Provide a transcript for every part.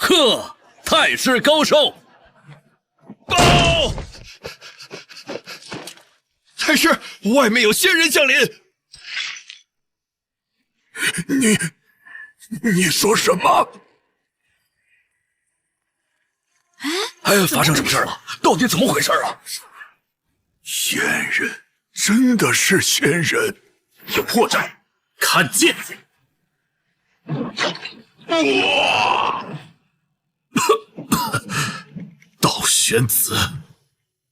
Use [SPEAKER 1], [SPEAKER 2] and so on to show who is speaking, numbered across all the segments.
[SPEAKER 1] 呵，太师高手！
[SPEAKER 2] 报！太师，外面有仙人降临。
[SPEAKER 3] 你说什么？
[SPEAKER 1] 哎，发生什么事了？到底怎么回事啊？
[SPEAKER 3] 仙人，真的是仙人，
[SPEAKER 4] 有破绽，看剑！
[SPEAKER 3] 哇！
[SPEAKER 4] 道玄子，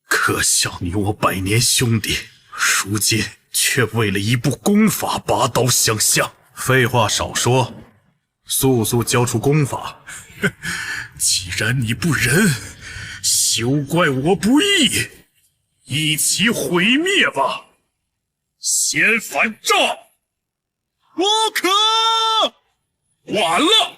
[SPEAKER 4] 可笑你我百年兄弟，如今却为了一部功法拔刀相向。废话少说，速速交出功法！既然你不仁，休怪我不义，一起毁灭吧！先反赵，
[SPEAKER 2] 不可！
[SPEAKER 4] 完了！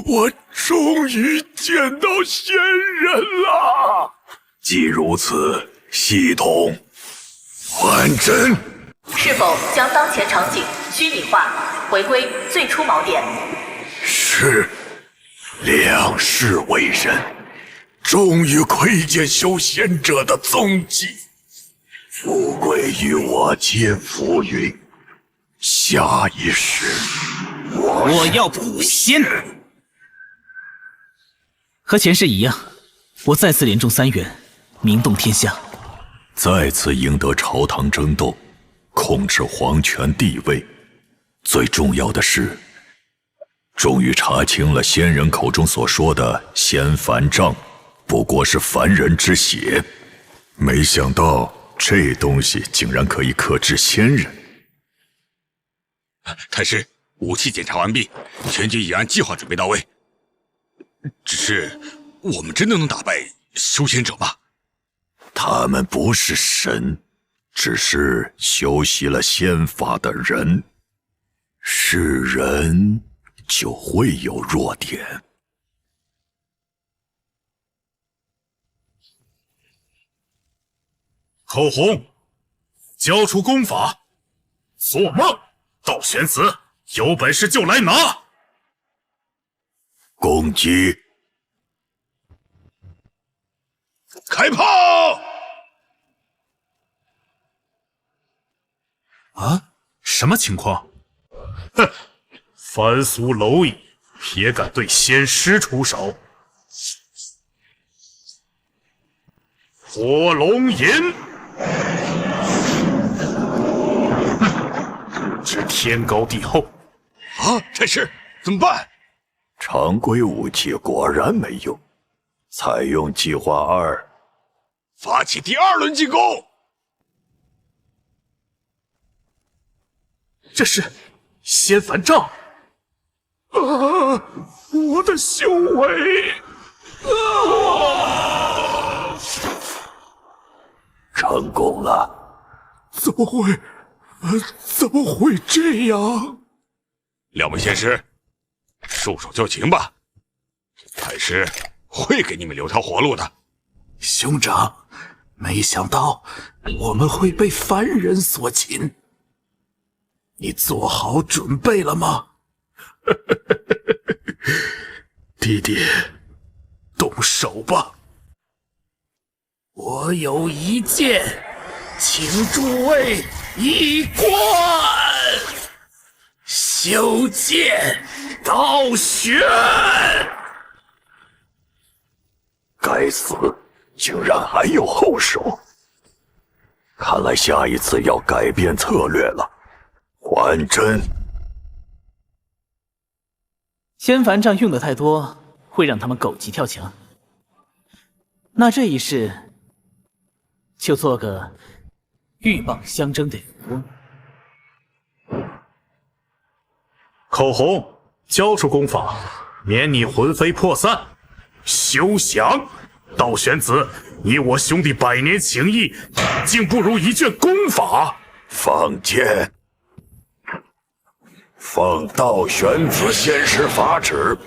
[SPEAKER 3] 我终于见到仙人了。既如此，系统完整。
[SPEAKER 5] 是否将当前场景虚拟化，回归最初锚点？
[SPEAKER 3] 是，两世为人，终于窥见修仙者的踪迹。富贵与我皆浮云，下一世
[SPEAKER 6] 我要捕仙。和前世一样，我再次连中3元，名动天下，
[SPEAKER 3] 再次赢得朝堂争斗，控制皇权地位。最重要的是，终于查清了仙人口中所说的仙凡杖不过是凡人之血，没想到这东西竟然可以克制仙人。
[SPEAKER 2] 太师，武器检查完毕，全军已按计划准备到位。只是，我们真的能打败修仙者吗？
[SPEAKER 3] 他们不是神，只是修习了仙法的人。是人就会有弱点。
[SPEAKER 4] 口红，交出功法！做梦！道玄子，有本事就来拿！
[SPEAKER 3] 攻击！
[SPEAKER 2] 开炮！
[SPEAKER 4] 啊？什么情况？哼，凡俗蝼蚁，也敢对仙师出手！火龙吟，不知天高地厚。
[SPEAKER 2] 啊，太师，怎么办？
[SPEAKER 3] 常规武器果然没用，采用计划2，
[SPEAKER 2] 发起第2轮进攻。
[SPEAKER 4] 这是仙凡杖！啊！我的修为！啊！
[SPEAKER 3] 成功了！怎么会这样？
[SPEAKER 2] 两位仙师，束手就擒吧，太师会给你们留条活路的。
[SPEAKER 4] 兄长，没想到我们会被凡人所擒。你做好准备了吗？弟弟，动手吧！我有一剑，请诸位一贯。修剑道玄，
[SPEAKER 3] 该死，竟然还有后手！看来下一次要改变策略了。还真，
[SPEAKER 6] 仙凡杖用的太多，会让他们狗急跳墙。那这一世，就做个鹬蚌相争的渔翁。
[SPEAKER 4] 口红，交出功法，免你魂飞魄散。休想！道玄子，你我兄弟百年情谊，竟不如一卷功法？
[SPEAKER 3] 放箭！奉道玄子仙师法旨，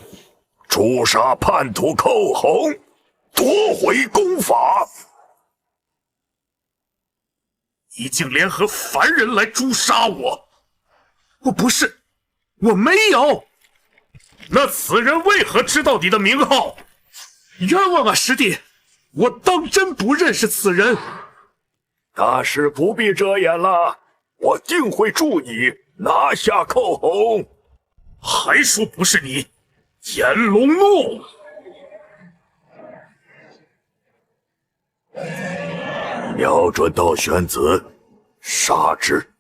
[SPEAKER 3] 诛杀叛徒寇洪，夺回功法。
[SPEAKER 4] 你竟联合凡人来诛杀我！我不是，我没有。那此人为何知道你的名号？冤枉啊，师弟！我当真不认识此人。
[SPEAKER 3] 大师不必遮掩了，我定会助你拿下寇洪。
[SPEAKER 4] 还说不是你，颜龙怒！
[SPEAKER 3] 瞄准道玄子，杀之！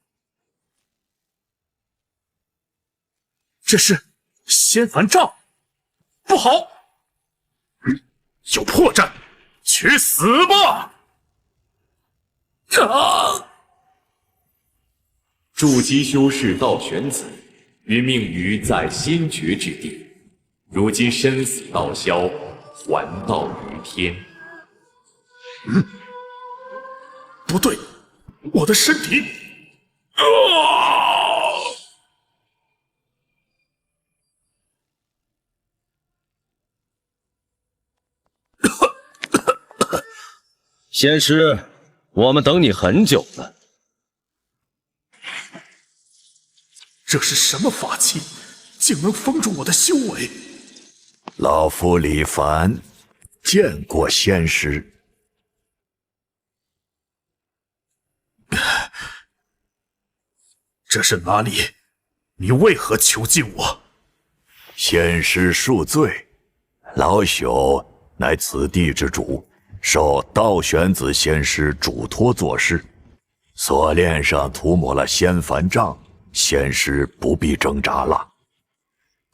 [SPEAKER 4] 这是仙凡杖，不好！有破绽，去死吧！
[SPEAKER 7] 筑基修士道玄子，殒命于在仙绝之地，如今身死道消，还道于天。
[SPEAKER 4] 不对，我的身体！
[SPEAKER 8] 仙师，我们等你很久了。
[SPEAKER 4] 这是什么法器，竟能封住我的修为？
[SPEAKER 3] 老夫李凡见过仙师。
[SPEAKER 4] 这是哪里？你为何囚禁我？
[SPEAKER 3] 仙师恕罪，老朽乃此地之主，受道玄子仙师嘱托做事。锁链上涂抹了仙凡杖，仙师不必挣扎了。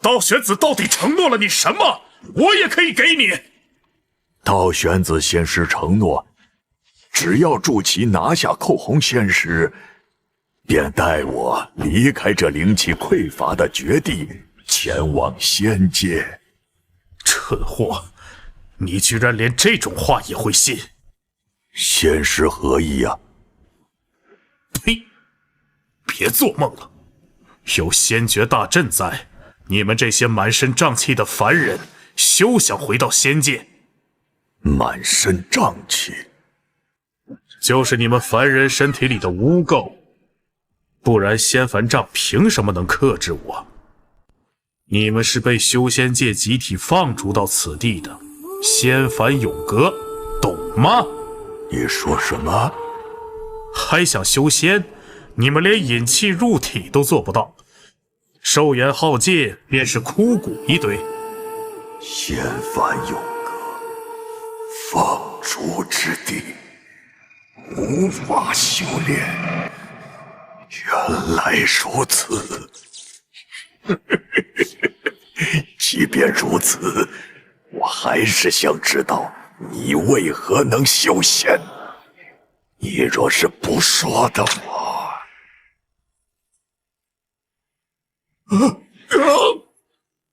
[SPEAKER 4] 道玄子到底承诺了你什么？我也可以给你。
[SPEAKER 3] 道玄子仙师承诺，只要助其拿下寇洪仙师，便带我离开这灵气匮乏的绝地，前往仙界。
[SPEAKER 4] 蠢货，你居然连这种话也会信？
[SPEAKER 3] 仙师何意啊？
[SPEAKER 4] 呸！别做梦了，有仙绝大阵在，你们这些满身瘴气的凡人，休想回到仙界。
[SPEAKER 3] 满身瘴气，
[SPEAKER 4] 就是你们凡人身体里的污垢，不然仙凡杖凭什么能克制我？你们是被修仙界集体放逐到此地的，仙凡永隔，懂吗？
[SPEAKER 3] 你说什么？
[SPEAKER 4] 还想修仙？你们连引气入体都做不到，寿元浩界便是枯骨一堆。
[SPEAKER 3] 仙凡永隔，放逐之地，无法修炼。原来如此。即便如此，我还是想知道你为何能修仙。你若是不说的话，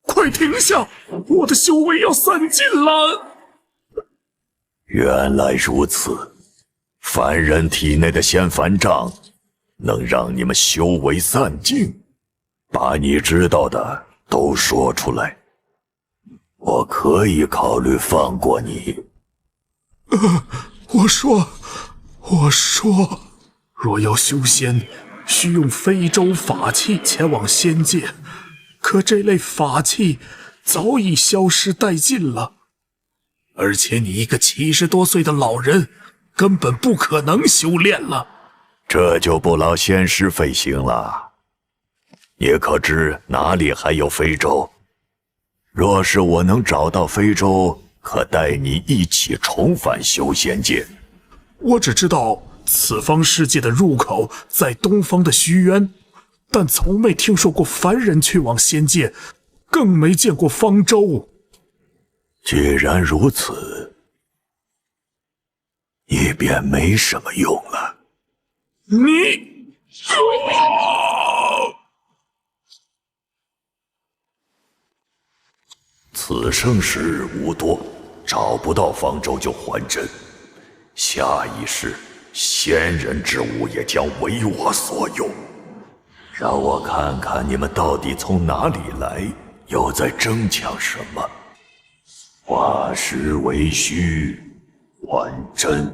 [SPEAKER 4] 快停下！我的修为要散尽了。
[SPEAKER 3] 原来如此，凡人体内的仙凡杖能让你们修为散尽。把你知道的都说出来，我可以考虑放过你。
[SPEAKER 4] 我说，若要修仙，需用非洲法器前往仙界，可这类法器早已消失殆尽了。而且你一个70多岁的老人，根本不可能修炼了。
[SPEAKER 3] 这就不劳仙师费心了。你可知哪里还有非洲？若是我能找到非洲，可带你一起重返修仙界。
[SPEAKER 4] 我只知道此方世界的入口在东方的虚渊，但从没听说过凡人去往仙界，更没见过方舟。
[SPEAKER 3] 既然如此，你便没什么用了。
[SPEAKER 4] 你，
[SPEAKER 3] 此生时无多，找不到方舟就还真。下一世，仙人之物也将为我所有。让我看看你们到底从哪里来，又在争抢什么。化实为虚，还真。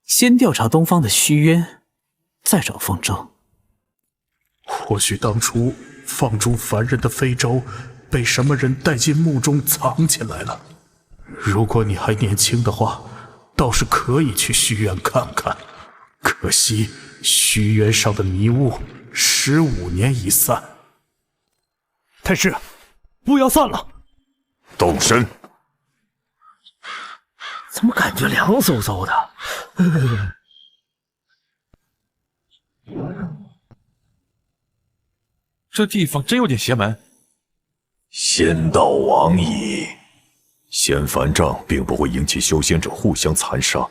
[SPEAKER 6] 先调查东方的虚渊，再找方舟。
[SPEAKER 4] 或许当初放逐凡人的非洲，被什么人带进墓中藏起来了。如果你还年轻的话，倒是可以去虚渊看看。可惜虚渊上的迷雾15年一散。
[SPEAKER 9] 太师，雾要散了。
[SPEAKER 3] 动身。
[SPEAKER 9] 怎么感觉凉飕飕的？
[SPEAKER 1] 这地方真有点邪门。
[SPEAKER 3] 仙道往矣。仙凡杖并不会引起修仙者互相残杀。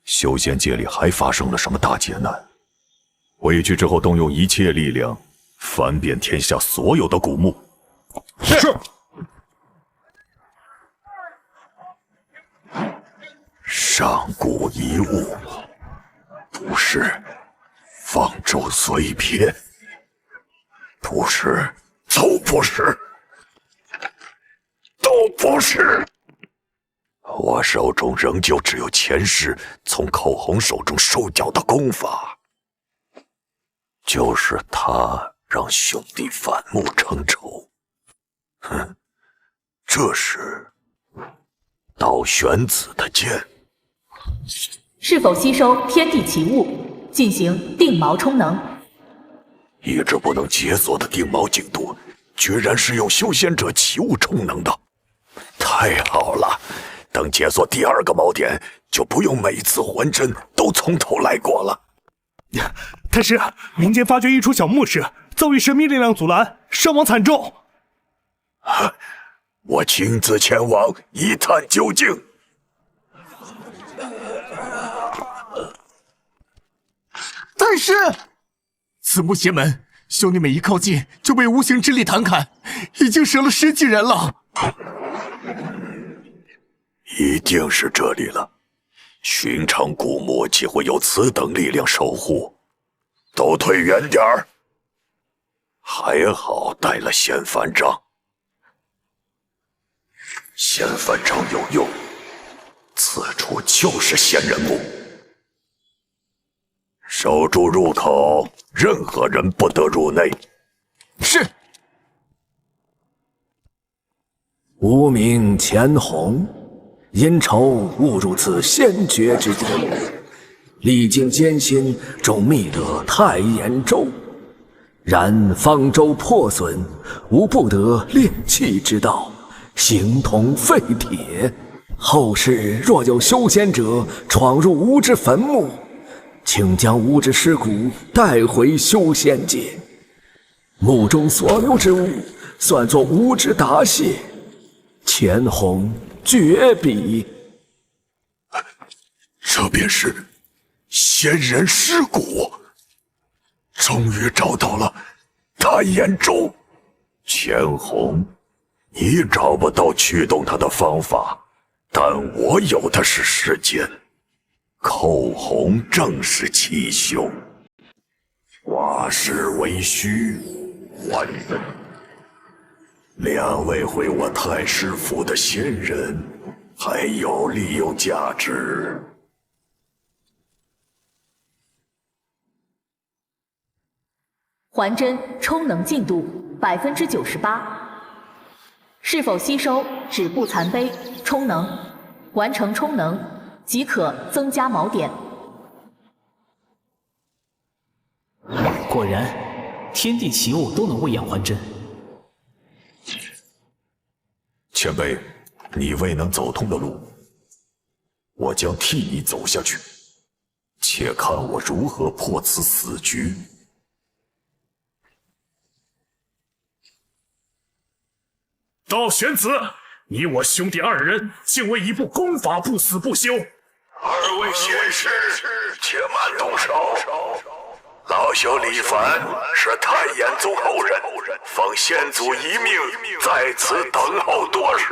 [SPEAKER 3] 修仙界里还发生了什么大劫难？回去之后动用一切力量，翻遍天下所有的古墓。
[SPEAKER 1] 是。
[SPEAKER 3] 上古遗物，不是方舟碎片，不是，都不是，都不是。我手中仍旧只有前世从口红手中收缴的功法，就是他让兄弟反目成仇。哼，这是道玄子的剑。
[SPEAKER 5] 是否吸收天地奇物，进行定锚充能？
[SPEAKER 3] 一直不能解锁的定锚精度，居然是用修仙者奇物充能的，太好了！等解锁第2个锚点，就不用每次还真都从头来过了。
[SPEAKER 9] 太师，民间发觉一处小墓室，遭遇神秘力量阻拦，伤亡惨重。
[SPEAKER 3] 我亲自前往一探究竟。
[SPEAKER 1] 太师，此墓邪门，兄弟每一靠近就被无形之力弹砍，已经折了10几人了。
[SPEAKER 3] 一定是这里了，寻常古墓岂会有此等力量守护？都退远点儿。还好带了仙凡杖，仙凡杖有用，此处就是仙人墓。守住入口，任何人不得入内。
[SPEAKER 1] 是。
[SPEAKER 10] 吾名钱弘，因仇误入此仙绝之地，历经艰辛，终觅得太炎舟。然方舟破损，吾不得炼器之道，形同废铁。后世若有修仙者闯入吾之坟墓，请将吾之尸骨带回修仙界，墓中所留之物，算作吾之答谢。钱弘绝笔。
[SPEAKER 3] 这便是仙人尸骨，终于找到了太炎舟。钱弘，你找不到驱动它的方法，但我有的是时间。口红正是其凶，化实为虚，还真。2位毁我太师府的仙人，还有利用价值。
[SPEAKER 5] 还真充能进度98%，是否吸收止步残碑充能？完成充能即可增加锚点。
[SPEAKER 6] 果然，天地奇物都能喂养还真。
[SPEAKER 3] 前辈，你未能走通的路，我将替你走下去。且看我如何破此死局。
[SPEAKER 4] 道玄子，你我兄弟2人竟为一部功法不死不休。
[SPEAKER 3] 2位仙师，且慢动手。老朽李凡是太炎宗后人，奉先祖遗命，在此等候多时。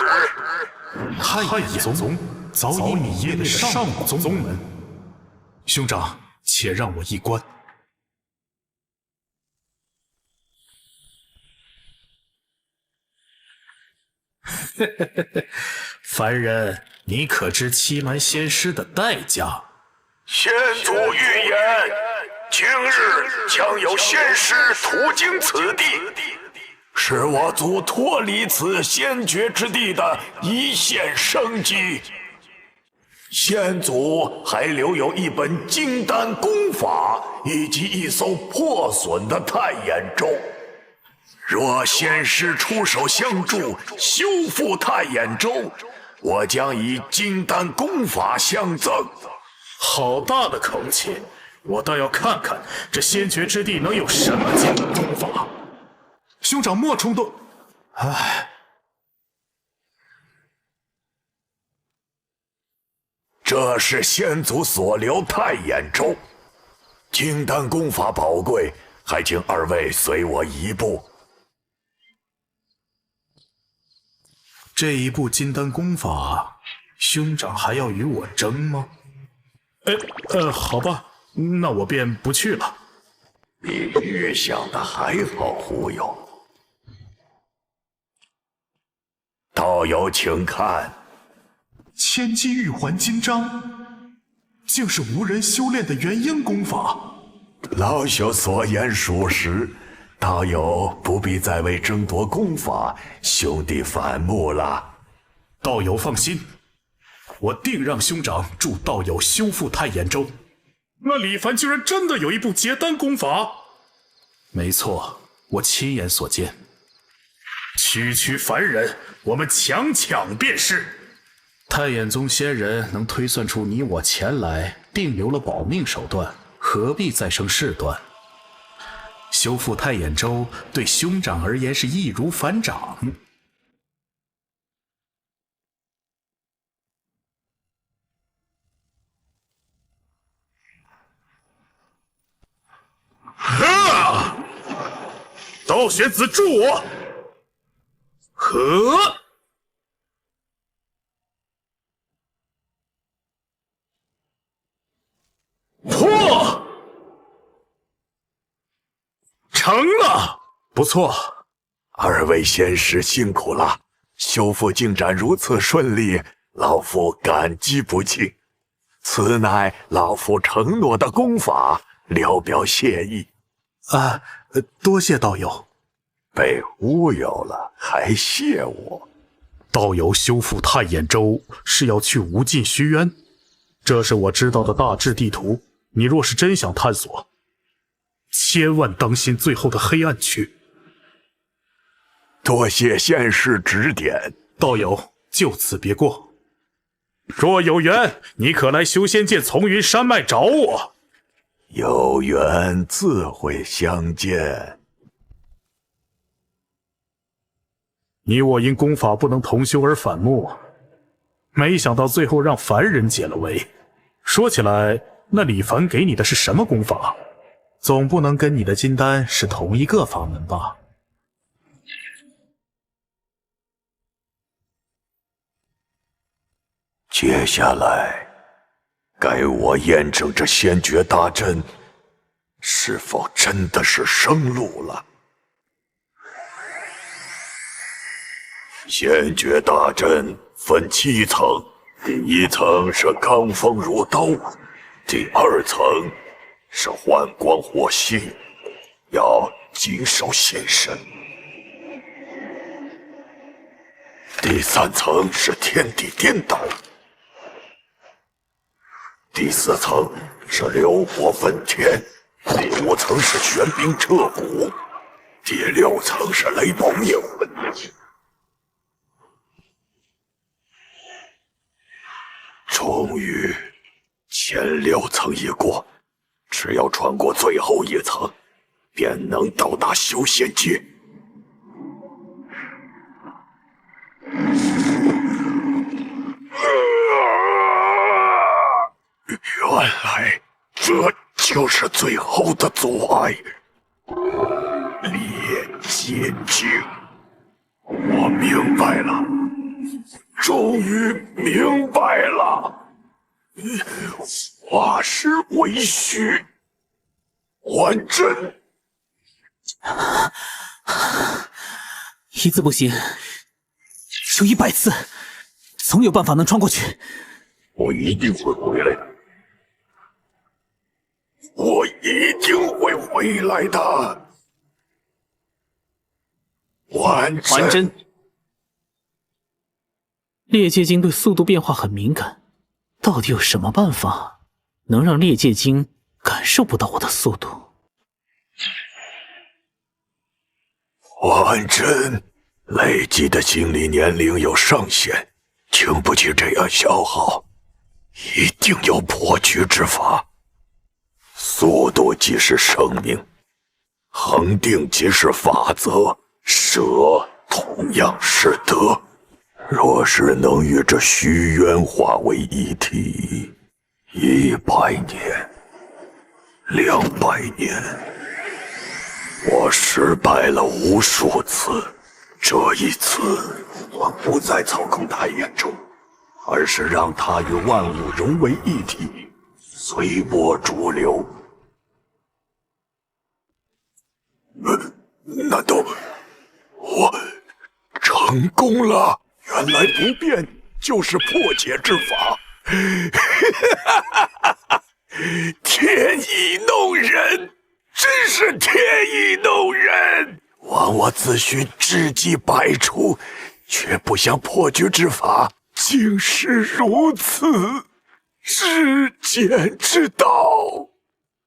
[SPEAKER 4] 太炎宗早已泯灭了上古宗门。兄长，且让我一观。”。
[SPEAKER 3] 《
[SPEAKER 4] 凡人，你可知欺瞒仙师的代价？
[SPEAKER 10] 先祖预言，今日将有仙师途经此地，是我族脱离此仙绝之地的一线生机。先祖还留有一本金丹功法，以及一艘破损的太眼舟。若仙师出手相助，修复太眼舟，我将以金丹功法相赠。
[SPEAKER 4] 好大的口气！我倒要看看这仙绝之地能有什么金丹功法。
[SPEAKER 1] 兄长莫冲动。
[SPEAKER 10] 唉，这是先祖所留太眼舟，金丹功法宝贵，还请二位随我一步。
[SPEAKER 4] 这一部金丹功法，兄长还要与我争吗？好吧，那我便不去了。
[SPEAKER 10] 比预想的还好忽悠。道友请看，
[SPEAKER 1] 千机玉环金章，竟是无人修炼的元婴功法。
[SPEAKER 10] 老朽所言属实，道友不必再为争夺功法兄弟反目了。
[SPEAKER 4] 道友放心，我定让兄长助道友修复太眼舟。那李凡居然真的有一部结丹功法？没错，我亲眼所见。区凡人，我们强便是。太眼宗仙人能推算出你我前来，定留了保命手段，何必再生事端？修复太眼舟对兄长而言是易如反掌。道玄子助我！和破成了，不错。
[SPEAKER 10] 二位仙师辛苦了，修复进展如此顺利，老夫感激不尽。此乃老夫承诺的功法，聊表谢意。
[SPEAKER 4] 多谢道友。
[SPEAKER 10] 被忽悠了还谢我？
[SPEAKER 4] 道友修复太眼舟是要去无尽虚渊，这是我知道的大致地图。你若是真想探索，千万当心最后的黑暗区。
[SPEAKER 10] 多谢仙师指点，
[SPEAKER 4] 道友就此别过。若有缘，你可来修仙界丛云山脉找我。
[SPEAKER 10] 有缘自会相见。
[SPEAKER 4] 你我因功法不能同修而反目，没想到最后让凡人解了围。说起来，那李凡给你的是什么功法？总不能跟你的金丹是同一个法门吧？
[SPEAKER 10] 接下来，该我验证这仙诀大阵是否真的是生路了。仙诀大阵分7层，第1层是罡风如刀，第2层是幻光火息，要谨守心神。第3层是天地颠倒，第4层是流火焚天，第5层是玄冰彻骨，第6层是雷暴灭魂。终于，前6层已过，只要穿过最后1层，便能到达修仙界。原来这就是最后的阻碍——裂界境。我明白了。终于明白了，化尸为虚，还真。
[SPEAKER 6] 一字不行，修100次，总有办法能穿过去。
[SPEAKER 3] 我一定会回来的，我一定会回来的。还
[SPEAKER 6] 真。裂界晶对速度变化很敏感，到底有什么办法能让裂界晶感受不到我的速度？
[SPEAKER 3] 还真，累积的心理年龄有上限，经不起这样消耗，一定有破局之法。速度即是生命，恒定即是法则，舍同样是德。若是能与这虚渊化为一体，100年、200年，我失败了无数次。这一次，我不再操控太眼中，而是让它与万物融为一体，随波逐流。难道我成功了？原来不变就是破解之法，天意弄人，真是天意弄人！我自诩智计百出，却不想破局之法竟是如此至简之道。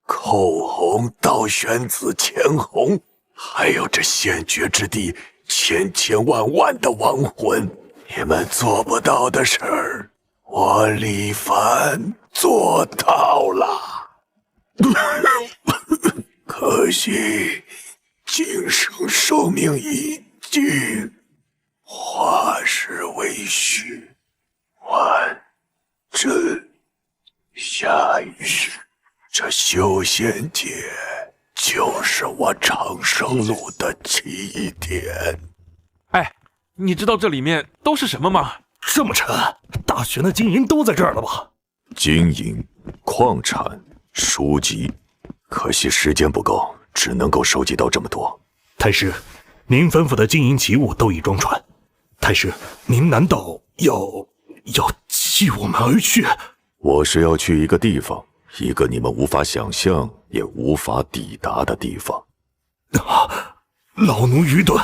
[SPEAKER 3] 寇洪、道玄子、钱洪，还有这仙绝之地千千万万的亡魂，你们做不到的事儿，我李凡做到了。可惜今生寿命已尽，化石为虚。还真，下一世这修仙界就是我长生路的起点。
[SPEAKER 11] 哎，你知道这里面都是什么吗？
[SPEAKER 9] 这么沉，大玄的金银都在这儿了吧？
[SPEAKER 3] 金银、矿产、书籍，可惜时间不够，只能够收集到这么多。
[SPEAKER 9] 太师，您吩咐的金银奇物都已装船。太师，您难道要弃我们而去？
[SPEAKER 3] 我是要去一个地方，一个你们无法想象也无法抵达的地方。
[SPEAKER 9] 老奴愚钝。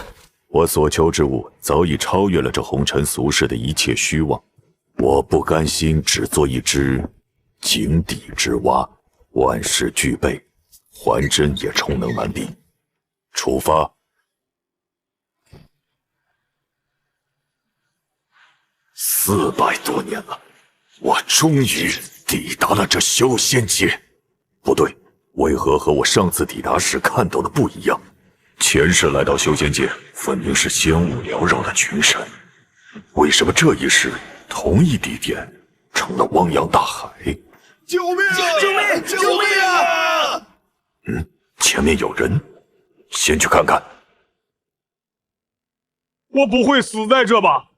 [SPEAKER 3] 我所求之物早已超越了这红尘俗世的一切虚妄，我不甘心只做一只井底之蛙，万事俱备，还真也充能完毕。出发。400多年了，我终于抵达了这修仙界。不对，为何和我上次抵达时看到的不一样？前世来到修仙界，分明是仙雾缭绕的群山，为什么这一世同一地点成了汪洋大海？
[SPEAKER 1] 救命啊！救命！救命啊！
[SPEAKER 3] 前面有人，先去看看。
[SPEAKER 12] 我不会死在这吧？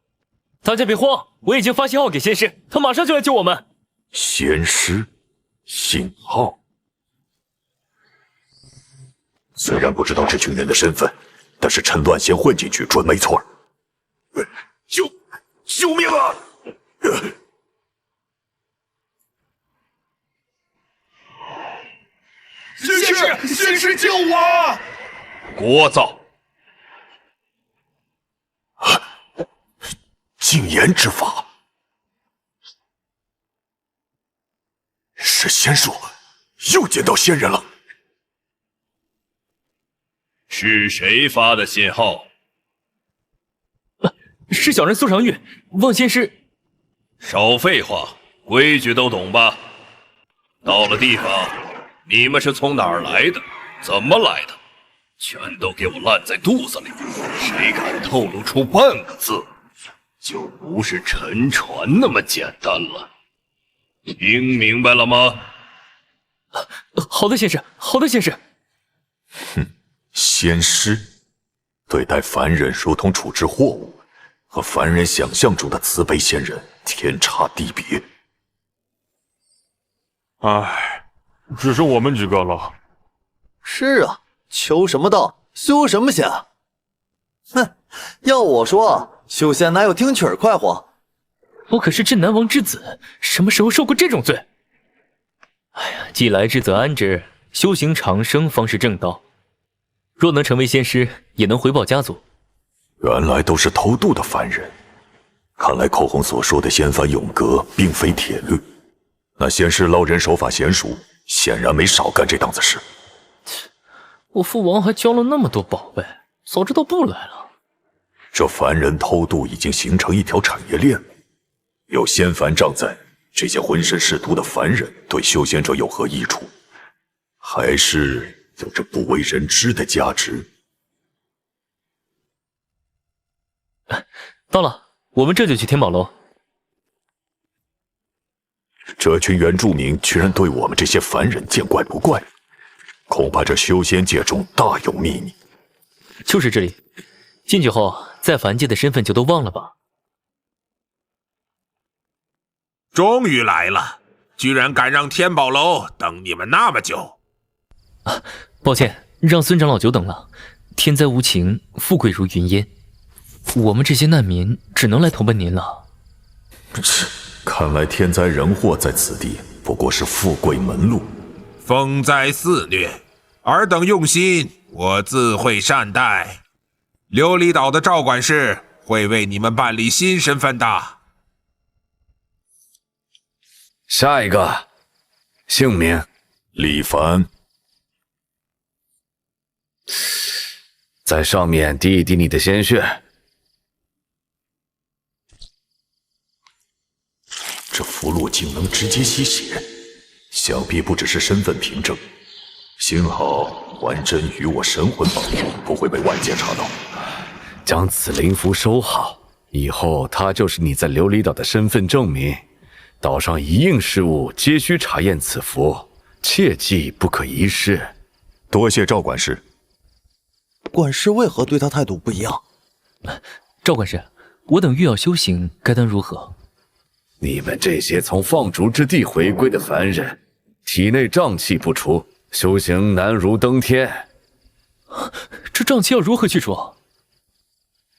[SPEAKER 13] 大家别慌，我已经发信号给仙师，他马上就来救我们。
[SPEAKER 3] 仙师，信号。虽然不知道这群人的身份，但是趁乱先混进去准没错。救命啊！
[SPEAKER 1] 仙师救我！
[SPEAKER 12] 聒噪！
[SPEAKER 3] 禁言之法，是仙术，又见到仙人了。
[SPEAKER 12] 是谁发的信号？
[SPEAKER 13] 是小人苏长玉，望仙师。
[SPEAKER 12] 少废话，规矩都懂吧？到了地方，你们是从哪儿来的？怎么来的？全都给我烂在肚子里！谁敢透露出半个字，就不是沉船那么简单了。听明白了吗？
[SPEAKER 13] 好的，仙师。好的，仙师。
[SPEAKER 3] 仙师对待凡人如同处置货物，和凡人想象中的慈悲仙人天差地别。
[SPEAKER 12] 唉，只剩我们几个了。
[SPEAKER 14] 是啊，求什么道，修什么仙。哼，要我说，修仙哪有听曲儿快活？
[SPEAKER 13] 我可是镇南王之子，什么时候受过这种罪？哎呀，既来之则安之，修行长生方是正道。若能成为仙师，也能回报家族。
[SPEAKER 3] 原来都是偷渡的凡人，看来寇红所说的仙凡永隔并非铁律。那仙师捞人手法娴熟，显然没少干这档子事。
[SPEAKER 13] 我父王还交了那么多宝贝，早知道不来了。
[SPEAKER 3] 这凡人偷渡已经形成一条产业链，有仙凡障在，这些浑身是毒的凡人对修仙者有何益处？还是有着不为人知的价值。
[SPEAKER 13] 到了，我们这就去天宝楼。
[SPEAKER 3] 这群原住民居然对我们这些凡人见怪不怪，恐怕这修仙界中大有秘密。
[SPEAKER 13] 就是这里，进去后，在凡界的身份就都忘了吧。
[SPEAKER 15] 终于来了，居然敢让天宝楼等你们那么久。
[SPEAKER 13] 抱歉，让孙长老久等了。天灾无情，富贵如云烟，我们这些难民只能来投奔您了。
[SPEAKER 3] 看来天灾人祸在此地不过是富贵门路。
[SPEAKER 15] 风灾肆虐，尔等用心，我自会善待。琉璃岛的赵管事会为你们办理新身份的。
[SPEAKER 8] 下一个，姓名
[SPEAKER 3] 李凡。
[SPEAKER 8] 在上面滴一滴你的鲜血。
[SPEAKER 3] 这符箓竟能直接吸血，想必不只是身份凭证。幸好还真与我神魂保佑，不会被外界查到。
[SPEAKER 8] 将此灵符收好，以后它就是你在琉璃岛的身份证明。岛上一应事务皆需查验此符，切记不可遗失。
[SPEAKER 3] 多谢赵管事。
[SPEAKER 14] 管事为何对他态度不一样？
[SPEAKER 13] 赵管事，我等欲要修行，该当如何？
[SPEAKER 8] 你们这些从放逐之地回归的凡人，体内瘴气不除，修行难如登天。
[SPEAKER 13] 这瘴气要如何去除？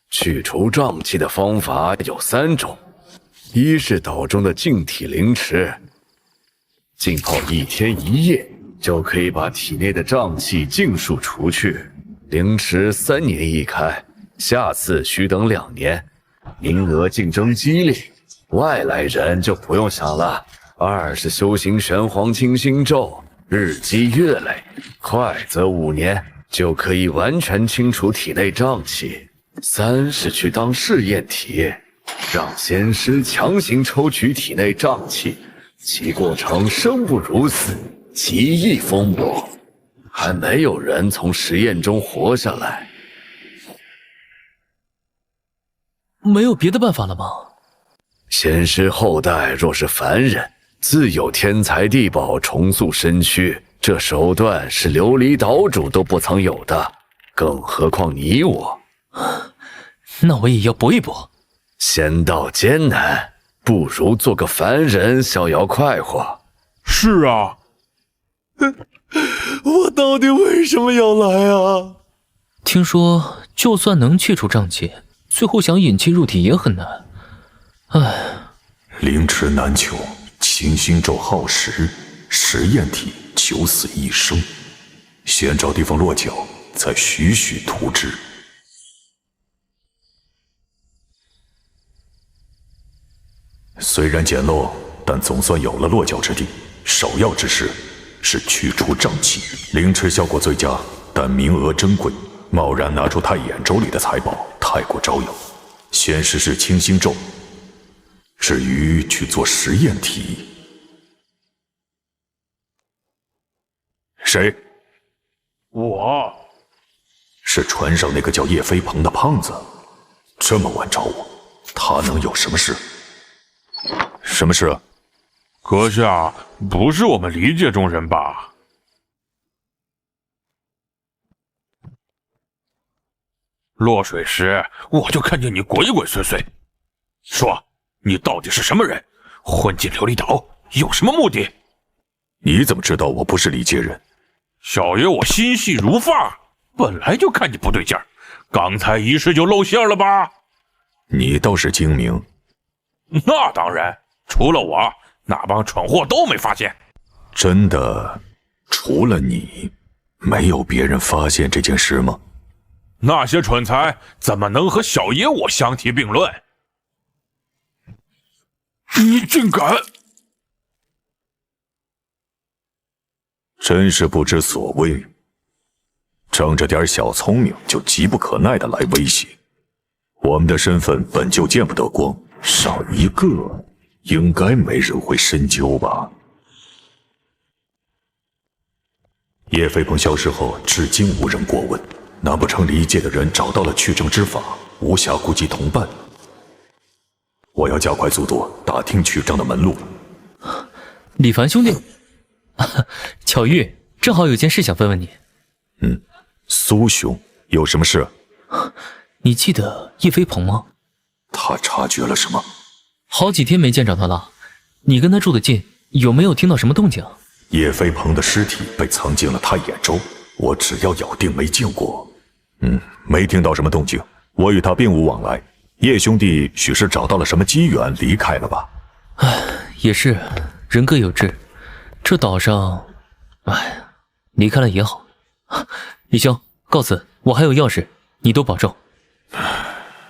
[SPEAKER 8] 去除瘴气的方法有3种，一是岛中的净体灵池，浸泡1天1夜，就可以把体内的瘴气尽数除去。灵池3年一开，下次需等2年，名额竞争激烈，外来人就不用想了。2是修行玄黄清心咒，日积月累，快则5年就可以完全清除体内瘴气。3是去当试验体，让仙师强行抽取体内瘴气，其过程生不如死，极易疯魔，还没有人从实验中活下来。
[SPEAKER 13] 没有别的办法了吗？
[SPEAKER 8] 仙师后代若是凡人，自有天才地宝重塑身躯，这手段是琉璃岛主都不曾有的，更何况你我。
[SPEAKER 13] 那我也要搏一搏。
[SPEAKER 8] 仙道艰难，不如做个凡人逍遥快活。
[SPEAKER 11] 是啊，
[SPEAKER 14] 我到底为什么要来啊？
[SPEAKER 13] 听说就算能去除瘴气，最后想引气入体也很难。唉，
[SPEAKER 3] 灵池难求，清心咒耗时，实验体九死一生。先找地方落脚，再徐徐图之。虽然简陋，但总算有了落脚之地。首要之事是去除瘴气。灵池效果最佳，但名额珍贵，贸然拿出太眼州里的财宝太过招摇。先试试清心咒，至于去做实验体，谁？
[SPEAKER 11] 我
[SPEAKER 3] 是船上那个叫叶飞鹏的胖子。这么晚找我，他能有什么事？什么事？
[SPEAKER 11] 阁下不是我们离界中人吧？落水时我就看见你鬼鬼祟祟。说，你到底是什么人？混进琉璃岛有什么目的？
[SPEAKER 3] 你怎么知道我不是离界人？
[SPEAKER 11] 小爷我心细如发，本来就看你不对劲儿，刚才一试就露馅了吧？
[SPEAKER 3] 你倒是精明。
[SPEAKER 11] 那当然，除了我，那帮蠢货都没发现。
[SPEAKER 3] 真的，除了你，没有别人发现这件事吗？
[SPEAKER 11] 那些蠢材怎么能和小爷我相提并论？你竟敢！
[SPEAKER 3] 真是不知所谓，仗着点小聪明就急不可耐的来威胁。我们的身份本就见不得光，少一个，应该没人会深究吧？叶飞鹏消失后，至今无人过问。难不成离界的人找到了去证之法，无暇顾及同伴？我要加快速度，打听去证的门路。
[SPEAKER 13] 李凡兄弟，巧遇，正好有件事想问问你。
[SPEAKER 3] 苏兄，有什么事？
[SPEAKER 13] 你记得叶飞鹏吗？
[SPEAKER 3] 他察觉了什么？
[SPEAKER 13] 好几天没见着他了，你跟他住得近，有没有听到什么动静？
[SPEAKER 3] 叶飞鹏的尸体被藏进了太眼州，我只要咬定没见过。没听到什么动静，我与他并无往来。叶兄弟许是找到了什么机缘离开了吧？
[SPEAKER 13] 也是，人各有志。这岛上，离开了也好。李兄，告辞，我还有要事，你多保重。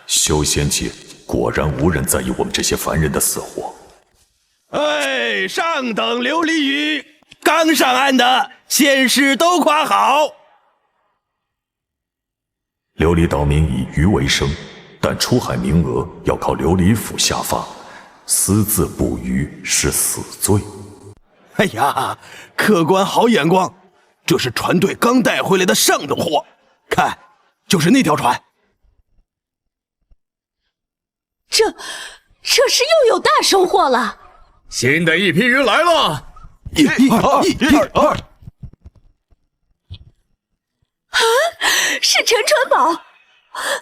[SPEAKER 3] 修仙界果然无人在意我们这些凡人的死活。
[SPEAKER 16] 上等琉璃鱼，刚上岸的仙师都夸好。
[SPEAKER 3] 琉璃岛民以鱼为生，但出海名额要靠琉璃府下发，私自捕鱼是死罪。
[SPEAKER 16] 哎呀，客官好眼光，这是船队刚带回来的上等货，看，就是那条船。
[SPEAKER 17] 这是又有大收获了。
[SPEAKER 1] 新的一批鱼来了，
[SPEAKER 16] 一二。
[SPEAKER 17] 是陈传宝，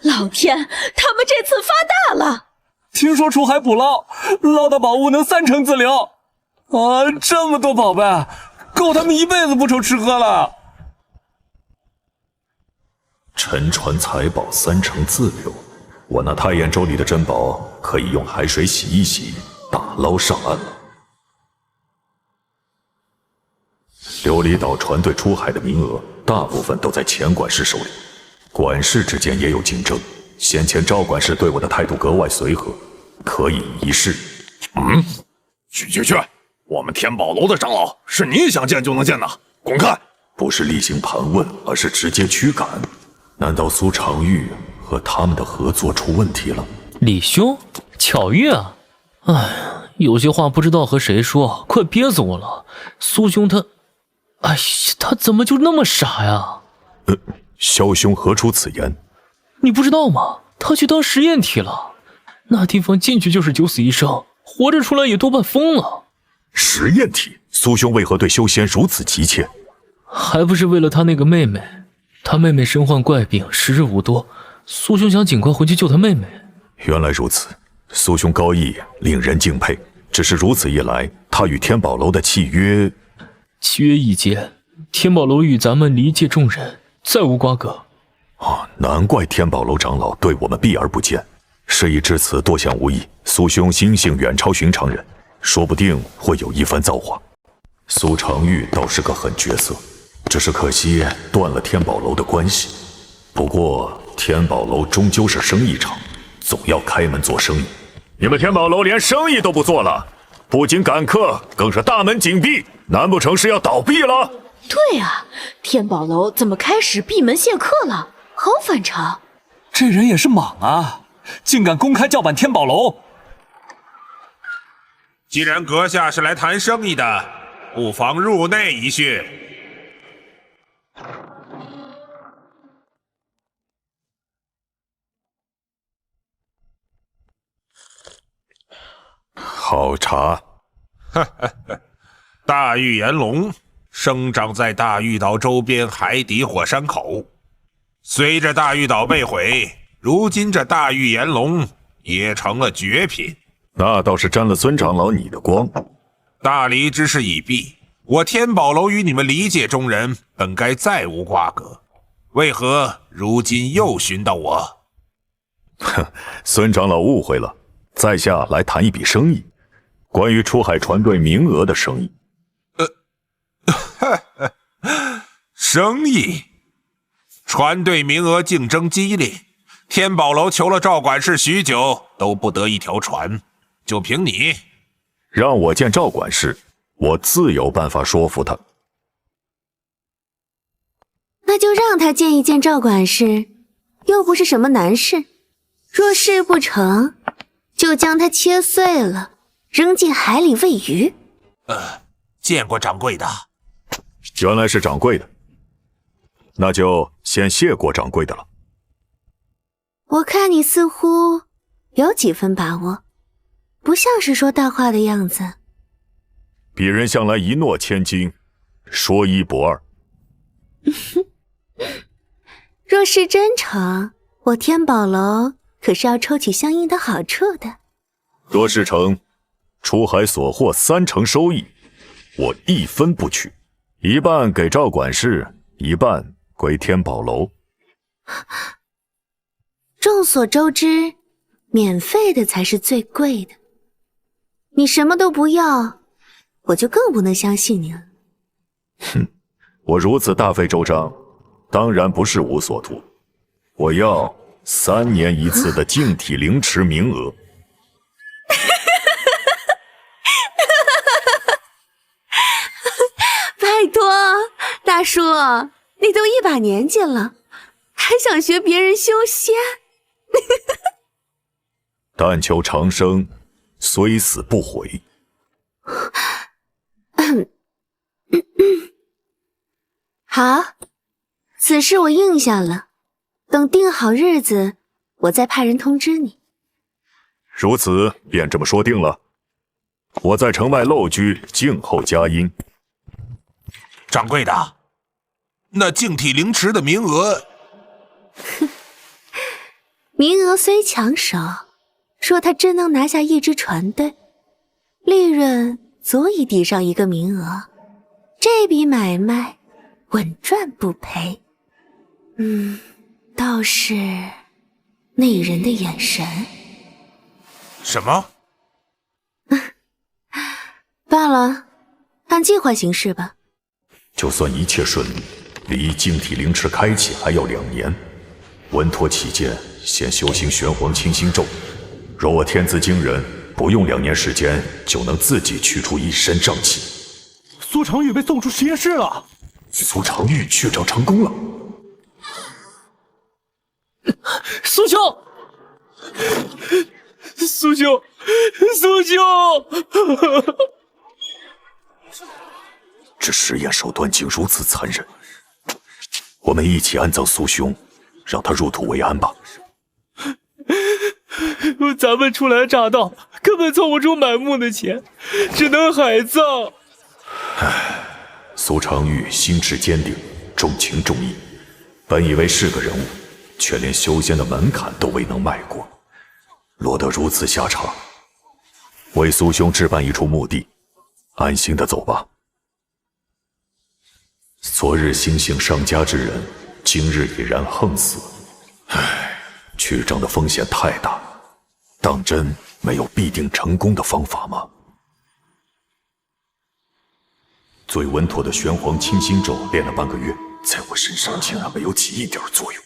[SPEAKER 17] 老天，他们这次发大了！
[SPEAKER 18] 听说出海捕捞，捞的宝物能3成自留，这么多宝贝，够他们一辈子不愁吃喝了。
[SPEAKER 3] 沉船财宝3成自留，我那太眼州里的珍宝可以用海水洗一洗，打捞上岸了。琉璃岛船队出海的名额，大部分都在钱管事手里，管事之间也有竞争。先前赵管事对我的态度格外随和，可以一试。
[SPEAKER 4] 去！我们天宝楼的长老是你想见就能见的，滚开！
[SPEAKER 3] 不是例行盘问，而是直接驱赶。难道苏长玉和他们的合作出问题了？
[SPEAKER 13] 李兄，巧遇啊！有些话不知道和谁说，快憋死我了。苏兄他怎么就那么傻呀？
[SPEAKER 3] 萧兄何出此言？
[SPEAKER 13] 你不知道吗？他去当实验体了，那地方进去就是九死一生，活着出来也多半疯了。
[SPEAKER 3] 实验体？苏兄为何对修仙如此急切？
[SPEAKER 13] 还不是为了他那个妹妹，他妹妹身患怪病，时日无多，苏兄想尽快回去救他妹妹。
[SPEAKER 3] 原来如此，苏兄高义令人敬佩。只是如此一来，他与天宝楼的契约
[SPEAKER 13] 一结，天宝楼与咱们离界众人再无瓜葛。
[SPEAKER 3] 难怪天宝楼长老对我们避而不见。事已至此，多想无益。苏兄心性远超寻常人，说不定会有一番造化。苏长玉倒是个狠角色，只是可惜断了天宝楼的关系。不过天宝楼终究是生意场，总要开门做生意。你们天宝楼连生意都不做了，不仅赶客，更是大门紧闭，难不成是要倒闭了？
[SPEAKER 17] 对啊，天宝楼怎么开始闭门谢客了？好反常。
[SPEAKER 18] 这人也是莽啊，竟敢公开叫板天宝楼。
[SPEAKER 15] 既然阁下是来谈生意的，不妨入内一叙。
[SPEAKER 3] 好茶。
[SPEAKER 15] 大玉岩龙生长在大玉岛周边海底火山口，随着大玉岛被毁，如今这大玉岩龙也成了绝品。
[SPEAKER 3] 那倒是沾了孙长老你的光。
[SPEAKER 15] 大离之事已毕，我天宝楼与你们离界中人本该再无瓜葛，为何如今又寻到我？
[SPEAKER 3] 哼，孙长老误会了，在下来谈一笔生意，关于出海船队名额的生意。
[SPEAKER 15] 生意？船队名额竞争激烈，天宝楼求了赵管事许久，都不得一条船。就凭你，
[SPEAKER 3] 让我见赵管事，我自有办法说服他。
[SPEAKER 19] 那就让他见一见赵管事，又不是什么难事。若事不成，就将他切碎了，扔进海里喂鱼。
[SPEAKER 15] 见过掌柜的。
[SPEAKER 3] 原来是掌柜的，那就先谢过掌柜的了。
[SPEAKER 19] 我看你似乎有几分把握，不像是说大话的样子。
[SPEAKER 3] 鄙人向来一诺千金，说一不二。
[SPEAKER 19] 若是真诚，我天宝楼可是要抽取相应的好处的。
[SPEAKER 3] 若事成，出海所获30%收益，我一分不取，一半给赵管事，一半归天宝楼。
[SPEAKER 19] 众所周知，免费的才是最贵的。你什么都不要，我就更不能相信你了。
[SPEAKER 3] 哼，我如此大费周章，当然不是无所图。我要3年一次的净体灵池名额。
[SPEAKER 19] 拜托，大叔，你都一把年纪了，还想学别人修仙？
[SPEAKER 3] 但求长生，虽死不悔。
[SPEAKER 19] 好，此事我应下了。等定好日子，我再派人通知你。
[SPEAKER 3] 如此便这么说定了。我在城外陋居，静候佳音。
[SPEAKER 15] 掌柜的，那净体灵池的名额……
[SPEAKER 19] 名额虽抢手，若他真能拿下一支船队，利润足以抵上一个名额，这笔买卖稳赚不赔。倒是那人的眼神……
[SPEAKER 15] 什么？
[SPEAKER 19] 罢了，按计划行事吧。
[SPEAKER 3] 就算一切顺利，离净体灵池开启还要2年。稳妥起见，先修行玄黄清心咒。若我天资惊人，不用2年时间就能自己驱出一身瘴气。
[SPEAKER 9] 苏成玉被送出实验室了。
[SPEAKER 3] 苏成玉去找成功了。
[SPEAKER 6] 苏兄，苏兄，苏兄！
[SPEAKER 3] 这实验手段竟如此残忍，我们一起安葬苏兄，让他入土为安吧。
[SPEAKER 6] 咱们初来乍到，根本凑不出买墓的钱，只能海葬。
[SPEAKER 3] 苏成玉心智坚定，重情重义，本以为是个人物，却连修仙的门槛都未能迈过，落得如此下场。为苏兄置办一处墓地，安心的走吧。昨日心性上佳之人，今日已然横死。去障的风险太大，当真没有必定成功的方法吗？最稳妥的玄黄清心咒练了半个月，在我身上竟然没有起一点作用。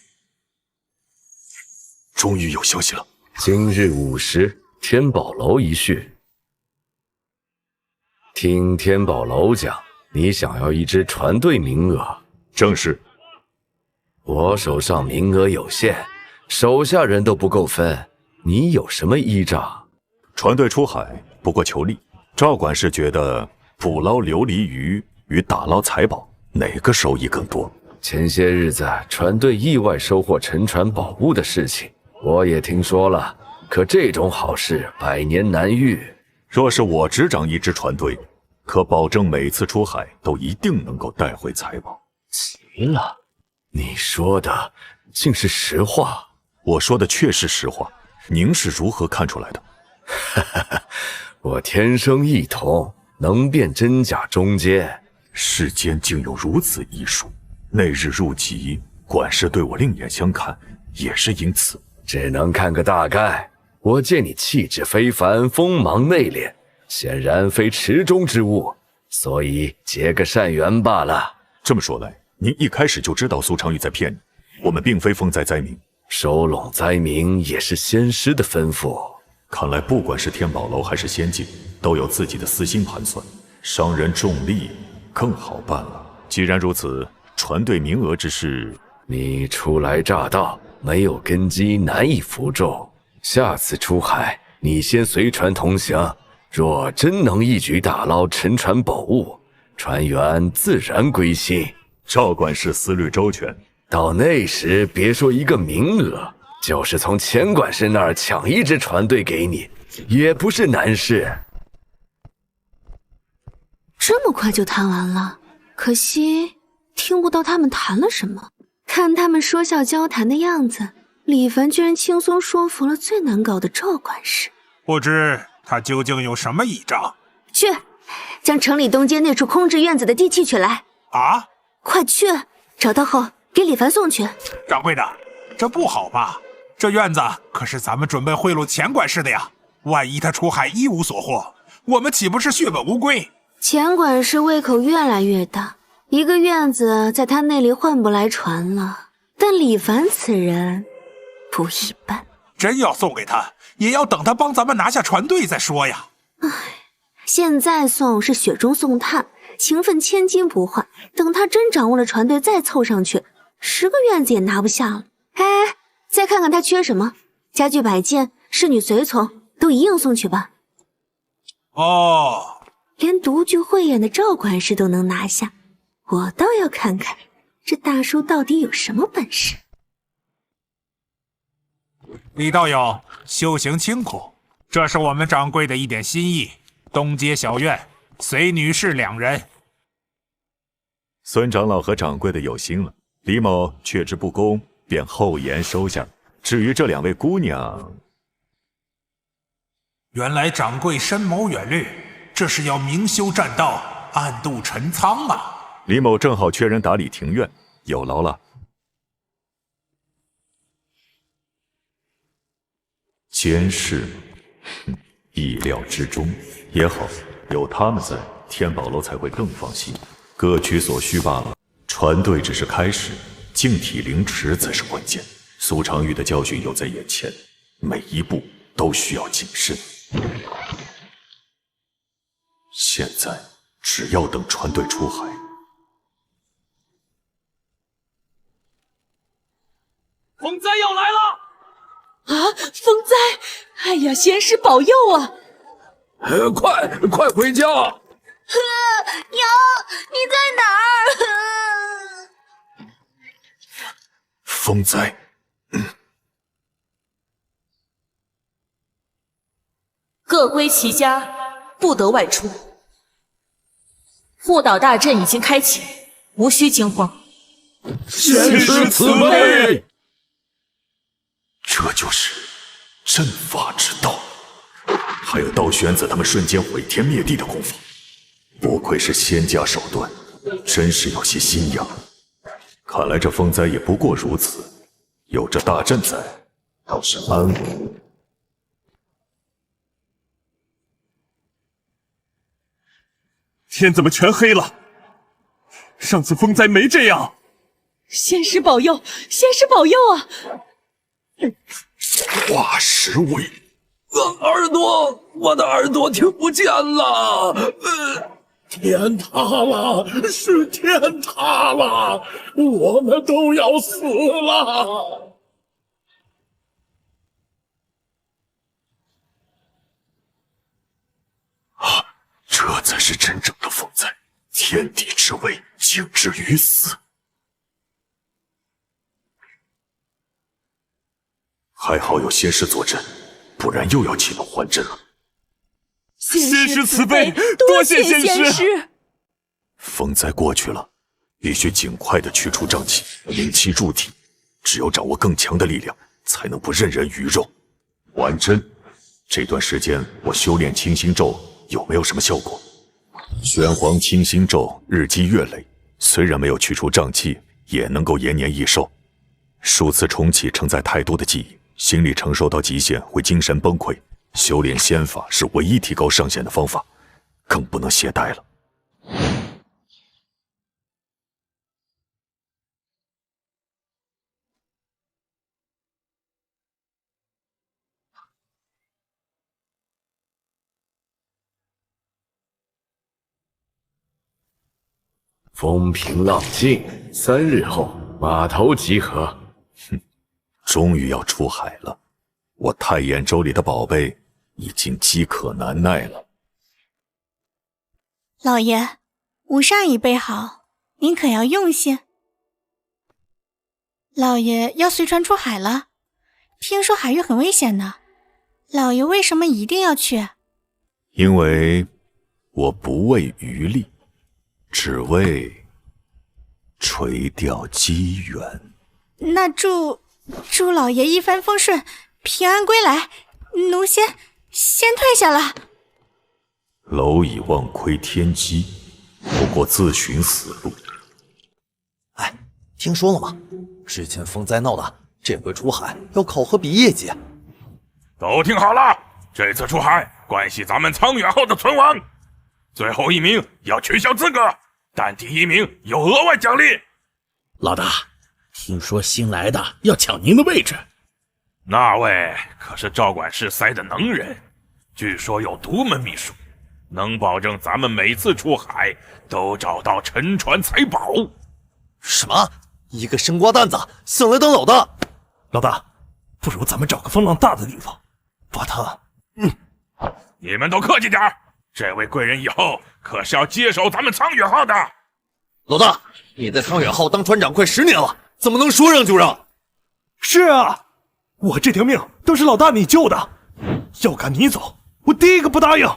[SPEAKER 3] 终于有消息了。
[SPEAKER 8] 今日午时，天宝楼一叙。听天宝楼讲，你想要一支船队名额？
[SPEAKER 3] 正是。
[SPEAKER 8] 我手上名额有限，手下人都不够分，你有什么依仗？
[SPEAKER 3] 船队出海不过求利，赵管事觉得捕捞琉璃鱼与打捞财宝，哪个收益更多？
[SPEAKER 8] 前些日子船队意外收获沉船宝物的事情，我也听说了。可这种好事百年难遇。
[SPEAKER 3] 若是我执掌一支船队，可保证每次出海都一定能够带回财宝。
[SPEAKER 8] 奇了，你说的竟是实话？
[SPEAKER 3] 我说的确是实话，您是如何看出来的？
[SPEAKER 8] 我天生异瞳，能辨真假中间。
[SPEAKER 3] 世间竟有如此医术。那日入籍，管事对我另眼相看，也是因此。
[SPEAKER 8] 只能看个大概。我见你气质非凡，锋芒内敛，显然非池中之物，所以结个善缘罢了。
[SPEAKER 3] 这么说来，您一开始就知道苏长玉在骗你，我们并非风灾灾民，
[SPEAKER 8] 收拢灾民也是仙师的吩咐。
[SPEAKER 3] 看来不管是天宝楼还是仙境，都有自己的私心盘算，商人重利更好办了。既然如此，船队名额之事，
[SPEAKER 8] 你初来乍到，没有根基，难以服众。下次出海，你先随船同行，若真能一举打捞沉船宝物，船员自然归心。
[SPEAKER 3] 赵管事思虑周全，
[SPEAKER 8] 到那时别说一个名额，就是从钱管事那儿抢一支船队给你，也不是难事。
[SPEAKER 19] 这么快就谈完了，可惜听不到他们谈了什么。看他们说笑交谈的样子，李凡居然轻松说服了最难搞的赵管事。
[SPEAKER 15] 不知他究竟有什么倚仗？
[SPEAKER 19] 去，将城里东街那处空置院子的地契取来。
[SPEAKER 15] 啊！
[SPEAKER 19] 快去，找到后给李凡送去。
[SPEAKER 15] 掌柜的，这不好吧？这院子可是咱们准备贿赂钱管事的呀，万一他出海一无所获，我们岂不是血本无归？
[SPEAKER 19] 钱管事胃口越来越大，一个院子在他那里换不来船了。但李凡此人不一般，
[SPEAKER 15] 真要送给他，也要等他帮咱们拿下船队再说呀。
[SPEAKER 19] 唉，现在送是雪中送炭，情分千金不换。等他真掌握了船队再凑上去，10个院子也拿不下了。哎，再看看他缺什么，家具摆件、侍女随从都一应送去吧。
[SPEAKER 15] 哦，
[SPEAKER 19] 连独具慧眼的赵管事都能拿下，我倒要看看这大叔到底有什么本事。
[SPEAKER 15] 李道友，修行清苦，这是我们掌柜的一点心意。东街小院，随女士2人。
[SPEAKER 3] 孙长老和掌柜的有心了，李某却之不恭，便厚颜收下。至于这2位姑娘，
[SPEAKER 15] 原来掌柜深谋远虑，这是要明修栈道，暗度陈仓啊！
[SPEAKER 3] 李某正好缺人打理庭院，有劳了。监视，意料之中。也好，有他们在，天宝楼才会更放心。各取所需罢了。船队只是开始，净体凌迟才是关键。苏长玉的教训有在眼前，每一步都需要谨慎。现在只要等船队出海。
[SPEAKER 18] 风灾要来了！
[SPEAKER 17] 啊，风灾！哎呀，仙师保佑啊！
[SPEAKER 8] 快回家！
[SPEAKER 17] 娘，你在哪儿？
[SPEAKER 3] 风灾，
[SPEAKER 5] 各归其家，不得外出。护岛大阵已经开启，无需惊慌。
[SPEAKER 3] 仙师慈悲！这就是阵法之道，还有道玄子他们瞬间毁天灭地的功夫，不愧是仙家手段，真是有些心痒。看来这风灾也不过如此，有这大阵在，倒是安稳。
[SPEAKER 18] 天怎么全黑了？上次风灾没这样。
[SPEAKER 17] 仙师保佑，仙师保佑啊！
[SPEAKER 3] 化石尾，
[SPEAKER 16] 耳朵，我的耳朵听不见了。
[SPEAKER 20] 天塌了，是天塌了，我们都要死了。
[SPEAKER 3] 这才是真正的风灾，天地之位，竟至于死。还好有仙师坐镇，不然又要启动还阵了。
[SPEAKER 18] 仙师慈悲，多谢仙师。
[SPEAKER 3] 风灾过去了，必须尽快的去除瘴气，灵气入体。只有掌握更强的力量，才能不任人鱼肉。还真，这段时间我修炼清心咒有没有什么效果？玄黄清心咒日积月累，虽然没有去除瘴气，也能够延年益寿。数次重启承载太多的记忆，心理承受到极限会精神崩溃，修炼仙法是唯一提高上限的方法，更不能懈怠了。
[SPEAKER 8] 风平浪静，3日后码头集合。
[SPEAKER 3] 哼，终于要出海了，我太眼舟里的宝贝已经饥渴难耐了。
[SPEAKER 21] 老爷，吾上已备好，您可要用心。老爷要随船出海了，听说海域很危险呢，老爷为什么一定要去？
[SPEAKER 3] 因为我不为渔利，只为垂钓机缘。
[SPEAKER 21] 那祝老爷一帆风顺，平安归来。奴先退下了。
[SPEAKER 3] 蝼蚁忘窥天机，不过自寻死路。
[SPEAKER 14] 哎，听说了吗？之前风灾闹大，这回出海要考核比业绩。
[SPEAKER 11] 都听好了，这次出海关系咱们苍远号的存亡，最后一名要取消资格，但第一名有额外奖励。
[SPEAKER 20] 老大，听说新来的要抢您的位置。
[SPEAKER 11] 那位可是赵管事塞的能人，据说有独门秘术，能保证咱们每次出海都找到沉船财宝。
[SPEAKER 14] 什么？一个生瓜蛋子想来当老大？
[SPEAKER 9] 老大，不如咱们找个风浪大的地方，把他……
[SPEAKER 11] 你们都客气点，这位贵人以后可是要接手咱们苍远号的。
[SPEAKER 14] 老大，你在苍远号当船长快10年了，怎么能说让就让？
[SPEAKER 9] 是啊，我这条命都是老大你救的，要赶你走，我第一个不答应。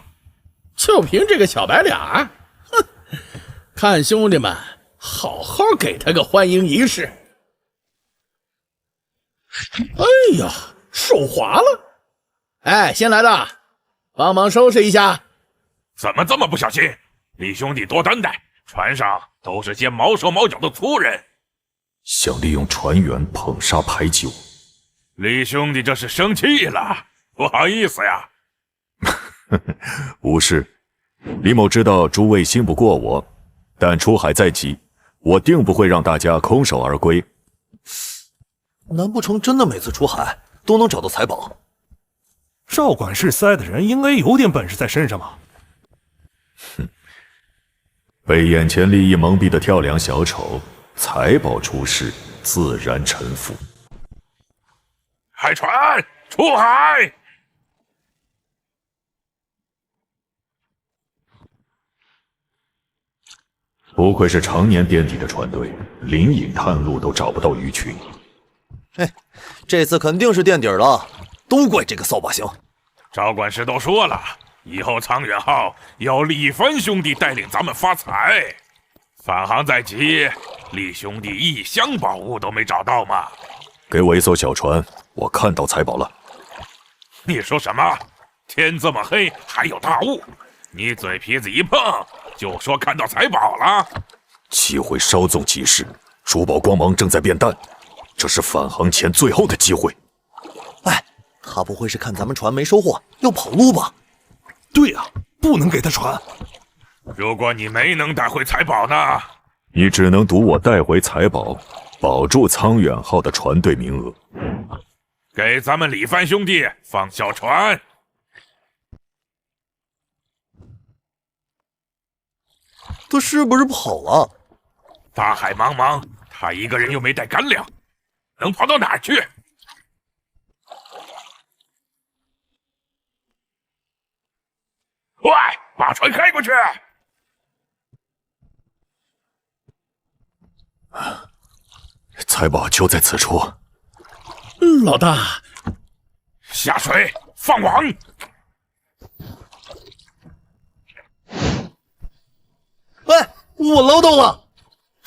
[SPEAKER 20] 就凭这个小白脸，哼！看兄弟们好好给他个欢迎仪式。哎呀，手滑了！哎，新来的，帮忙收拾一下。
[SPEAKER 11] 怎么这么不小心？李兄弟多担待，船上都是些毛手毛脚的粗人，
[SPEAKER 3] 想利用船员捧杀排挤我。
[SPEAKER 11] 李兄弟这是生气了，不好意思呀。
[SPEAKER 3] 无事，李某知道诸位信不过我，但出海在即，我定不会让大家空手而归。
[SPEAKER 14] 难不成真的每次出海都能找到财宝？
[SPEAKER 9] 赵管事塞的人应该有点本事在身上吧？
[SPEAKER 3] 哼，被眼前利益蒙蔽的跳梁小丑，财宝出世，自然臣服。
[SPEAKER 11] 海船出海！
[SPEAKER 3] 不愧是常年垫底的船队，林隐探路都找不到鱼群。
[SPEAKER 14] 这次肯定是垫底了，都怪这个扫把星。
[SPEAKER 11] 赵管事都说了，以后苍远号由李帆兄弟带领咱们发财。返航在即，李兄弟一箱宝物都没找到吗？
[SPEAKER 3] 给我一艘小船，我看到财宝了。
[SPEAKER 11] 你说什么？天这么黑，还有大雾，你嘴皮子一碰就说看到财宝了？
[SPEAKER 3] 机会稍纵即逝，珠宝光芒正在变淡，这是返航前最后的机会。
[SPEAKER 14] 哎，他不会是看咱们船没收获要跑路吧？
[SPEAKER 9] 对啊，不能给他船。
[SPEAKER 11] 如果你没能带回财宝呢？
[SPEAKER 3] 你只能赌我带回财宝，保住苍远号的船队名额。
[SPEAKER 11] 给咱们李帆兄弟放小船。
[SPEAKER 14] 他是不是跑了？
[SPEAKER 11] 大海茫茫，他一个人又没带干粮，能跑到哪儿去？喂，把船开过去！
[SPEAKER 3] 财宝就在此处。
[SPEAKER 20] 老大，
[SPEAKER 11] 下水放网！
[SPEAKER 14] 哎，我捞到了！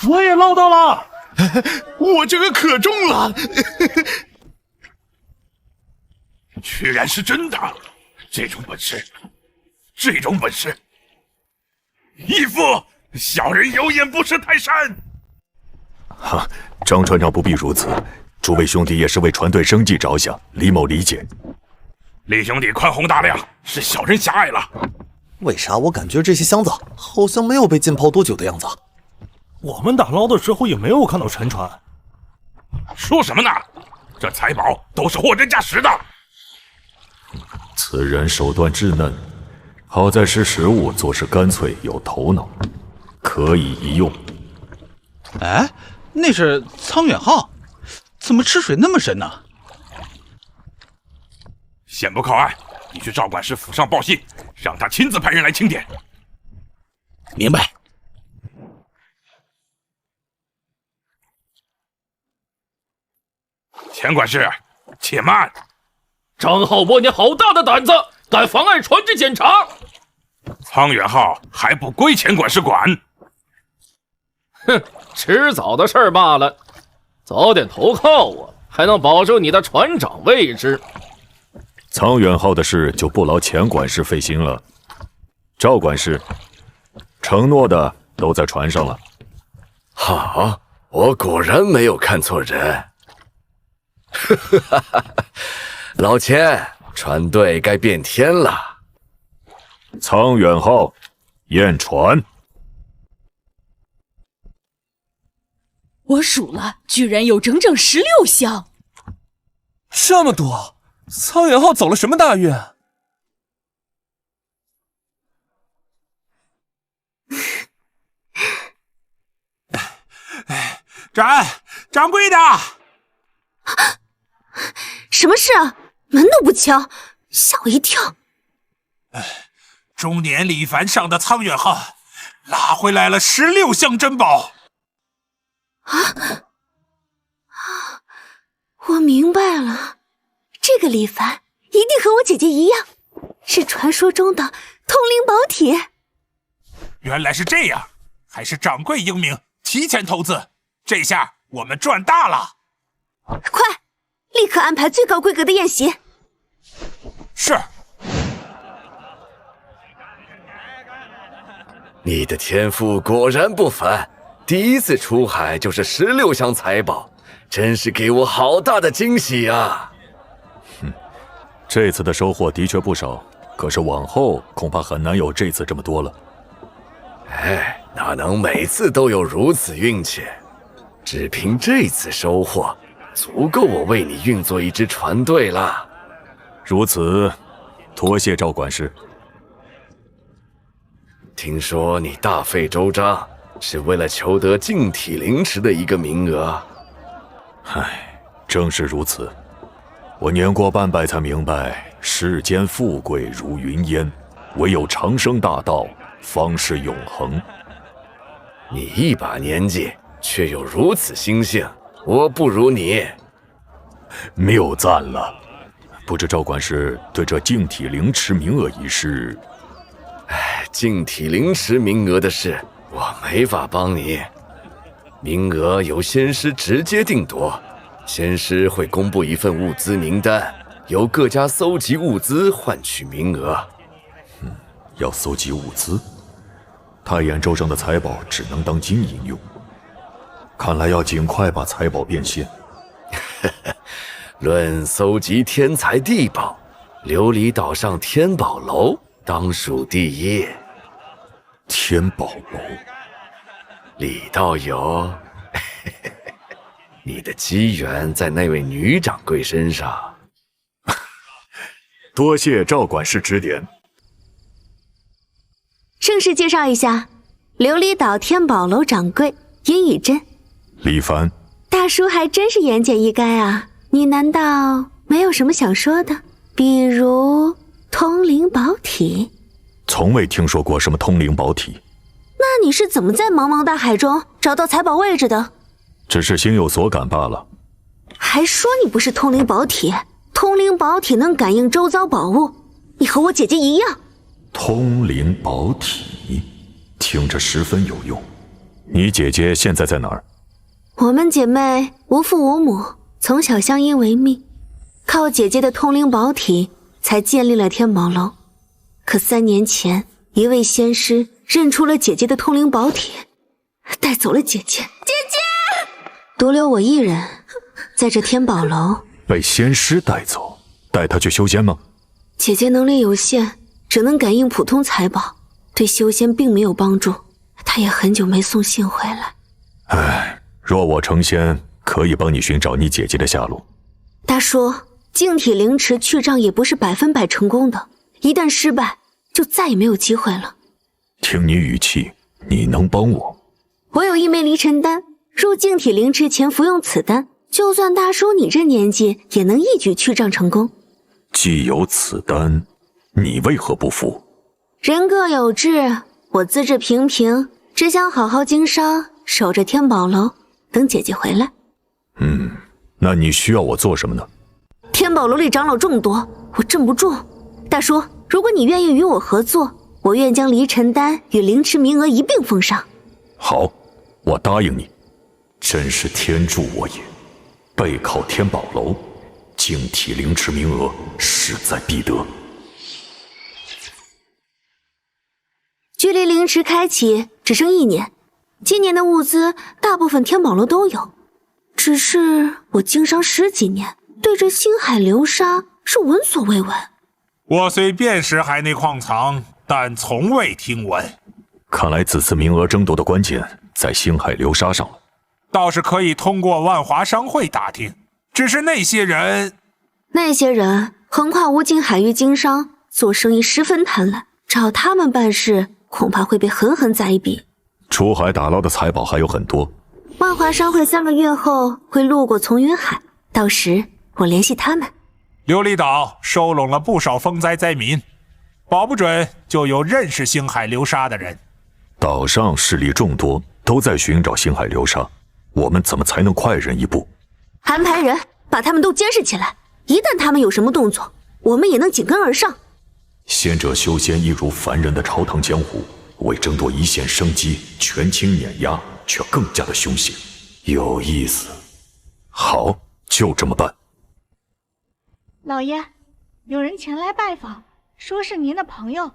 [SPEAKER 9] 我也捞到了！
[SPEAKER 1] 我这个可中了！
[SPEAKER 11] 居然是真的！这种本事，义父，小人有眼不识泰山。
[SPEAKER 3] 哈，张船长不必如此，诸位兄弟也是为船队生计着想，李某理解。
[SPEAKER 11] 李兄弟宽宏大量，是小人狭隘了。
[SPEAKER 14] 为啥我感觉这些箱子好像没有被浸泡多久的样子？
[SPEAKER 9] 我们打捞的时候也没有看到沉船。
[SPEAKER 11] 说什么呢？这财宝都是货真价实的。
[SPEAKER 3] 此人手段稚嫩，好在识时务，做事干脆有头脑，可以一用。
[SPEAKER 2] 哎，那是苍远浩，怎么吃水那么深呢？
[SPEAKER 11] 先不靠岸，你去赵管事府上报信，让他亲自派人来清点。
[SPEAKER 2] 明白。
[SPEAKER 11] 钱管事，且慢！
[SPEAKER 13] 张浩波，你好大的胆子，敢妨碍船只检查！
[SPEAKER 11] 苍远浩还不归钱管事管？
[SPEAKER 13] 哼，迟早的事儿罢了。早点投靠我，还能保住你的船长位置。
[SPEAKER 3] 苍远号的事就不劳钱管事费心了。赵管事，承诺的都在船上了。
[SPEAKER 8] 好，我果然没有看错人。老钱，船队该变天了。
[SPEAKER 3] 苍远号，验船。
[SPEAKER 17] 我数了，居然有整整16箱。
[SPEAKER 18] 这么多，苍远号走了什么大运？
[SPEAKER 15] 掌柜的，
[SPEAKER 19] 什么事啊？门都不敲，吓我一跳。
[SPEAKER 15] 中年李凡上的苍远号拉回来了16箱珍宝。
[SPEAKER 19] 我明白了，这个李凡一定和我姐姐一样，是传说中的通灵宝体。
[SPEAKER 15] 原来是这样，还是掌柜英明，提前投资，这下我们赚大了。
[SPEAKER 19] 快，立刻安排最高规格的宴席。
[SPEAKER 15] 是。
[SPEAKER 8] 你的天赋果然不凡，第一次出海就是16箱财宝，真是给我好大的惊喜啊！
[SPEAKER 3] 这次的收获的确不少，可是往后恐怕很难有这次这么多了。
[SPEAKER 8] 哎，哪能每次都有如此运气？只凭这次收获，足够我为你运作一支船队了。
[SPEAKER 3] 如此，多谢赵管事。
[SPEAKER 8] 听说你大费周章，是为了求得净体灵池的一个名额。
[SPEAKER 3] 唉，正是如此。我年过半百才明白，世间富贵如云烟，唯有长生大道方是永恒。
[SPEAKER 8] 你一把年纪，却有如此心性，我不如你。
[SPEAKER 3] 谬赞了。不知赵管事对这净体灵池名额一事……
[SPEAKER 8] 净体灵池名额的事，我没法帮你。名额由仙师直接定夺，仙师会公布一份物资名单，由各家搜集物资换取名额。
[SPEAKER 3] 要搜集物资，太眼州上的财宝只能当金银用，看来要尽快把财宝变现。
[SPEAKER 8] 论搜集天才地宝，琉璃岛上天宝楼当属第一。
[SPEAKER 3] 天宝楼，
[SPEAKER 8] 李道友，你的机缘在那位女掌柜身上。
[SPEAKER 3] 多谢赵管事指点。
[SPEAKER 19] 正式介绍一下，琉璃岛天宝楼掌柜殷以真。
[SPEAKER 3] 李凡，
[SPEAKER 19] 大叔还真是言简意赅啊！你难道没有什么想说的？比如通灵宝体？
[SPEAKER 3] 从未听说过什么通灵宝体。
[SPEAKER 19] 那你是怎么在茫茫大海中找到财宝位置的？
[SPEAKER 3] 只是心有所感罢了。
[SPEAKER 19] 还说你不是通灵宝体？通灵宝体能感应周遭宝物，你和我姐姐一样。
[SPEAKER 3] 通灵宝体听着十分有用。你姐姐现在在哪儿？
[SPEAKER 19] 我们姐妹无父无母，从小相依为命，靠姐姐的通灵宝体才建立了天宝楼。可3年前，一位仙师认出了姐姐的通灵宝体，带走了姐姐，夺留我一人。在这天宝楼。
[SPEAKER 3] 被仙师带走，带他去修仙吗？
[SPEAKER 19] 姐姐能力有限，只能感应普通财宝，对修仙并没有帮助。她也很久没送信回来。
[SPEAKER 3] 唉，若我成仙，可以帮你寻找你姐姐的下落。
[SPEAKER 19] 大叔，净体灵池去障也不是100%成功的，一旦失败，就再也没有机会了。
[SPEAKER 3] 听你语气，你能帮我？
[SPEAKER 19] 我有一枚离尘丹，入净体灵池前服用此丹，就算大叔你这年纪，也能一举去障成功。
[SPEAKER 3] 既有此丹，你为何不服？
[SPEAKER 19] 人各有志，我资质平平，只想好好经商，守着天宝楼，等姐姐回来。
[SPEAKER 3] 那你需要我做什么呢？
[SPEAKER 19] 天宝楼里长老众多，我镇不住。大叔，如果你愿意与我合作，我愿将离尘丹与灵池名额一并奉上。
[SPEAKER 3] 好，我答应你。真是天助我也！背靠天宝楼，净体灵池名额势在必得。
[SPEAKER 19] 距离灵池开启只剩1年，今年的物资大部分天宝楼都有，只是我经商10几年，对这星海流沙是闻所未闻。
[SPEAKER 15] 我虽辨识海内矿藏，但从未听闻。
[SPEAKER 3] 看来此次名额争夺的关键在星海流沙上了。
[SPEAKER 15] 倒是可以通过万华商会打听，只是那些人
[SPEAKER 19] 横跨无尽海域经商，做生意十分贪婪，找他们办事恐怕会被狠狠宰一笔。
[SPEAKER 3] 出海打捞的财宝还有很多，
[SPEAKER 19] 万华商会3个月后会路过从云海，到时我联系他们。
[SPEAKER 15] 琉璃岛收拢了不少风灾灾民，保不准就有认识星海流沙的人。
[SPEAKER 3] 岛上势力众多，都在寻找星海流沙，我们怎么才能快人一步？
[SPEAKER 19] 安排人把他们都监视起来，一旦他们有什么动作，我们也能紧跟而上。
[SPEAKER 3] 仙者修仙一如凡人的朝堂江湖，为争夺一线生机，权倾碾压，却更加的凶险，有意思。好，就这么办。
[SPEAKER 21] 老爷，有人前来拜访，说是您的朋友。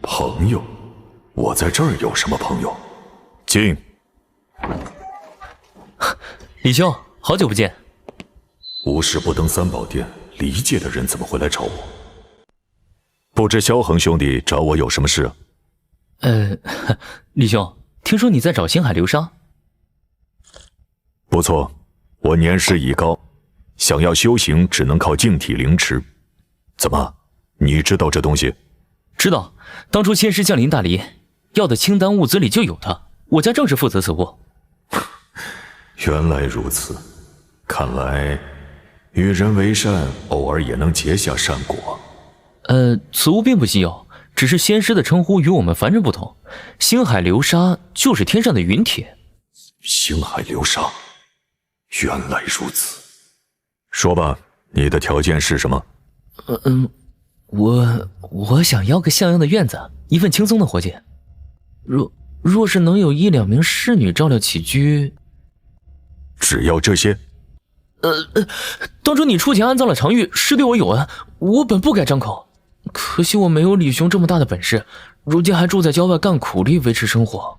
[SPEAKER 3] 朋友？我在这儿有什么朋友？进。
[SPEAKER 13] 李兄，好久不见。
[SPEAKER 3] 无事不登三宝殿，离界的人怎么会来找我？不知萧恒兄弟找我有什么事啊？
[SPEAKER 13] 李兄，听说你在找星海流沙？
[SPEAKER 3] 不错，我年事已高，想要修行只能靠净体灵池。怎么，你知道这东西？
[SPEAKER 13] 知道，当初仙师降临大黎，要的清丹物资里就有它，我家正是负责此物。
[SPEAKER 3] 原来如此，看来与人为善，偶尔也能结下善果。
[SPEAKER 13] 此物并不稀有，只是仙师的称呼与我们凡人不同。星海流沙就是天上的云铁。
[SPEAKER 3] 星海流沙，原来如此。说吧，你的条件是什么？
[SPEAKER 13] 我想要个像样的院子，一份轻松的活计。若是能有1、2名侍女照料起居，
[SPEAKER 3] 只要这些？
[SPEAKER 13] 当初你出钱安葬了常玉，是对我有恩，我本不该张口。可惜我没有李兄这么大的本事，如今还住在郊外干苦力维持生活。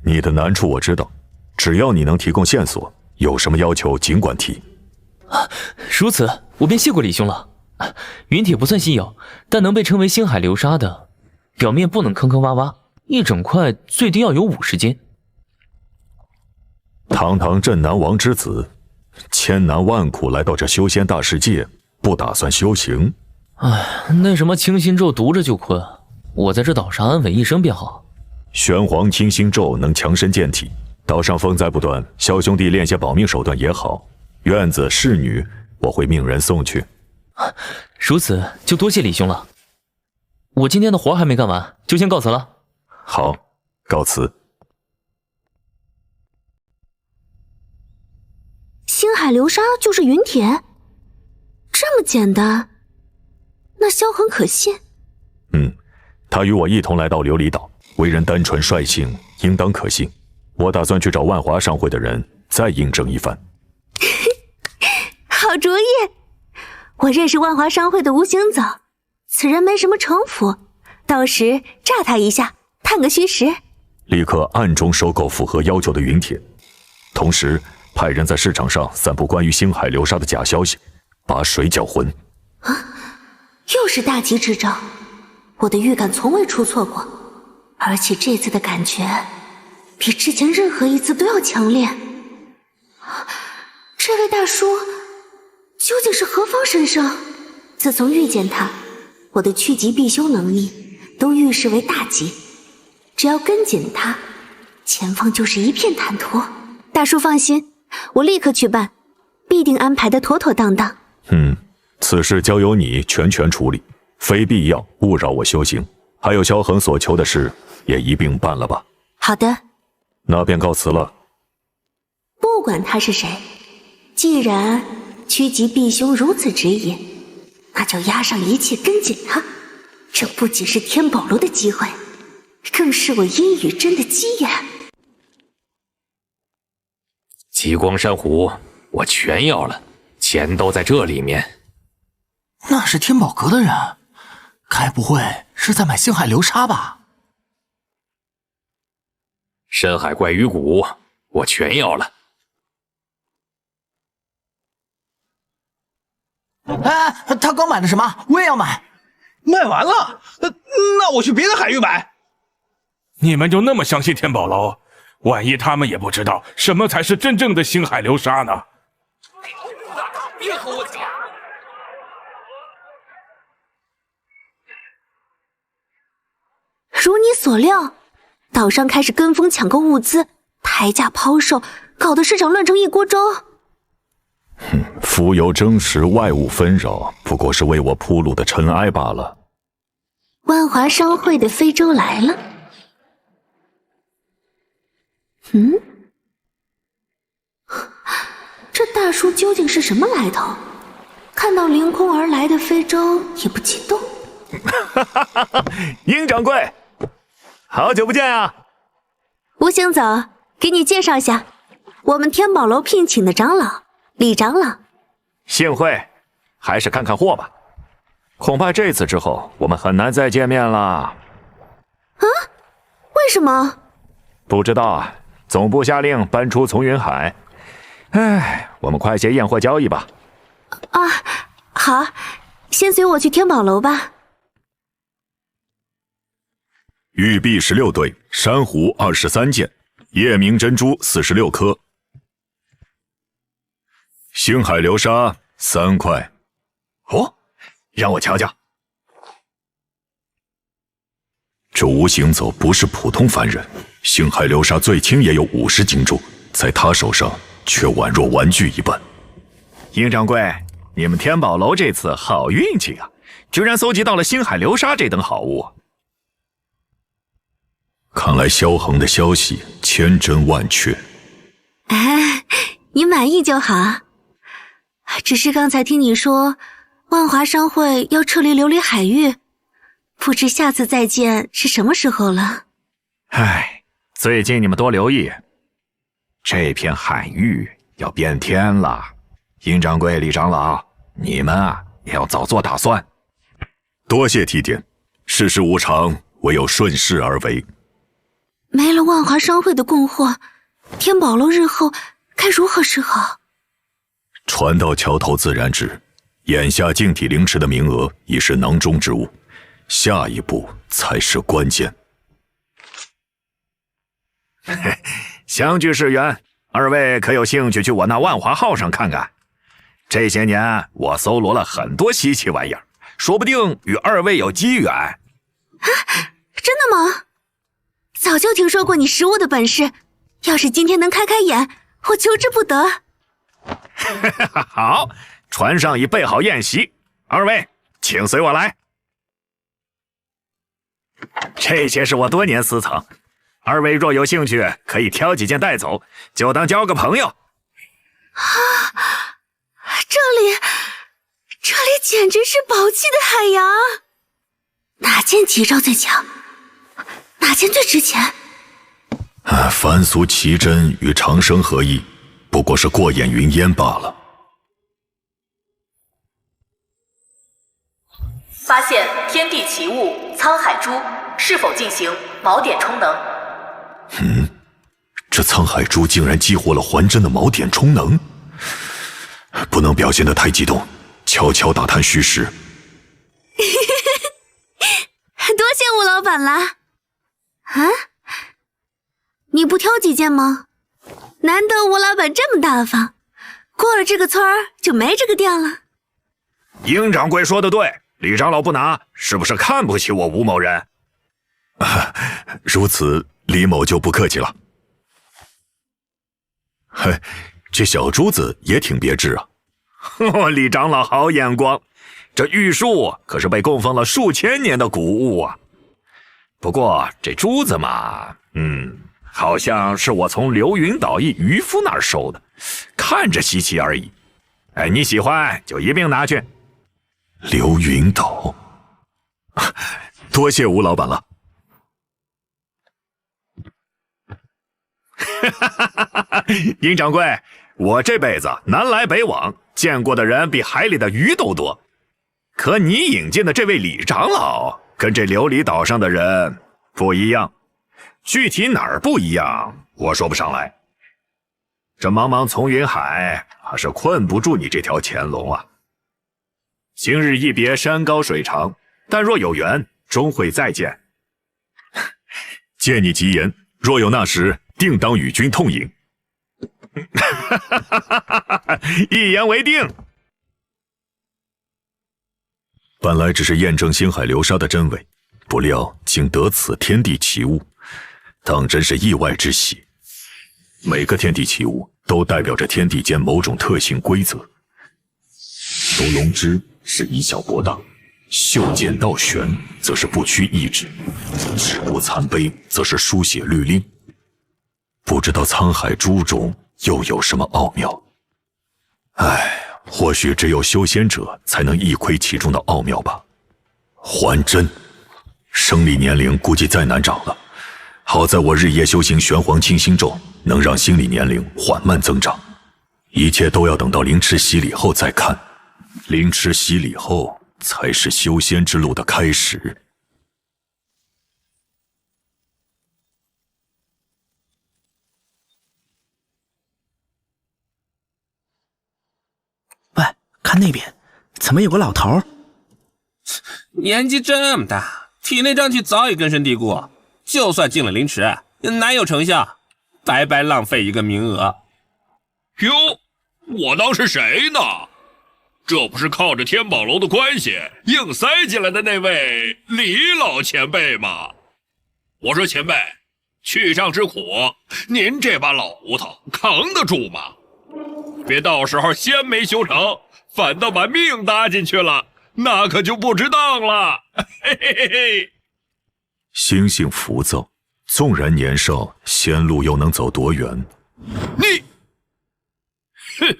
[SPEAKER 3] 你的难处我知道，只要你能提供线索，有什么要求尽管提。
[SPEAKER 13] 如此，我便谢过李兄了。云铁不算稀有，但能被称为星海流沙的，表面不能坑坑洼洼，一整块最低要有50斤。
[SPEAKER 3] 堂堂镇南王之子，千难万苦来到这修仙大世界，不打算修行？
[SPEAKER 13] 那什么清心咒读着就困，我在这岛上安稳一生便好。
[SPEAKER 3] 玄黄清心咒能强身健体，岛上风灾不断，萧兄弟练些保命手段也好。院子侍女我会命人送去。
[SPEAKER 13] 如此就多谢李兄了。我今天的活还没干完，就先告辞了。
[SPEAKER 3] 好，告辞。
[SPEAKER 19] 星海流沙就是云铁，这么简单，那萧恒可信？
[SPEAKER 3] 他与我一同来到琉璃岛，为人单纯率性，应当可信。我打算去找万华商会的人，再印证一番。
[SPEAKER 19] 好主意！我认识万华商会的吴行走，此人没什么城府，到时炸他一下，探个虚实。
[SPEAKER 3] 立刻暗中收购符合要求的云铁，同时派人在市场上散布关于星海流沙的假消息，把水搅浑。
[SPEAKER 19] 啊，又是大吉之兆！我的预感从未出错过，而且这次的感觉比之前任何一次都要强烈。这位大叔究竟是何方神圣？自从遇见他，我的趋吉避凶能力都预示为大吉，只要跟紧他，前方就是一片坦途。大叔放心，我立刻去办，必定安排的妥妥当当。
[SPEAKER 3] 此事交由你全权处理，非必要勿扰我修行。还有萧恒所求的事，也一并办了吧。
[SPEAKER 19] 好的，
[SPEAKER 3] 那便告辞了。
[SPEAKER 19] 不管他是谁，既然趋吉避凶如此指引，那就押上一切跟紧他。这不仅是天宝楼的机会，更是我阴雨真的机缘。
[SPEAKER 7] 极光珊瑚我全要了，钱都在这里面。
[SPEAKER 1] 那是天宝阁的人，该不会是在买星海流沙吧？
[SPEAKER 7] 深海怪鱼骨我全要了。
[SPEAKER 1] 哎，他刚买的什么？我也要买。
[SPEAKER 2] 卖完了，那我去别的海域买。
[SPEAKER 11] 你们就那么相信天宝楼？万一他们也不知道什么才是真正的星海流沙呢？
[SPEAKER 7] 别和我抢！
[SPEAKER 19] 如你所料，岛上开始跟风抢购物资，抬价抛售，搞得市场乱成一锅粥。
[SPEAKER 3] 浮游争持，外物纷扰，不过是为我铺路的尘埃罢了。
[SPEAKER 19] 万华商会的非洲来了。这大叔究竟是什么来头？看到凌空而来的非洲也不激动。
[SPEAKER 3] 殷掌柜，好久不见啊！
[SPEAKER 19] 吴行走，给你介绍下，我们天宝楼聘请的长老李长老。
[SPEAKER 3] 幸会，还是看看货吧。恐怕这次之后，我们很难再见面了。
[SPEAKER 19] 啊？为什么？
[SPEAKER 3] 不知道啊。总部下令搬出从云海。哎，我们快些验货交易吧。
[SPEAKER 19] 啊，好，先随我去天宝楼吧。
[SPEAKER 3] 玉璧16对，珊瑚23件，夜明珍珠46颗，星海流沙3块。
[SPEAKER 1] 哦，让我瞧瞧。
[SPEAKER 3] 这吴行走不是普通凡人，星海流沙最轻也有50斤重，在他手上却宛若玩具一般。
[SPEAKER 22] 殷掌柜，你们天宝楼这次好运气啊，居然搜集到了星海流沙这等好物。
[SPEAKER 3] 看来萧恒的消息千真万确。
[SPEAKER 19] 哎，你满意就好。只是刚才听你说万华商会要撤离琉璃海域，不知下次再见是什么时候了。
[SPEAKER 22] 唉，最近你们多留意，这片海域要变天了。殷掌柜、李长老，你们啊也要早做打算。
[SPEAKER 3] 多谢提点，世事无常，唯有顺势而为。
[SPEAKER 19] 没了万华商会的供货，天宝楼日后该如何是好？
[SPEAKER 3] 船到桥头自然直，眼下净体灵池的名额已是囊中之物，下一步才是关键。
[SPEAKER 22] 相聚是缘，二位可有兴趣去我那万华号上看看？这些年我搜罗了很多稀奇玩意儿，说不定与二位有机缘。啊，
[SPEAKER 19] 真的吗？早就听说过你识物的本事，要是今天能开开眼，我求之不得。
[SPEAKER 22] 好，船上已备好宴席，二位请随我来。这些是我多年私藏，二位若有兴趣，可以挑几件带走，就当交个朋友。
[SPEAKER 19] 啊，这里简直是宝气的海洋。哪件奇招最强？哪件最值钱？
[SPEAKER 3] 凡俗奇珍与长生合一，不过是过眼云烟罢了。
[SPEAKER 5] 发现天地奇物沧海珠，是否进行锚点充能？
[SPEAKER 3] 这沧海珠竟然激活了还真的锚点充能，不能表现得太激动，悄悄打探虚实。
[SPEAKER 19] 多谢吴老板啦！啊，你不挑几件吗？难得吴老板这么大方，过了这个村儿就没这个店了。
[SPEAKER 22] 殷掌柜说的对，李长老不拿，是不是看不起我吴某人？
[SPEAKER 3] 如此，李某就不客气了。嘿，这小珠子也挺别致啊。
[SPEAKER 22] 李长老好眼光，这玉树可是被供奉了数千年的古物啊。不过这珠子嘛，好像是我从流云岛一渔夫那儿收的，看着稀奇而已。哎，你喜欢就一并拿去。
[SPEAKER 3] 流云岛，多谢吴老板了。
[SPEAKER 22] 殷掌柜，我这辈子南来北往，见过的人比海里的鱼都多。可你引进的这位李长老，跟这琉璃岛上的人不一样。具体哪儿不一样，我说不上来。这茫茫丛云海，还是困不住你这条潜龙啊。今日一别，山高水长，但若有缘，终会再见。
[SPEAKER 3] 借你吉言，若有那时，定当与君痛饮。
[SPEAKER 22] 一言为定。
[SPEAKER 3] 本来只是验证星海流沙的真伪，不料竟得此天地奇物，当真是意外之喜。每个天地奇物都代表着天地间某种特性规则。独龙之是以小博大，袖剑倒悬则是不屈意志，止步残碑则是书写律令。不知道沧海珠中又有什么奥妙？唉，或许只有修仙者才能一窥其中的奥妙吧。还真，生理年龄估计再难长了。好在我日夜修行玄黄清心咒，能让心理年龄缓慢增长。一切都要等到灵池洗礼后再看。灵池洗礼后，才是修仙之路的开始。
[SPEAKER 10] 喂，看那边，怎么有个老头？
[SPEAKER 12] 年纪这么大，体内瘴气早已根深蒂固，就算进了灵池，也难有成效，白白浪费一个名额。
[SPEAKER 23] 哟，我当是谁呢？这不是靠着天宝楼的关系硬塞进来的那位李老前辈吗？我说前辈，去上之苦，您这把老骨头扛得住吗？别到时候仙没修成，反倒把命搭进去了，那可就不值当了。嘿嘿嘿嘿。
[SPEAKER 3] 心性浮躁，纵然年少，仙路又能走多远？
[SPEAKER 23] 你，哼，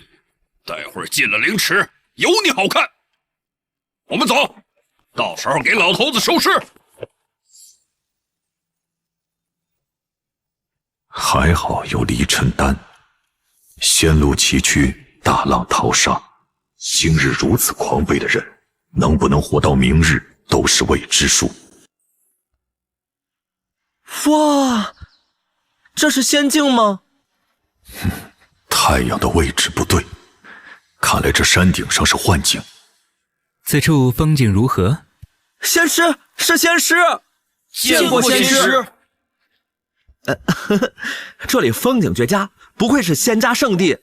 [SPEAKER 23] 待会儿进了灵池，有你好看。我们走，到时候给老头子收尸。
[SPEAKER 3] 还好有离尘丹，仙路崎岖，大浪淘沙。今日如此狂悖的人，能不能活到明日，都是未知数。
[SPEAKER 10] 哇，这是仙境吗？
[SPEAKER 3] 太阳的位置不对，看来这山顶上是幻境。
[SPEAKER 24] 此处风景如何？
[SPEAKER 10] 仙师是仙师，
[SPEAKER 23] 见过仙师。
[SPEAKER 10] 这里风景绝佳，不愧是仙家圣地。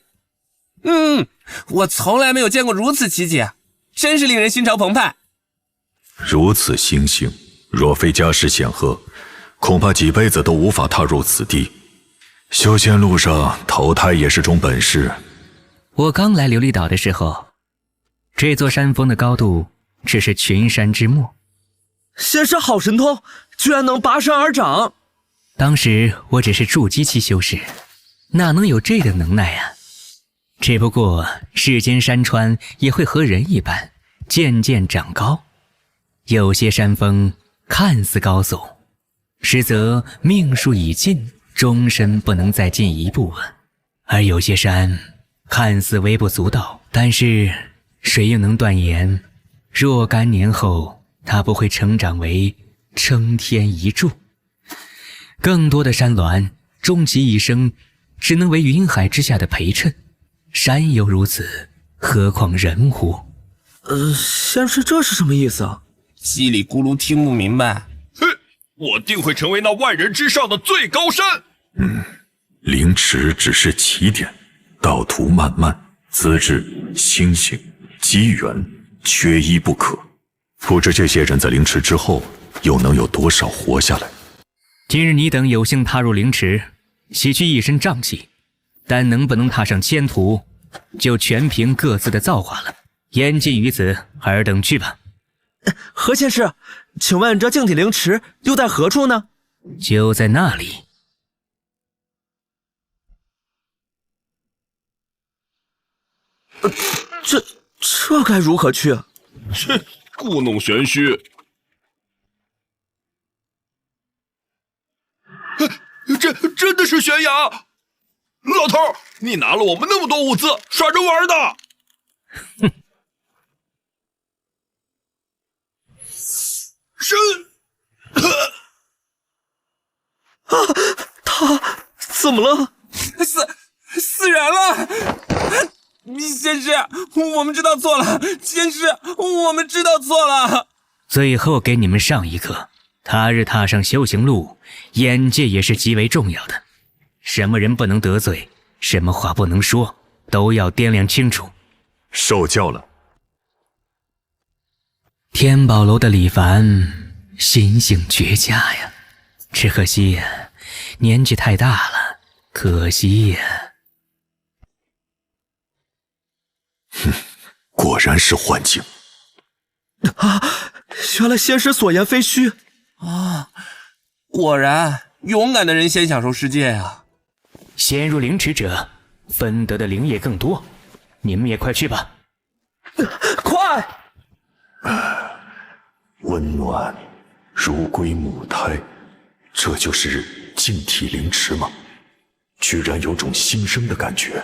[SPEAKER 12] 我从来没有见过如此奇景，真是令人心潮澎湃。
[SPEAKER 3] 如此心性，若非家世显赫，恐怕几辈子都无法踏入此地。修仙路上投胎也是种本事。
[SPEAKER 24] 我刚来琉璃岛的时候，这座山峰的高度只是群山之末。
[SPEAKER 10] 仙师好神通，居然能拔山而长。
[SPEAKER 24] 当时我只是筑基期修士，哪能有这等能耐啊？只不过世间山川也会和人一般，渐渐长高。有些山峰看似高耸，实则命数已尽，终身不能再进一步；而有些山看似微不足道，但是谁又能断言，若干年后它不会成长为撑天一柱？更多的山峦终其一生只能为云海之下的陪衬。山犹如此，何况人乎？
[SPEAKER 10] 仙师这是什么意思啊？
[SPEAKER 12] 叽里咕噜听不明白。
[SPEAKER 23] 哼，我定会成为那万人之上的最高山。
[SPEAKER 3] 凌迟只是起点，道途漫漫，资质、心性、机缘，缺一不可。不知这些人在凌迟之后，又能有多少活下来？
[SPEAKER 24] 今日你等有幸踏入凌迟，洗去一身瘴气，但能不能踏上千途，就全凭各自的造化了。言尽于此，尔等去吧。
[SPEAKER 10] 何仙师，请问这净体凌迟又在何处呢？
[SPEAKER 24] 就在那里。
[SPEAKER 10] 这该如何去啊？
[SPEAKER 23] 切，故弄玄虚。这真的是悬崖！老头，你拿了我们那么多物资，耍着玩的！
[SPEAKER 24] 哼！
[SPEAKER 10] 他怎么了？
[SPEAKER 12] 死人了！仙师，我们知道错了。仙师，我们知道错了。
[SPEAKER 24] 最后给你们上一课，他日踏上修行路，眼界也是极为重要的。什么人不能得罪，什么话不能说，都要掂量清楚。
[SPEAKER 3] 受教了。
[SPEAKER 24] 天宝楼的李凡心性绝佳呀，只可惜呀，年纪太大了，可惜呀。
[SPEAKER 3] 果然是幻境
[SPEAKER 10] 啊！原来仙师所言非虚
[SPEAKER 12] 啊！果然，勇敢的人先享受世界啊！
[SPEAKER 24] 先入凌迟者，分得的灵液更多。你们也快去吧！
[SPEAKER 10] 快！
[SPEAKER 3] 温暖如归母胎，这就是净体凌迟吗？居然有种新生的感觉。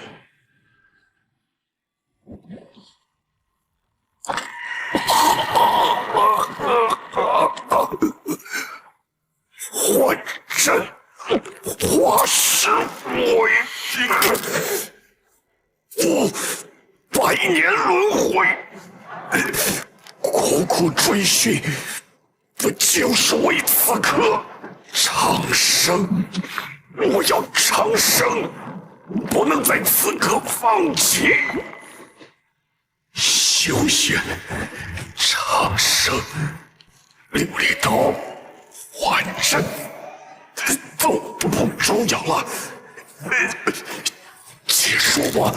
[SPEAKER 3] 幻阵，化石为我百年轮回，苦苦追寻，不就是为此刻长生？我要长生，不能在此刻放弃。修仙，长生，琉璃刀，幻阵，都不重要了。结束吧，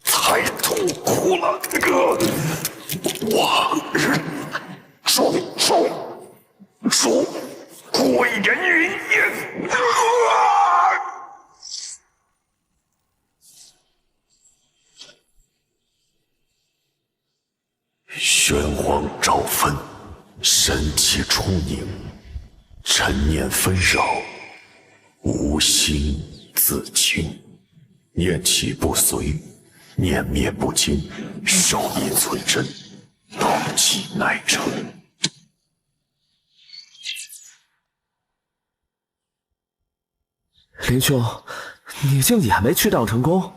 [SPEAKER 3] 太痛苦了，往日种种，如鬼人云烟。玄黄照分，神气出凝，尘念纷扰，无心自清。念起不随，念灭不惊，手艺存真，道气乃成。
[SPEAKER 10] 林兄，你竟也没驱挡成功？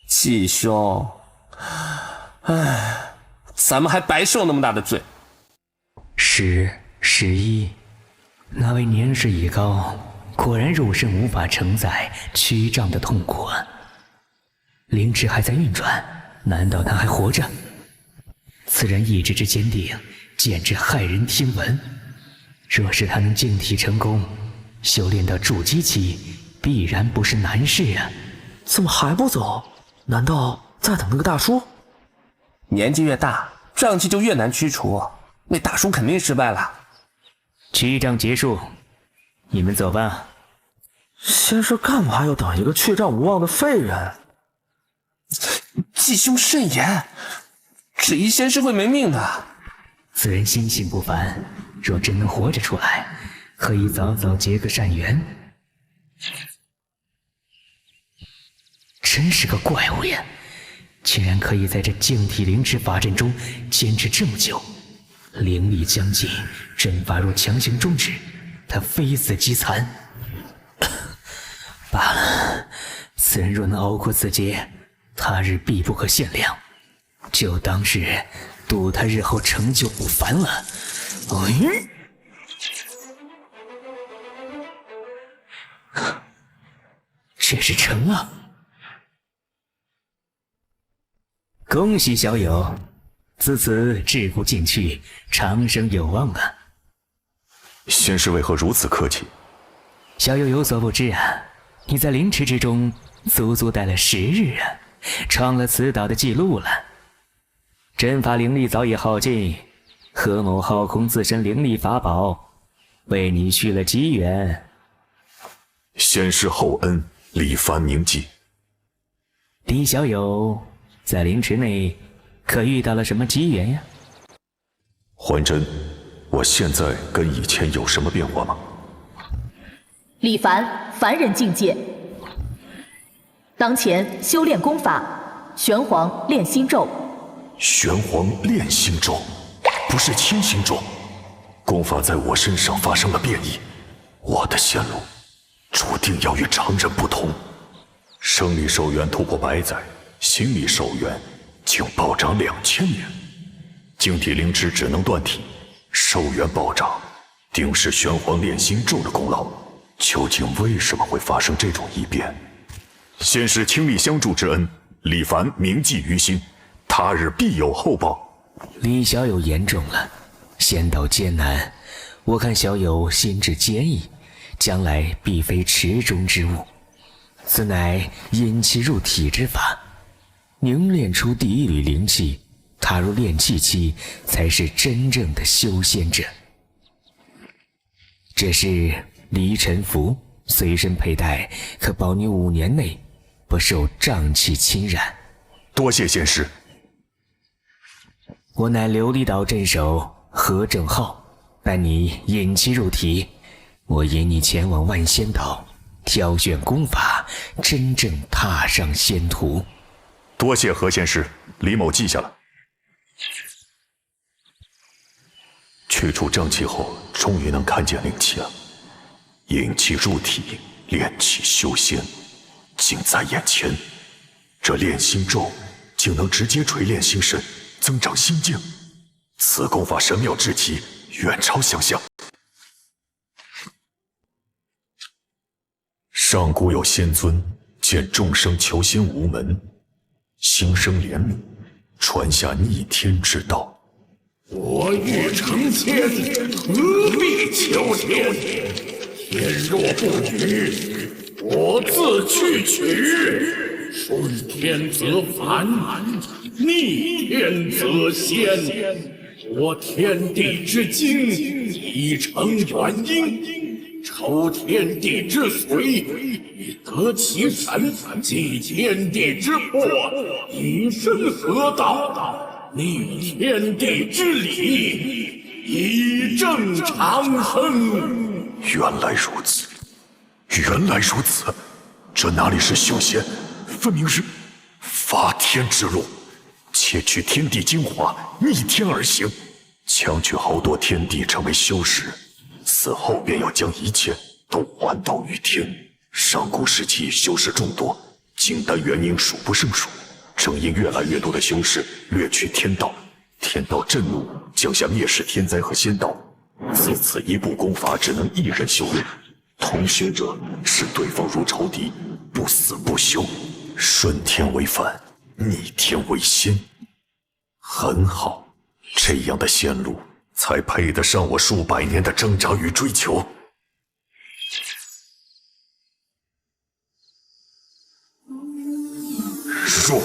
[SPEAKER 12] 季兄，唉，咱们还白受那么大的罪。
[SPEAKER 24] 11，那位年事已高，果然肉身无法承载驱障的痛苦啊！灵芝还在运转，难道他还活着？此人意志之坚定，简直骇人听闻。若是他能净体成功，修炼到筑基期，必然不是难事啊！
[SPEAKER 10] 怎么还不走？难道在等那个大叔？
[SPEAKER 12] 年纪越大，瘴气就越难驱除，那大叔肯定失败了。
[SPEAKER 24] 驱障结束，你们走吧。
[SPEAKER 10] 仙师干嘛要等一个去障无望的废人？
[SPEAKER 12] 季兄慎言，只疑仙师会没命的。
[SPEAKER 24] 此人心性不凡，若真能活着出来，可以早早结个善缘。真是个怪物呀！竟然可以在这净体灵池法阵中坚持这么久，灵力将尽，阵法若强行终止，他非死即残。罢了，此人若能熬过此劫，他日必不可限量。就当是赌他日后成就不凡了。这是成了。恭喜小友，自此桎梏尽去，长生有望啊！
[SPEAKER 22] 仙师为何如此客气？
[SPEAKER 24] 小友有所不知啊，你在凌迟之中足足待了10日啊，创了此岛的记录了。阵法灵力早已耗尽，何某耗空自身灵力法宝，为你续了机缘。
[SPEAKER 22] 仙师厚恩，李凡铭记。
[SPEAKER 24] 李小友在灵池内可遇到了什么机缘呀？
[SPEAKER 22] 还真，我现在跟以前有什么变化吗？
[SPEAKER 5] 李凡，凡人境界，当前修炼功法玄黄炼心咒。
[SPEAKER 22] 玄黄炼心咒，不是清心咒。功法在我身上发生了变异，我的线路注定要与常人不同。生理寿元突破100载，心理寿元竟暴涨2000年。晶体灵池只能断体，寿元暴涨，定是玄黄炼心咒的功劳。究竟为什么会发生这种异变？仙师倾力相助之恩，李凡铭记于心，他日必有厚报。
[SPEAKER 24] 李小友言重了，仙道艰难，我看小友心智坚毅，将来必非池中之物。此乃引气入体之法，凝练出第一缕灵气，踏入炼气期，才是真正的修仙者。这是离尘符，随身佩戴，可保你5年内不受瘴气侵染。
[SPEAKER 22] 多谢仙师。
[SPEAKER 24] 我乃琉璃岛镇守何正浩，伴你引气入体，我引你前往万仙岛，挑选功法，真正踏上仙途。
[SPEAKER 22] 多谢何仙师，李某记下了。去除瘴气后，终于能看见灵气了。引气入体，炼气修仙，近在眼前。这炼心咒竟能直接锤炼心神，增长心境。此功法神妙至极，远超想象。上古有仙尊，见众生求仙无门，心生怜悯，传下逆天之道。
[SPEAKER 4] 我欲成仙，何必求天？天若不许，我自去取。顺天则凡，逆天则仙。我天地之精，以成元婴；抽天地之髓，以得其神；济天地之魄，以身合道；逆天地之理，以正长生。
[SPEAKER 22] 原来如此，原来如此，这哪里是修仙，分明是发天之路。窃取天地精华，逆天而行，强取豪夺天地，成为修士。死后便要将一切都还道于天。上古时期修士众多，金丹元婴数不胜数，正因越来越多的修士掠取天道，天道震怒，降下灭世天灾和仙道。自此一部功法只能一人修炼，同行者视对方如仇敌，不死不休。顺天为凡，逆天为仙，很好，这样的仙路才配得上我数百年的挣扎与追求。入。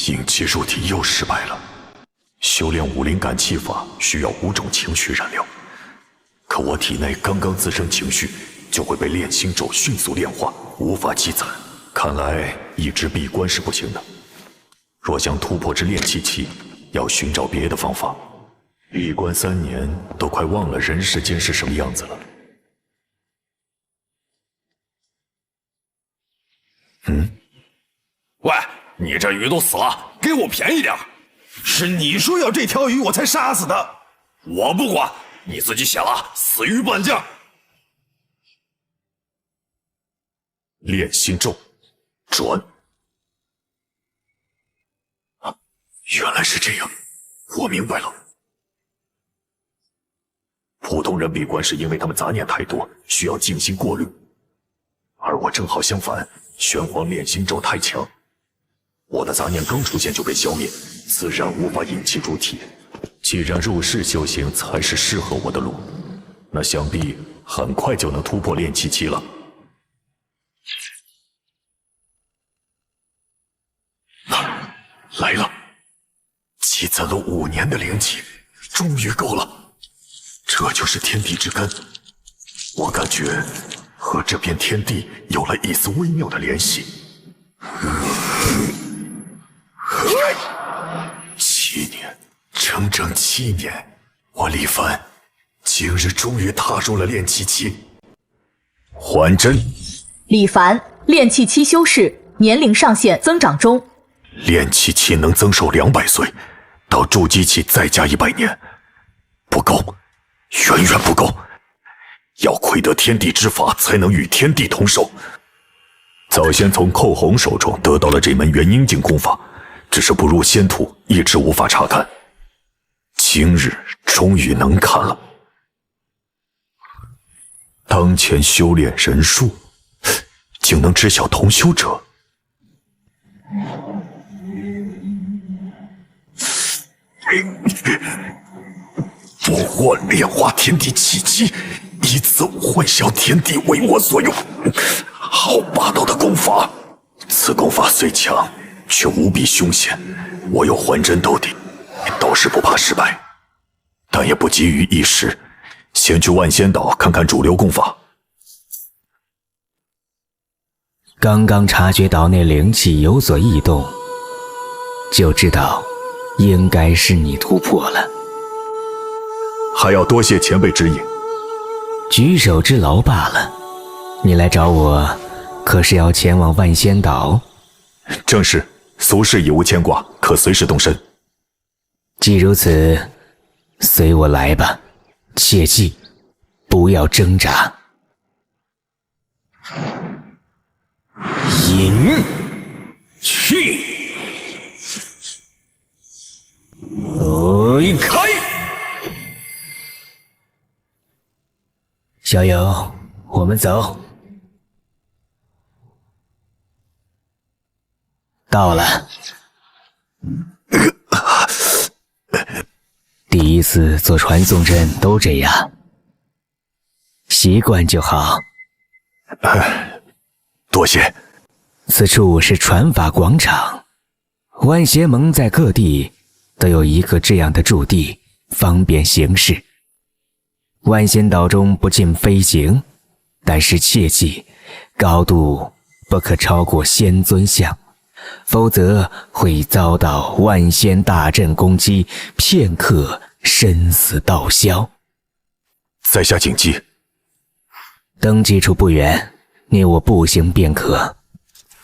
[SPEAKER 22] 引气入体又失败了。修炼武灵感气法需要5种情绪燃料，可我体内刚刚滋生情绪，就会被炼心咒迅速炼化，无法积攒。看来一直闭关是不行的。若想突破至炼气期，要寻找别的方法。闭关3年，都快忘了人世间是什么样子了。
[SPEAKER 4] 喂，你这鱼都死了，给我便宜点！是你说要这条鱼，我才杀死的。我不管，你自己写了，死鱼半价。
[SPEAKER 3] 炼心咒，转。原来是这样，我明白了。普通人闭关是因为他们杂念太多，需要静心过滤，而我正好相反，玄黄炼心咒太强，我的杂念刚出现就被消灭，自然无法引气入体。既然入世修行才是适合我的路，那想必很快就能突破炼气期了。来了，积攒了5年的灵气，终于够了。这就是天地之根，我感觉和这片天地有了一丝微妙的联系。7年，整整7年，我李凡今日终于踏入了炼气期。还真，
[SPEAKER 5] 李凡，炼气期修士，年龄上限增长中。
[SPEAKER 3] 炼气期能增寿200岁，到筑基期再加100年，不够，远远不够。要窥得天地之法，才能与天地同寿。早先从寇红手中得到了这门元婴境功法，只是不入仙途，一直无法查看。今日终于能看了。当前修炼人数，竟能知晓同修者。不过炼化天地气机，以此混淆天地为我所用，好霸道的功法！此功法虽强，却无比凶险。我有还真斗底，倒是不怕失败，但也不急于一时，先去万仙岛看看主流功法。
[SPEAKER 24] 刚刚察觉岛内灵气有所异动，就知道应该是你突破了。
[SPEAKER 3] 还要多谢前辈指引，
[SPEAKER 24] 举手之劳罢了。你来找我，可是要前往万仙岛？
[SPEAKER 3] 正是，俗事已无牵挂，可随时动身。
[SPEAKER 24] 既如此，随我来吧，切记不要挣扎。
[SPEAKER 3] 引气，开！
[SPEAKER 24] 小友，我们走。到了。第一次做传送阵都这样，习惯就好。
[SPEAKER 3] 多谢。
[SPEAKER 24] 此处是传法广场，万邪盟在各地都有一个这样的驻地，方便行事。万仙岛中不禁飞行，但是切记，高度不可超过仙尊像，否则会遭到万仙大阵攻击，片刻生死道消。
[SPEAKER 3] 在下谨记。
[SPEAKER 24] 登记处不远，你我步行便可。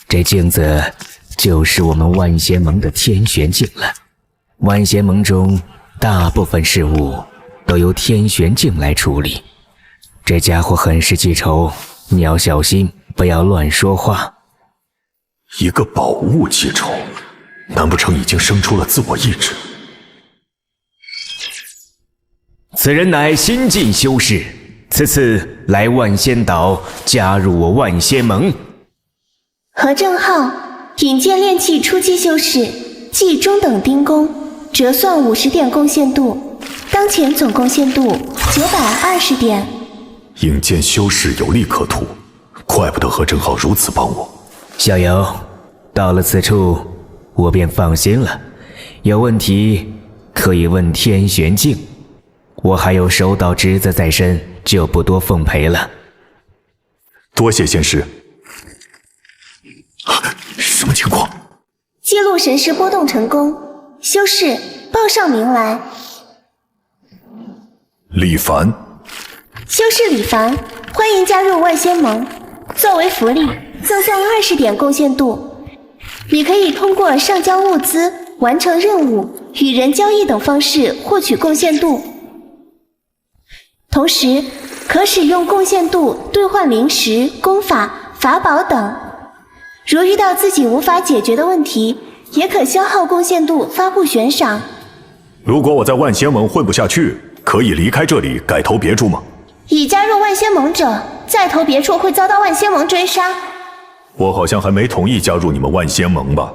[SPEAKER 24] 这镜子就是我们万邪盟的天玄镜了。万邪盟中大部分事务都由天玄镜来处理，这家伙很是记仇，你要小心，不要乱说话。
[SPEAKER 3] 一个宝物记仇，难不成已经生出了自我意志？
[SPEAKER 24] 此人乃新晋修士，此次来万仙岛加入我万仙盟。
[SPEAKER 19] 何正浩，引荐炼气初期修士，计中等丁功，折算50点贡献度，当前总贡献度920点。
[SPEAKER 3] 引荐修士有利可图，怪不得何正浩如此帮我。
[SPEAKER 24] 小友，到了此处，我便放心了。有问题可以问天玄镜，我还有守岛职责在身，就不多奉陪了。
[SPEAKER 3] 多谢仙师。什么情况？
[SPEAKER 19] 记录神识波动成功，修士报上名来。
[SPEAKER 3] 李凡，
[SPEAKER 19] 修士李凡，欢迎加入万仙盟。作为福利，赠送20点贡献度。你可以通过上交物资、完成任务、与人交易等方式获取贡献度，同时可使用贡献度兑换灵石、功法、
[SPEAKER 6] 法宝等。如遇到自己无法解决的问题，也可消耗贡献度发布悬赏。
[SPEAKER 22] 如果我在万仙盟混不下去，可以离开这里改投别处吗？
[SPEAKER 6] 已加入万仙盟者，再投别处会遭到万仙盟追杀。
[SPEAKER 22] 我好像还没同意加入你们万仙盟吧？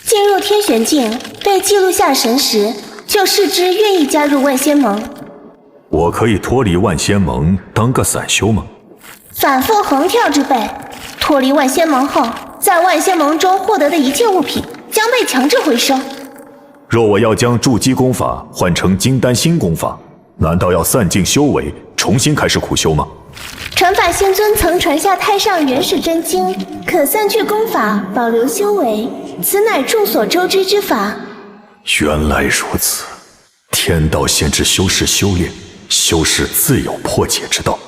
[SPEAKER 6] 进入天玄境被记录下神时，就视之愿意加入万仙盟。
[SPEAKER 22] 我可以脱离万仙盟当个散修吗？
[SPEAKER 6] 反复横跳之辈，脱离万仙盟后，在万仙盟中获得的一切物品将被强制回收。
[SPEAKER 22] 若我要将筑基功法换成金丹新功法，难道要散尽修为，重新开始苦修吗？
[SPEAKER 6] 传法仙尊曾传下太上元始真经，可散去功法，保留修为，此乃众所周知之法。
[SPEAKER 22] 原来如此，天道限制修士修炼，修士自有破解之道。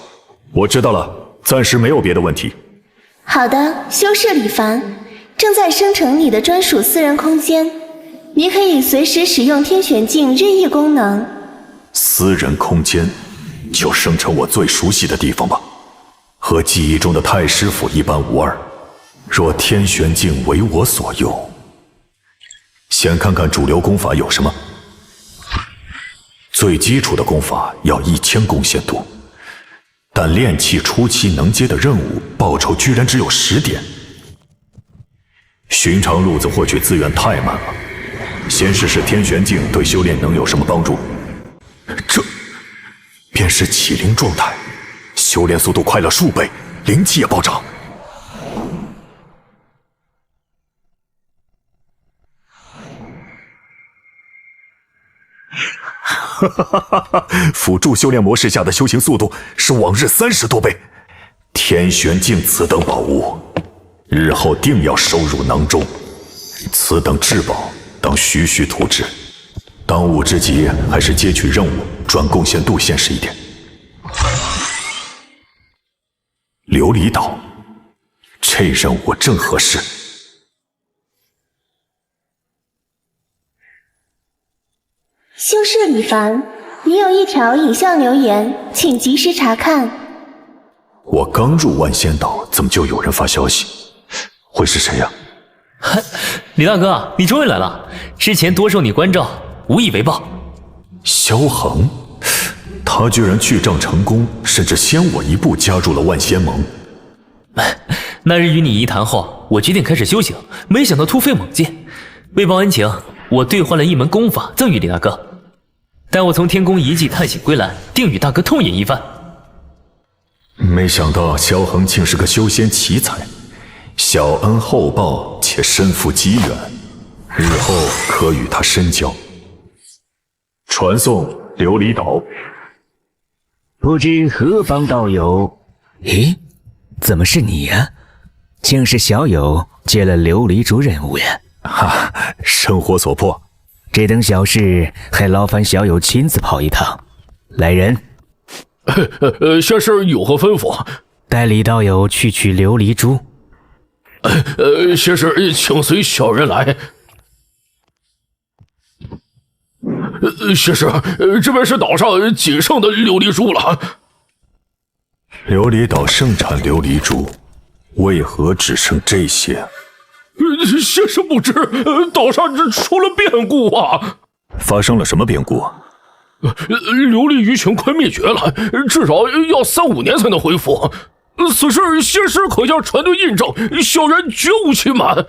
[SPEAKER 22] 我知道了，暂时没有别的问题。
[SPEAKER 6] 好的，修士李凡，正在生成你的专属私人空间，你可以随时使用天玄境任意功能。
[SPEAKER 22] 私人空间，就生成我最熟悉的地方吧，和记忆中的太师府一般无二。若天玄境为我所用，先看看主流功法有什么。最基础的功法要1000贡献度，但炼器初期能接的任务报酬居然只有10点。寻常路子获取资源太慢了，先试试天玄境对修炼能有什么帮助。这便是启灵状态，修炼速度快了数倍，灵气也暴涨。哈哈哈哈！辅助修炼模式下的修行速度是往日30多倍。天玄境此等宝物，日后定要收入囊中。此等至宝当徐徐图之，当务之急还是接取任务，转贡献度现实一点。琉璃岛，这任务正合适。
[SPEAKER 6] 修士李凡，你有一条影像留言，请及时查看。
[SPEAKER 22] 我刚入万仙岛，怎么就有人发消息？会是谁呀？
[SPEAKER 13] 李大哥，你终于来了！之前多受你关照，无以为报。
[SPEAKER 22] 萧恒，他居然去障成功，甚至先我一步加入了万仙盟。
[SPEAKER 13] 那日与你一谈后，我决定开始修行，没想到突飞猛进。为报恩情，我兑换了一门功法赠与李大哥。待我从天宫遗迹探险归来，定与大哥痛饮一番。
[SPEAKER 22] 没想到萧恒竟是个修仙奇才，小恩厚报且身负机缘，日后可与他深交。传送琉璃岛。
[SPEAKER 24] 不知何方道友？咦，怎么是你呀？竟是小友接了琉璃珠任务呀？
[SPEAKER 22] 哈，生活所迫。
[SPEAKER 24] 这等小事还劳烦小友亲自跑一趟。来人，
[SPEAKER 4] 仙师有何吩咐？
[SPEAKER 24] 带李道友去取琉璃珠。
[SPEAKER 4] 仙师，请随小人来。仙师，这边是岛上仅剩的琉璃珠了。
[SPEAKER 22] 琉璃岛盛产琉璃珠，为何只剩这些？
[SPEAKER 4] 仙师不知，岛上只出了变故啊！
[SPEAKER 22] 发生了什么变故？
[SPEAKER 4] 琉璃鱼群快灭绝了，至少要3-5年才能恢复。此事仙师可向船队印证，小人绝无欺瞒。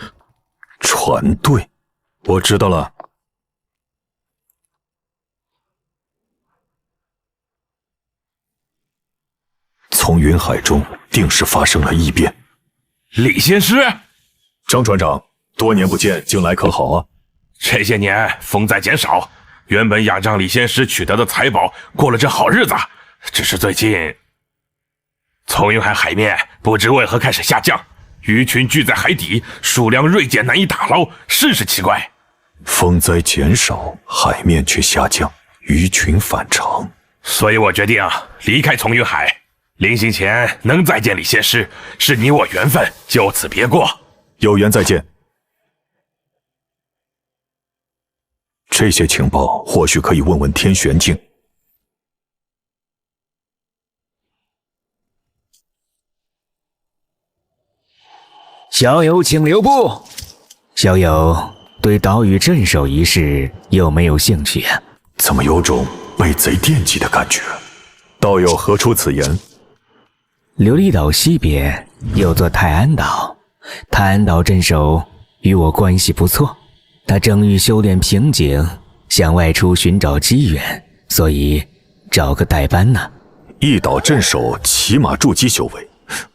[SPEAKER 22] 船队，我知道了。从云海中定是发生了异变。
[SPEAKER 11] 李仙师，
[SPEAKER 22] 张船长，多年不见，近来可好啊？
[SPEAKER 11] 这些年风灾减少，原本仰仗李仙师取得的财宝过了这好日子，只是最近从云海海面不知为何开始下降，鱼群聚在海底，数量锐减，难以打捞，甚是奇怪。
[SPEAKER 22] 风灾减少，海面却下降，鱼群反常，
[SPEAKER 11] 所以我决定离开从云海。临行前能再见李仙师，是你我缘分，就此别过。
[SPEAKER 22] 有缘再见。这些情报或许可以问问天玄境。
[SPEAKER 24] 小友请留步。小友对岛屿镇守一事有没有兴趣啊？
[SPEAKER 3] 怎么有种被贼惦记的感觉？道友何出此言？
[SPEAKER 24] 琉璃岛西边有座泰安岛，泰安岛镇守与我关系不错，他正欲修炼瓶颈，想外出寻找机缘，所以找个代班呢。
[SPEAKER 3] 一岛镇守起码筑基修为，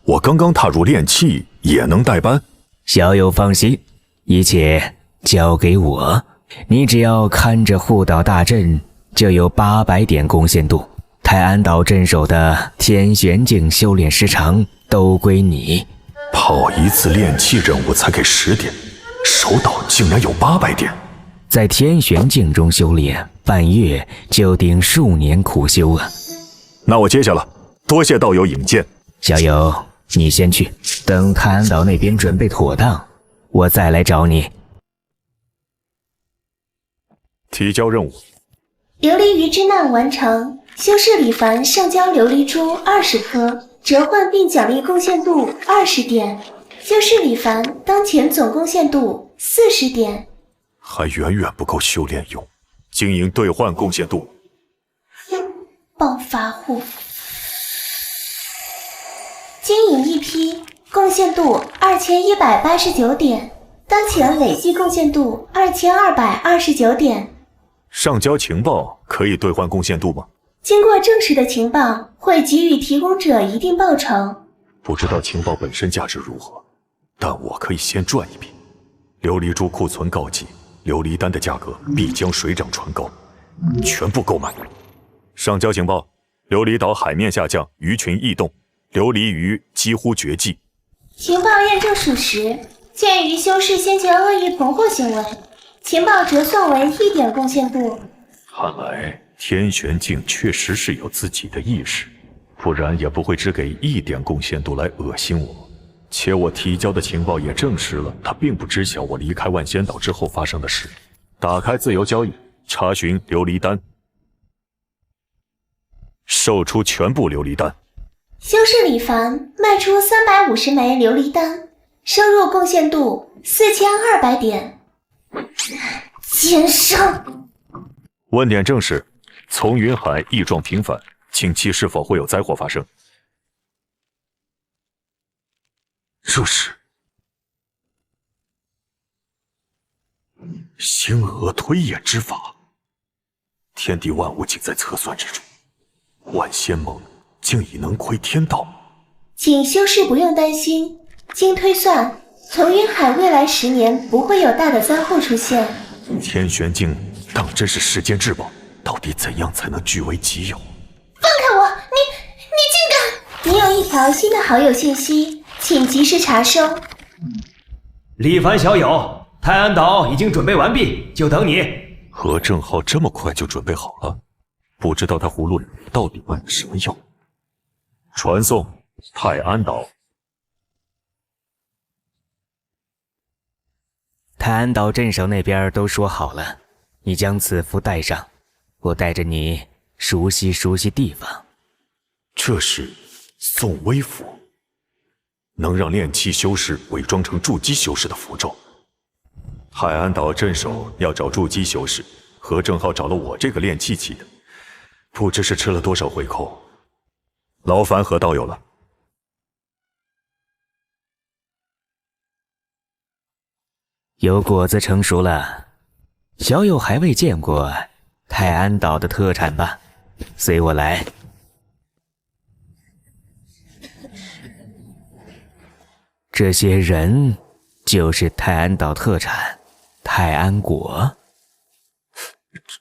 [SPEAKER 3] 我刚刚踏入炼器也能代班。
[SPEAKER 24] 小友放心，一切交给我，你只要看着护岛大阵，就有800点贡献度。泰安岛镇守的天玄境修炼时长都归你。
[SPEAKER 3] 跑一次炼器任务才给10点，守岛竟然有800点。
[SPEAKER 24] 在天玄境中修炼半月就顶数年苦修啊！
[SPEAKER 3] 那我接下了，多谢道友引荐。
[SPEAKER 24] 小友，你先去，等泰安岛那边准备妥当，我再来找你。
[SPEAKER 3] 提交任务。
[SPEAKER 6] 琉璃鱼之难完成，修士李凡上交琉璃珠20颗，折换并奖励贡献度20点。修士李凡当前总贡献度40点，
[SPEAKER 3] 还远远不够修炼用。经营兑换贡献度。
[SPEAKER 6] 暴发户。经营一批，贡献度2189点，当前累计贡献度2229点。
[SPEAKER 3] 上交情报可以兑换贡献度吗？
[SPEAKER 6] 经过证实的情报会给予提供者一定报酬。
[SPEAKER 3] 不知道情报本身价值如何，但我可以先赚一笔。琉璃珠库存告急，琉璃丹的价格必将水涨船高，全部购买。上交情报：琉璃岛海面下降，鱼群异动，琉璃鱼几乎绝迹。
[SPEAKER 6] 情报验证属实，鉴于修士先前恶意囤货行为，情报折算为1点贡献度。
[SPEAKER 3] 看来天玄境确实是有自己的意识，不然也不会只给1点贡献度来恶心我。且我提交的情报也证实了，他并不知晓我离开万仙岛之后发生的事。打开自由交易，查询琉璃丹，售出全部琉璃丹。
[SPEAKER 6] 修士李凡卖出350枚琉璃丹，收入贡献度4200点。奸商！
[SPEAKER 3] 问点正事，从云海异状频繁，近期是否会有灾祸发生？这是星河推演之法，天地万物尽在测算之中。万仙盟竟已能窥天道。
[SPEAKER 6] 请修士不用担心，经推算，从云海未来10年不会有大的灾祸出现。
[SPEAKER 3] 天玄境当真是世间至宝，到底怎样才能据为己有？
[SPEAKER 6] 放开我！你竟敢！你有一条新的好友信息，请及时查收。
[SPEAKER 10] 李凡小友，泰安岛已经准备完毕，就等你。
[SPEAKER 3] 何正浩这么快就准备好了？不知道他葫芦里到底卖了什么药。传送泰安岛。
[SPEAKER 24] 泰安岛镇守那边都说好了，你将此符带上，我带着你熟悉熟悉地方。
[SPEAKER 3] 这是宋威符，能让炼器修士伪装成筑基修士的符咒。泰安岛镇守要找筑基修士，何正浩找了我这个炼器器的，不知是吃了多少回扣。劳烦何道友了。
[SPEAKER 24] 有果子成熟了，小友还未见过泰安岛的特产吧？随我来。这些人就是泰安岛特产泰安果。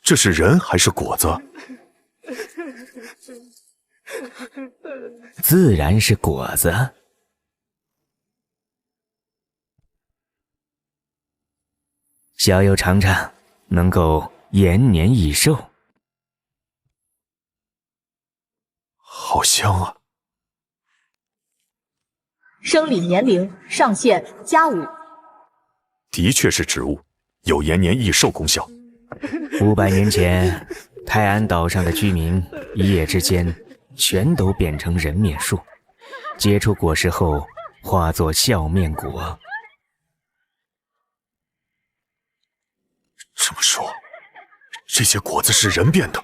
[SPEAKER 3] 这是人还是果子？
[SPEAKER 24] 自然是果子。小友尝尝，能够延年益寿。
[SPEAKER 3] 好香啊！
[SPEAKER 5] 生理年龄上限+5。
[SPEAKER 3] 的确是植物，有延年益寿功效。
[SPEAKER 24] 500年前，泰安岛上的居民一夜之间全都变成人面树，结出果实后化作笑面果，
[SPEAKER 22] 这些果子是人变的。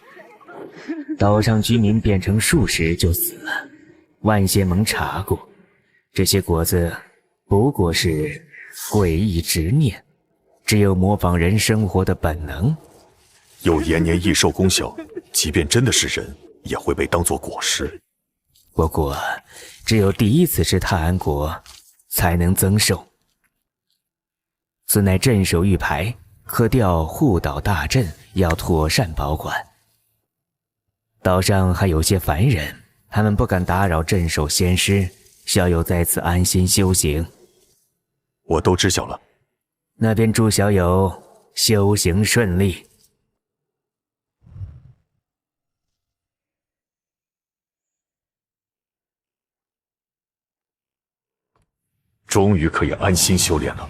[SPEAKER 24] 岛上居民变成树时就死了。万仙盟查过，这些果子不过是诡异执念，只有模仿人生活的本能。
[SPEAKER 22] 有延年益寿功效，即便真的是人，也会被当作果实。
[SPEAKER 24] 不过，只有第一次吃泰安果，才能增寿。此乃镇守玉牌，可调护岛大阵，要妥善保管。岛上还有些凡人，他们不敢打扰镇守仙师，小友在此安心修行。
[SPEAKER 22] 我都知晓了。
[SPEAKER 24] 那便祝小友修行顺利。
[SPEAKER 22] 终于可以安心修炼了。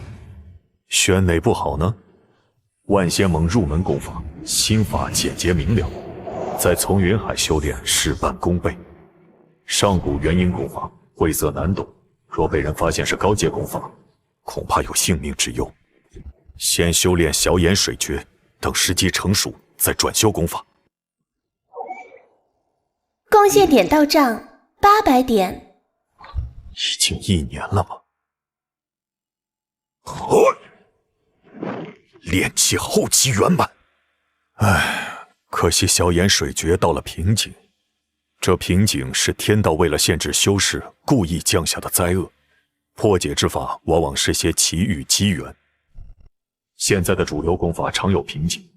[SPEAKER 22] 选哪部好呢？万仙盟入门功法，心法简洁明了，在丛云海修炼事半功倍。上古元婴功法晦涩难懂，若被人发现是高阶功法，恐怕有性命之忧。先修炼小眼水诀，等时机成熟再转修功法。
[SPEAKER 6] 贡献点到账800点。
[SPEAKER 22] 已经1年了吗？炼气后期圆满。唉，可惜小眼水诀到了瓶颈。这瓶颈是天道为了限制修士故意降下的灾厄，破解之法往往是些奇遇机缘。现在的主流功法常有瓶颈，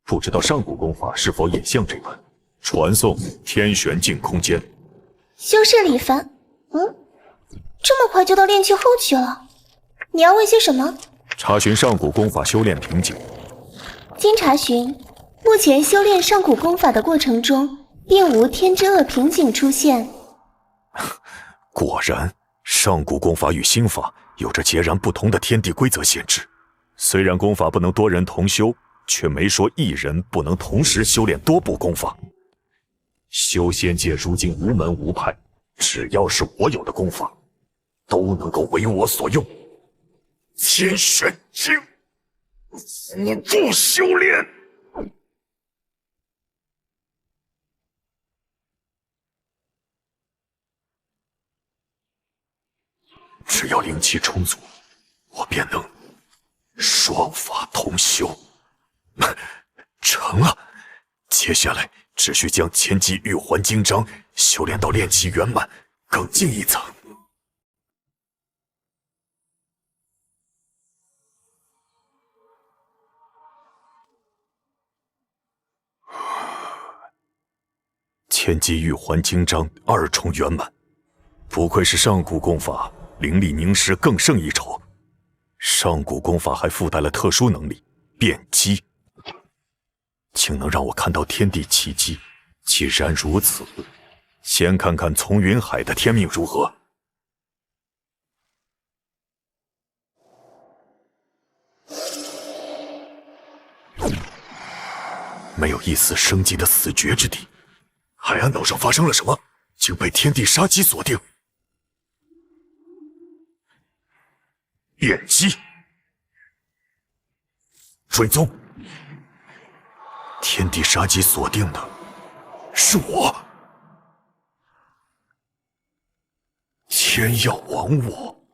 [SPEAKER 22] 不知道上古功法是否也像这般传送天玄境空间。
[SPEAKER 6] 修士李凡，这么快就到炼气后期了？你要问些什么？
[SPEAKER 22] 查询上古功法修炼瓶颈。
[SPEAKER 6] 经查询，目前修炼上古功法的过程中，并无天之恶瓶颈出现。
[SPEAKER 22] 果然，上古功法与新法有着截然不同的天地规则限制。虽然功法不能多人同修，却没说一人不能同时修炼多部功法。修仙界如今无门无派，只要是我有的功法，都能够为我所用。天玄境，辅助修炼。只要灵气充足，我便能双法同修。成了，接下来只需将千机玉环经章修炼到炼气圆满，更进一层。千机玉环经章2重圆满，不愧是上古功法，灵力凝实更胜一筹。上古功法还附带了特殊能力变机，竟能让我看到天地奇迹。既然如此，先看看丛云海的天命如何。没有一丝生机的死绝之地。海岸岛上发生了什么？竟被天地杀机锁定。变机，追踪。天地杀机锁定的是我。天要亡我。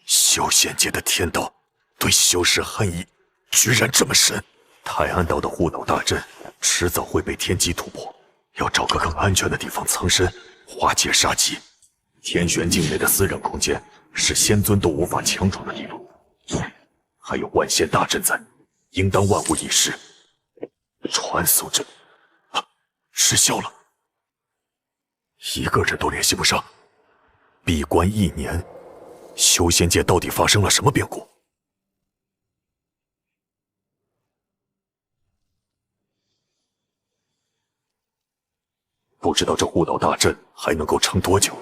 [SPEAKER 22] 修仙界的天道对修士恨意居然这么深，泰安岛的护岛大阵迟早会被天机突破，要找个更安全的地方藏身，化解杀机。天玄境内的私人空间是仙尊都无法强闯的地方，还有万仙大阵在，应当万无一失。传送阵失效了，一个人都联系不上。闭关1年，修仙界到底发生了什么变故？不知道这护岛大阵还能够撑多久，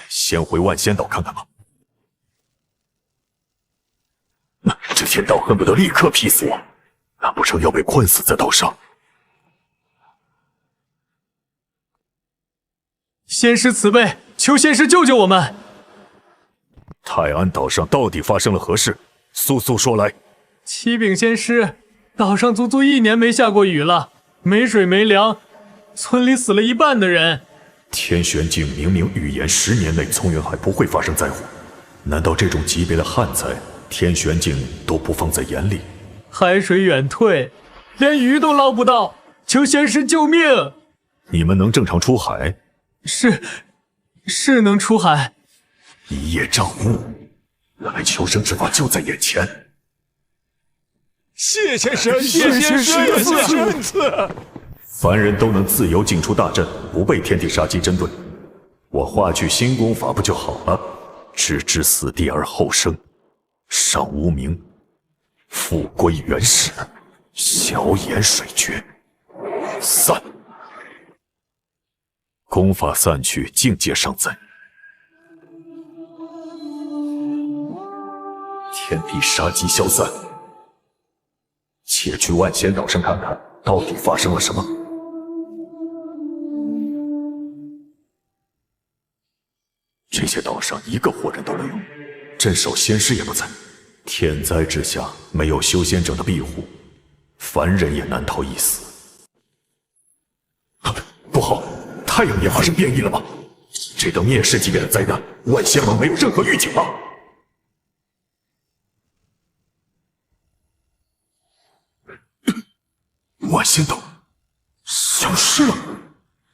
[SPEAKER 22] 先回万仙岛看看吧。这天道恨不得立刻劈死我，难不成要被困死在岛上？
[SPEAKER 9] 仙师慈悲，求仙师救救我们！
[SPEAKER 3] 泰安岛上到底发生了何事？速速说来。
[SPEAKER 9] 启禀仙师，岛上足足1年没下过雨了，没水没粮，村里死了一半的人。
[SPEAKER 3] 天玄镜明明预言10年内从云海不会发生灾祸，难道这种级别的旱灾，天玄镜都不放在眼里？
[SPEAKER 9] 海水远退，连鱼都捞不到，求仙师救命！
[SPEAKER 3] 你们能正常出海？
[SPEAKER 9] 是能出海。
[SPEAKER 3] 一叶障目，来求生之法就在眼前。
[SPEAKER 1] 谢仙师，谢仙师恩赐。
[SPEAKER 3] 凡人都能自由进出大阵，不被天地杀机针对。我化去新功法不就好了？置之死地而后生，上无名，复归原始，小眼水诀，散。功法散去，境界尚在。天地杀机消散，且去万仙岛上看看，到底发生了什么。这些岛上一个活人都没有，镇守仙师也不在，天灾之下没有修仙者的庇护，凡人也难逃一死。不好，太阳也发生变异了吗？这等灭世级别的灾难，万仙盟没有任何预警吗？万仙岛消失了，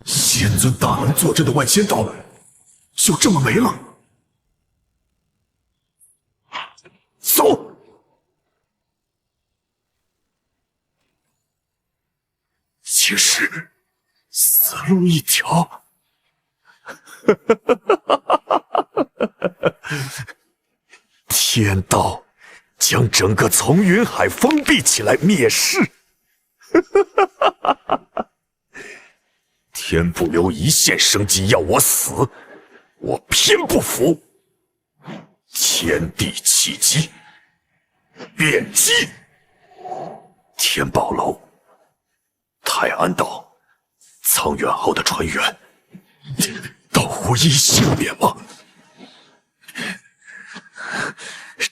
[SPEAKER 3] 仙尊大能坐镇的万仙岛就这么没了。走！其实死路一条。天道将整个从云海封闭起来灭世。天不留一线生机要我死，我偏不服。天地奇迹，变机，天宝楼，泰安岛，苍远号的船员，都无一幸免吗？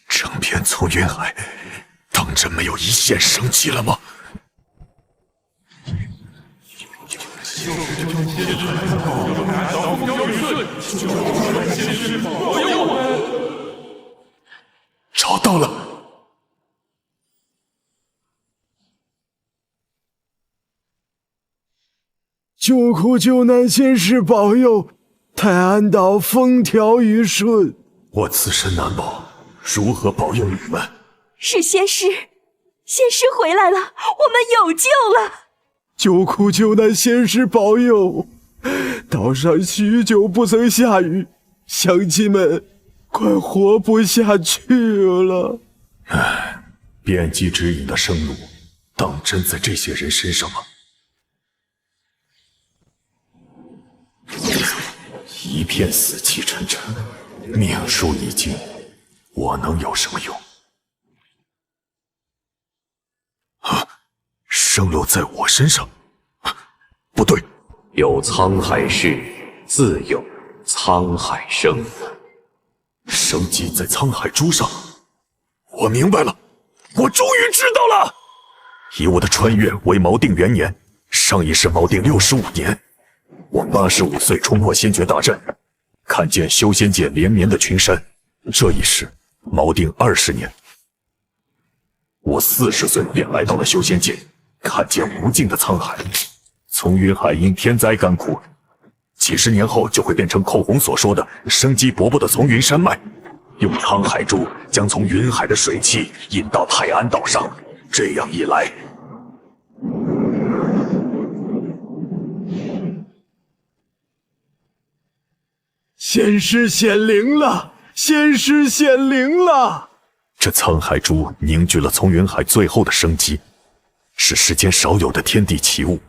[SPEAKER 3] 整片从云海，当真没有一线生机了吗？找到了！
[SPEAKER 14] 救苦救难仙师保佑，泰安岛风调雨顺。
[SPEAKER 3] 我自身难保，如何保佑你们？
[SPEAKER 17] 是仙师，仙师回来了，我们有救了。
[SPEAKER 14] 救苦救难仙师保佑，岛上许久不曾下雨，乡亲们快活不下去了。
[SPEAKER 3] 唉，变机指引的生路，当真在这些人身上吗？一片死气沉沉，命数已尽，我能有什么用？啊！生路在我身上？不对，
[SPEAKER 7] 有沧海事，自有沧海生。
[SPEAKER 3] 生机在沧海珠上。我明白了，我终于知道了。以我的穿越为锚定元年，上一世锚定65年。我85岁冲破仙绝大阵，看见修仙界连绵的群山。这一世锚定20年。我40岁便来到了修仙界，看见无尽的沧海。从云海因天灾干枯，几十年后就会变成寇红所说的生机勃勃的从云山脉。用沧海珠将从云海的水汽引到泰安岛上，这样一来，
[SPEAKER 14] 仙师显灵了！仙师显灵了！
[SPEAKER 3] 这沧海珠凝聚了从云海最后的生机，是世间少有的天地奇物。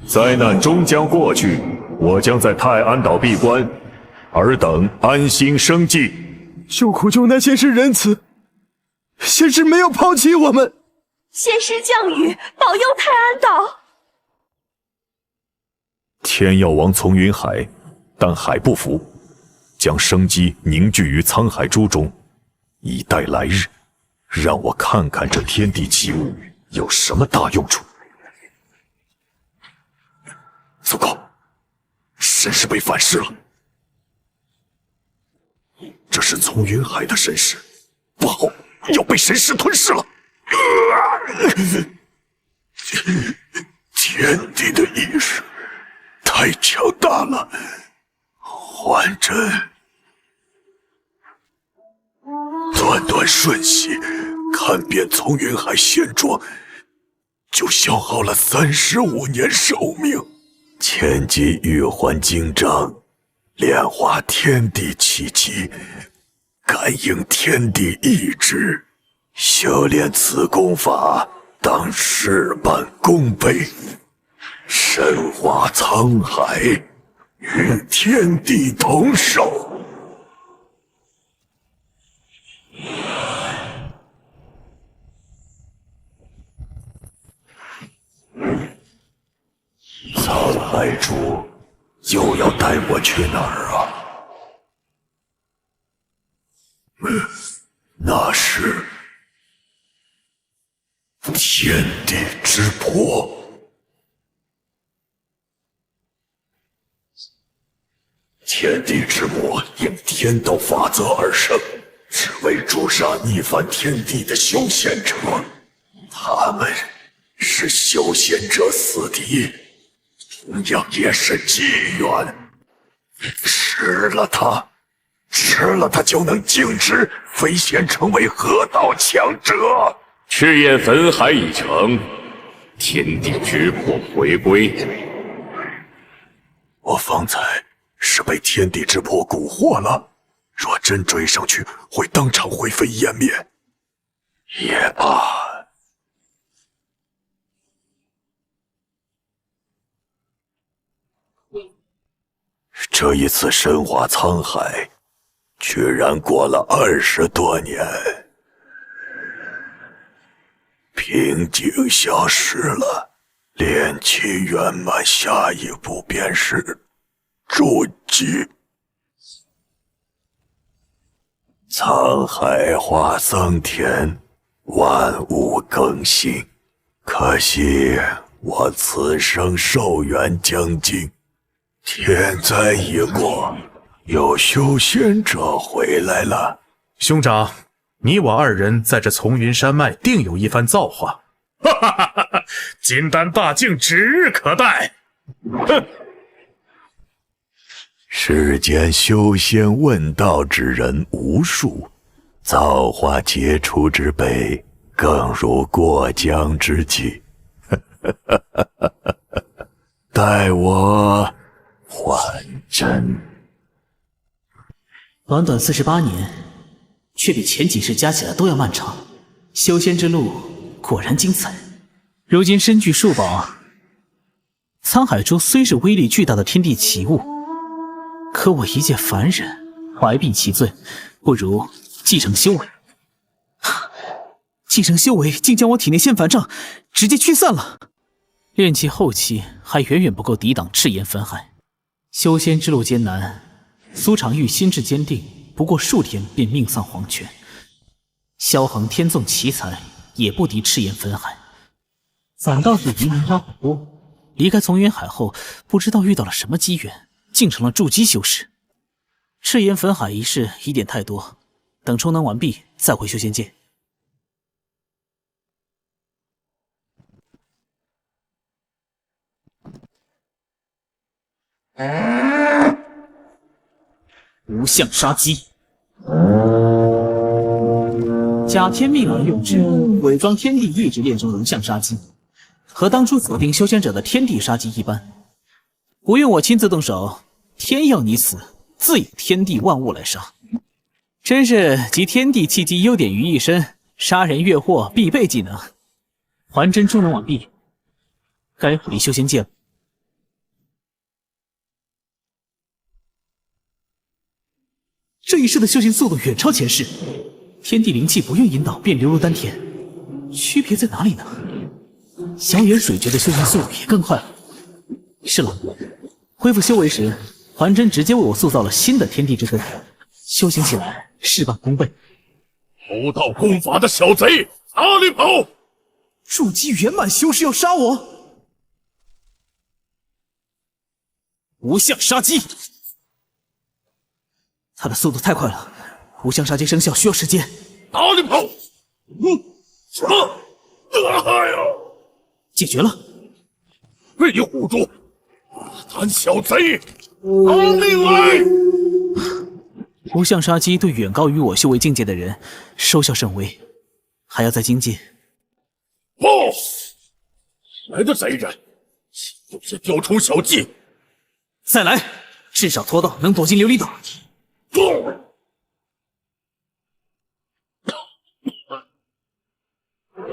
[SPEAKER 3] 灾难终将过去，我将在泰安岛闭关，尔等安心生计。
[SPEAKER 14] 救苦救难仙师仁慈，仙师没有抛弃我们。
[SPEAKER 17] 仙师降雨，保佑泰安岛。
[SPEAKER 3] 天要亡从云海，但海不服，将生机凝聚于沧海珠中，以待来日，让我看看这天地奇物有什么大用处。糟糕，神识被反噬了。这是丛云海的神识，不好，要被神识吞噬了。天地的意识太强大了，还真断断瞬息看遍丛云海现状，就消耗了35年寿命。千机玉环经章，炼化天地气机，感应天地意志，修炼此功法当事半功倍，神化沧海，与天地同寿。沧海主又要带我去哪儿啊？那是天地之魄。天地之魔应天道法则而生，只为诛杀逆反天地的修仙者。他们是修仙者死敌，同样也是机缘。吃了它就能径直飞仙，成为河道强者。
[SPEAKER 7] 赤焰焚海已成，天地之魄回归。
[SPEAKER 3] 我方才是被天地之魄蛊惑了，若真追上去，会当场灰飞烟灭。也罢。这一次神化沧海，居然过了20多年，瓶颈消失了，炼气圆满，下一步便是筑基。沧海化桑田，万物更新。可惜我此生寿元将尽，天灾已过，有修仙者回来了。
[SPEAKER 8] 兄长，你我二人在这丛云山脉定有一番造化。哈哈哈哈！金丹大境指日可待。哼！
[SPEAKER 3] 世间修仙问道之人无数，造化杰出之辈更如过江之鲫。待我还真。
[SPEAKER 16] 短短48年，却比前几世加起来都要漫长。修仙之路果然精彩。如今身具数宝，沧海珠虽是威力巨大的天地奇物，可我一介凡人，怀璧其罪，不如继承修为。继承修为竟将我体内仙凡障直接驱散了。炼气后期还远远不够抵挡赤炎焚海。修仙之路艰难，苏长玉心智坚定，不过数天便命丧黄泉。萧恒天纵奇才，也不敌赤炎焚海。反倒是夷人张海波，离开丛云海后，不知道遇到了什么机缘，竟成了筑基修士。赤炎焚海一事疑点太多，等充能完毕再回修仙界。无相杀机，假天命而用之，伪装天地意志炼成无相杀机，和当初锁定修仙者的天地杀机一般。不用我亲自动手，天要你死，自有天地万物来杀。真是集天地气机优点于一身，杀人越货必备技能。还真充能完毕，该回修仙界了。这一世的修行速度远超前世，天地灵气不用引导便流入丹田，区别在哪里呢？小野水诀的修行速度也更快了。是了，恢复修为时，还真直接为我塑造了新的天地之根，修行起来事半功倍。
[SPEAKER 4] 偷盗功法的小贼哪里跑？
[SPEAKER 16] 筑基圆满修士要杀我！无相杀机，他的速度太快了，无相杀机生效需要时间。
[SPEAKER 4] 哪里跑？什么？哎呀！
[SPEAKER 16] 解决了。
[SPEAKER 4] 被你唬住！胆小贼，拿命来！
[SPEAKER 16] 无相杀机对远高于我修为境界的人收效甚微，还要再精进。
[SPEAKER 4] 来的贼人，有些雕虫小技。
[SPEAKER 16] 再来，至少拖到能躲进琉璃岛。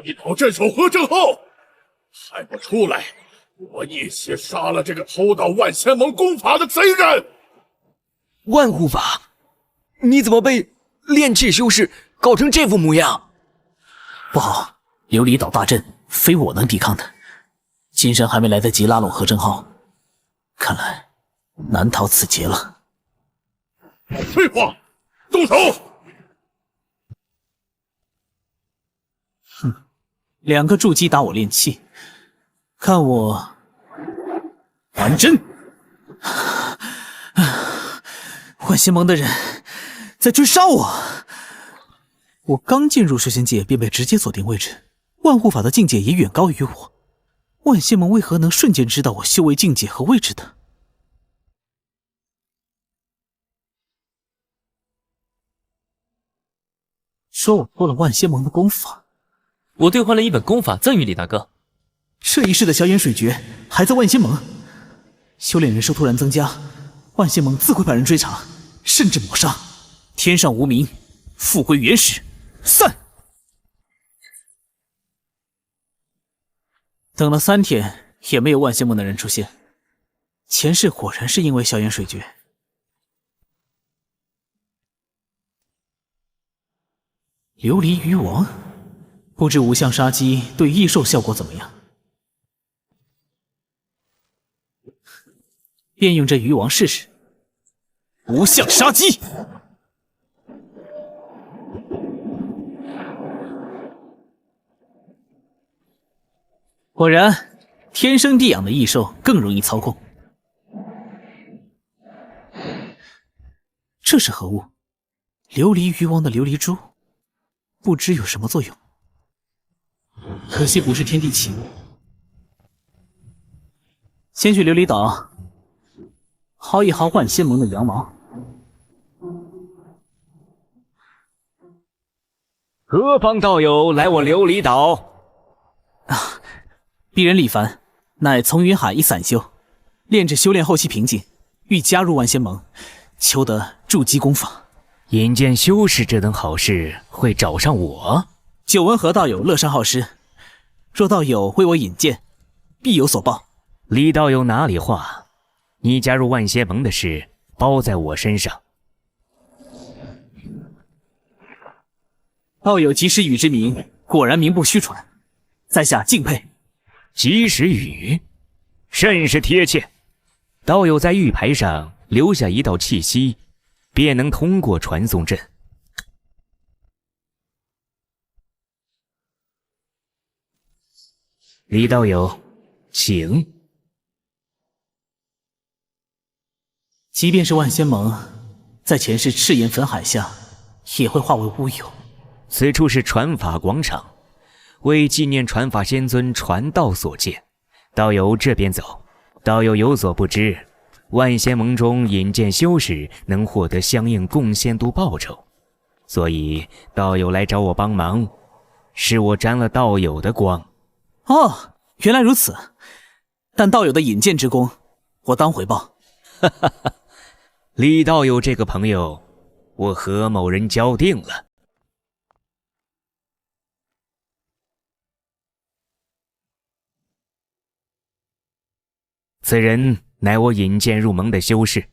[SPEAKER 4] 一讨镇守何正浩，还不出来！我一起杀了这个偷盗万仙盟功法的贼人！
[SPEAKER 15] 万护法，你怎么被炼气修士搞成这副模样？
[SPEAKER 16] 不好，琉璃岛大阵非我能抵抗的。金山还没来得及拉拢何正浩，看来难逃此劫了。
[SPEAKER 4] 废话，动手！
[SPEAKER 16] 哼，2个筑基打我炼气，看我还真！万仙盟的人在追杀我！我刚进入修仙界便被直接锁定位置，万护法的境界也远高于我。万仙盟为何能瞬间知道我修为境界和位置的？说我偷了万仙盟的功法，
[SPEAKER 13] 我兑换了一本功法赠予李大哥。
[SPEAKER 16] 这一世的小眼水诀还在万仙盟，修炼人数突然增加，万仙盟自会派人追查，甚至抹杀。天上无名，复归原始，散！等了3天，也没有万仙盟的人出现。前世果然是因为小眼水诀。琉璃鱼王，不知无相杀机对异兽效果怎么样？便用这鱼王试试。无相杀机！果然，天生地养的异兽更容易操控。这是何物？琉璃鱼王的琉璃珠，不知有什么作用。可惜不是天地奇物。先去琉璃岛薅一薅万仙盟的羊毛。
[SPEAKER 10] 何方道友来我琉璃岛？
[SPEAKER 16] 鄙人李凡，乃从云海一散修，炼至修炼后期瓶颈，欲加入万仙盟，求得筑基功法。
[SPEAKER 24] 引荐修士这等好事会找上我？
[SPEAKER 16] 久闻何道友乐善好施，若道友为我引荐，必有所报。
[SPEAKER 24] 李道友哪里话？你加入万仙盟的事包在我身上。
[SPEAKER 16] 道友及时雨之名，果然名不虚传，在下敬佩。
[SPEAKER 24] 及时雨，甚是贴切。道友在玉牌上留下一道气息，便能通过传送阵。李道友，请。
[SPEAKER 16] 即便是万仙盟，在前世赤炎焚海下，也会化为乌有。
[SPEAKER 24] 此处是传法广场，为纪念传法仙尊传道所建。道友这边走。道友有所不知，万仙盟中引荐修士能获得相应贡献度报酬，所以道友来找我帮忙，是我沾了道友的光。
[SPEAKER 16] 哦，原来如此。但道友的引荐之功，我当回报。
[SPEAKER 24] 哈哈哈，李道友这个朋友，我和某人交定了。此人乃我引荐入盟的修士，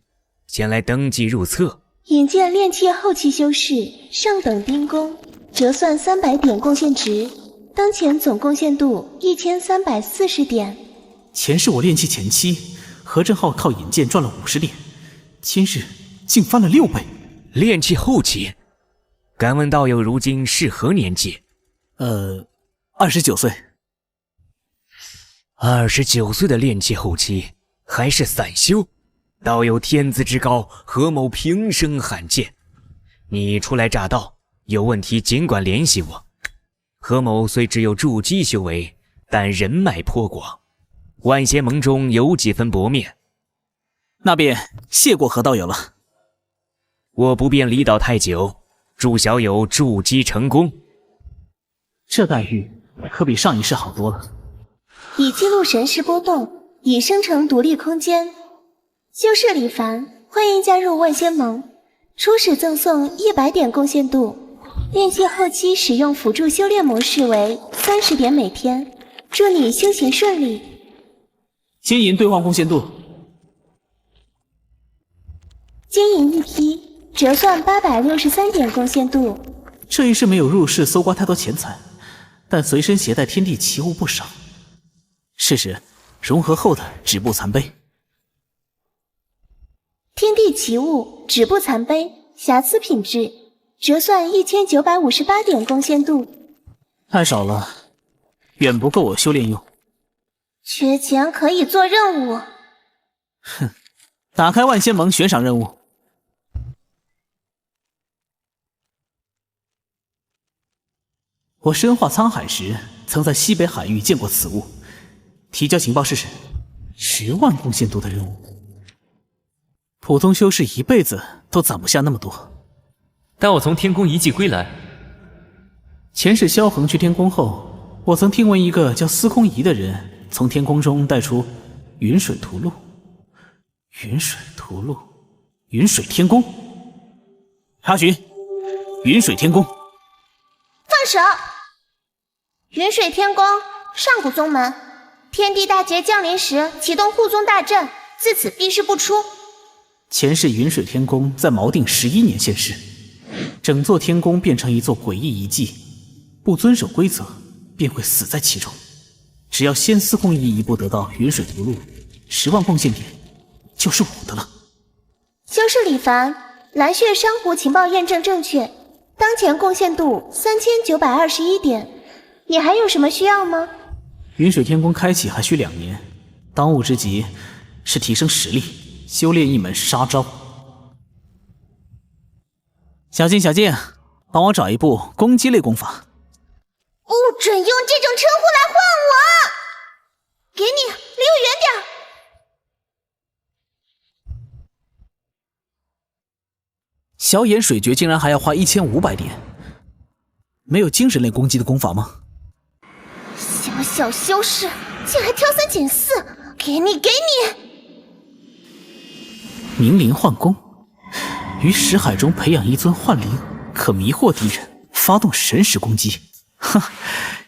[SPEAKER 24] 前来登记入册。
[SPEAKER 6] 引荐炼气后期修士，上等丁工，折算300点贡献值，当前总贡献度1340点。
[SPEAKER 16] 前世我炼气前期，何正浩靠引荐赚了50点，今日竟翻了6倍。
[SPEAKER 24] 炼气后期，
[SPEAKER 15] 敢问道友如今是何年纪
[SPEAKER 16] ？29岁。
[SPEAKER 15] 29岁的炼气后期，还是散修，道友天资之高，何某平生罕见。你初来乍到，有问题尽管联系我。何某虽只有筑基修为，但人脉颇广，万仙盟中有几分薄面。
[SPEAKER 16] 那便谢过何道友了。
[SPEAKER 15] 我不便离岛太久，祝小友筑基成功。
[SPEAKER 16] 这待遇可比上一世好多了。
[SPEAKER 6] 已记录神识波动，已生成独立空间。修士李凡，欢迎加入万仙盟。初始赠送100点贡献度，炼气后期使用辅助修炼模式为30点每天。祝你修行顺利。
[SPEAKER 16] 金银兑换贡献度。
[SPEAKER 6] 金银一批，折算863点贡献度。
[SPEAKER 16] 这一世没有入世搜刮太多钱财，但随身携带天地奇物不少。试试融合后的止步残碑。
[SPEAKER 6] 天地奇物止步残碑，瑕疵品质，折算1958点贡献度。
[SPEAKER 16] 太少了，远不够我修炼用。
[SPEAKER 6] 缺钱可以做任务。
[SPEAKER 16] 哼，打开万仙盟悬赏任务。我身化沧海时，曾在西北海域见过此物。提交情报试试。10万贡献度的任务，普通修士一辈子都攒不下那么多。
[SPEAKER 13] 但我从天宫遗迹归来。
[SPEAKER 16] 前世萧恒去天宫后，我曾听闻一个叫司空仪的人从天宫中带出云水屠戮。云水屠戮，云水天宫。查询云水天宫。
[SPEAKER 6] 放手！云水天宫，上古宗门。天地大劫降临时，启动护宗大阵，自此避世不出。
[SPEAKER 16] 前世云水天宫在锚定11年现世，整座天宫变成一座诡异遗迹，不遵守规则便会死在其中。只要先司空仪一步得到云水屠戮，10万贡献点就是我的了。
[SPEAKER 6] 修士李凡，蓝血珊瑚情报验证正确，当前贡献度3921点。你还有什么需要吗？
[SPEAKER 16] 云水天宫开启还需2年，当务之急是提升实力，修炼一门杀招。小静，帮我找一部攻击类功法。
[SPEAKER 6] 不准用这种称呼来唤我！给你，离我远点。
[SPEAKER 16] 小眼水诀竟然还要花1500点，没有精神类攻击的功法吗？
[SPEAKER 6] 小修士竟还挑3拣4，给你！
[SPEAKER 16] 明灵幻功，于识海中培养一尊幻灵，可迷惑敌人，发动神识攻击。哼，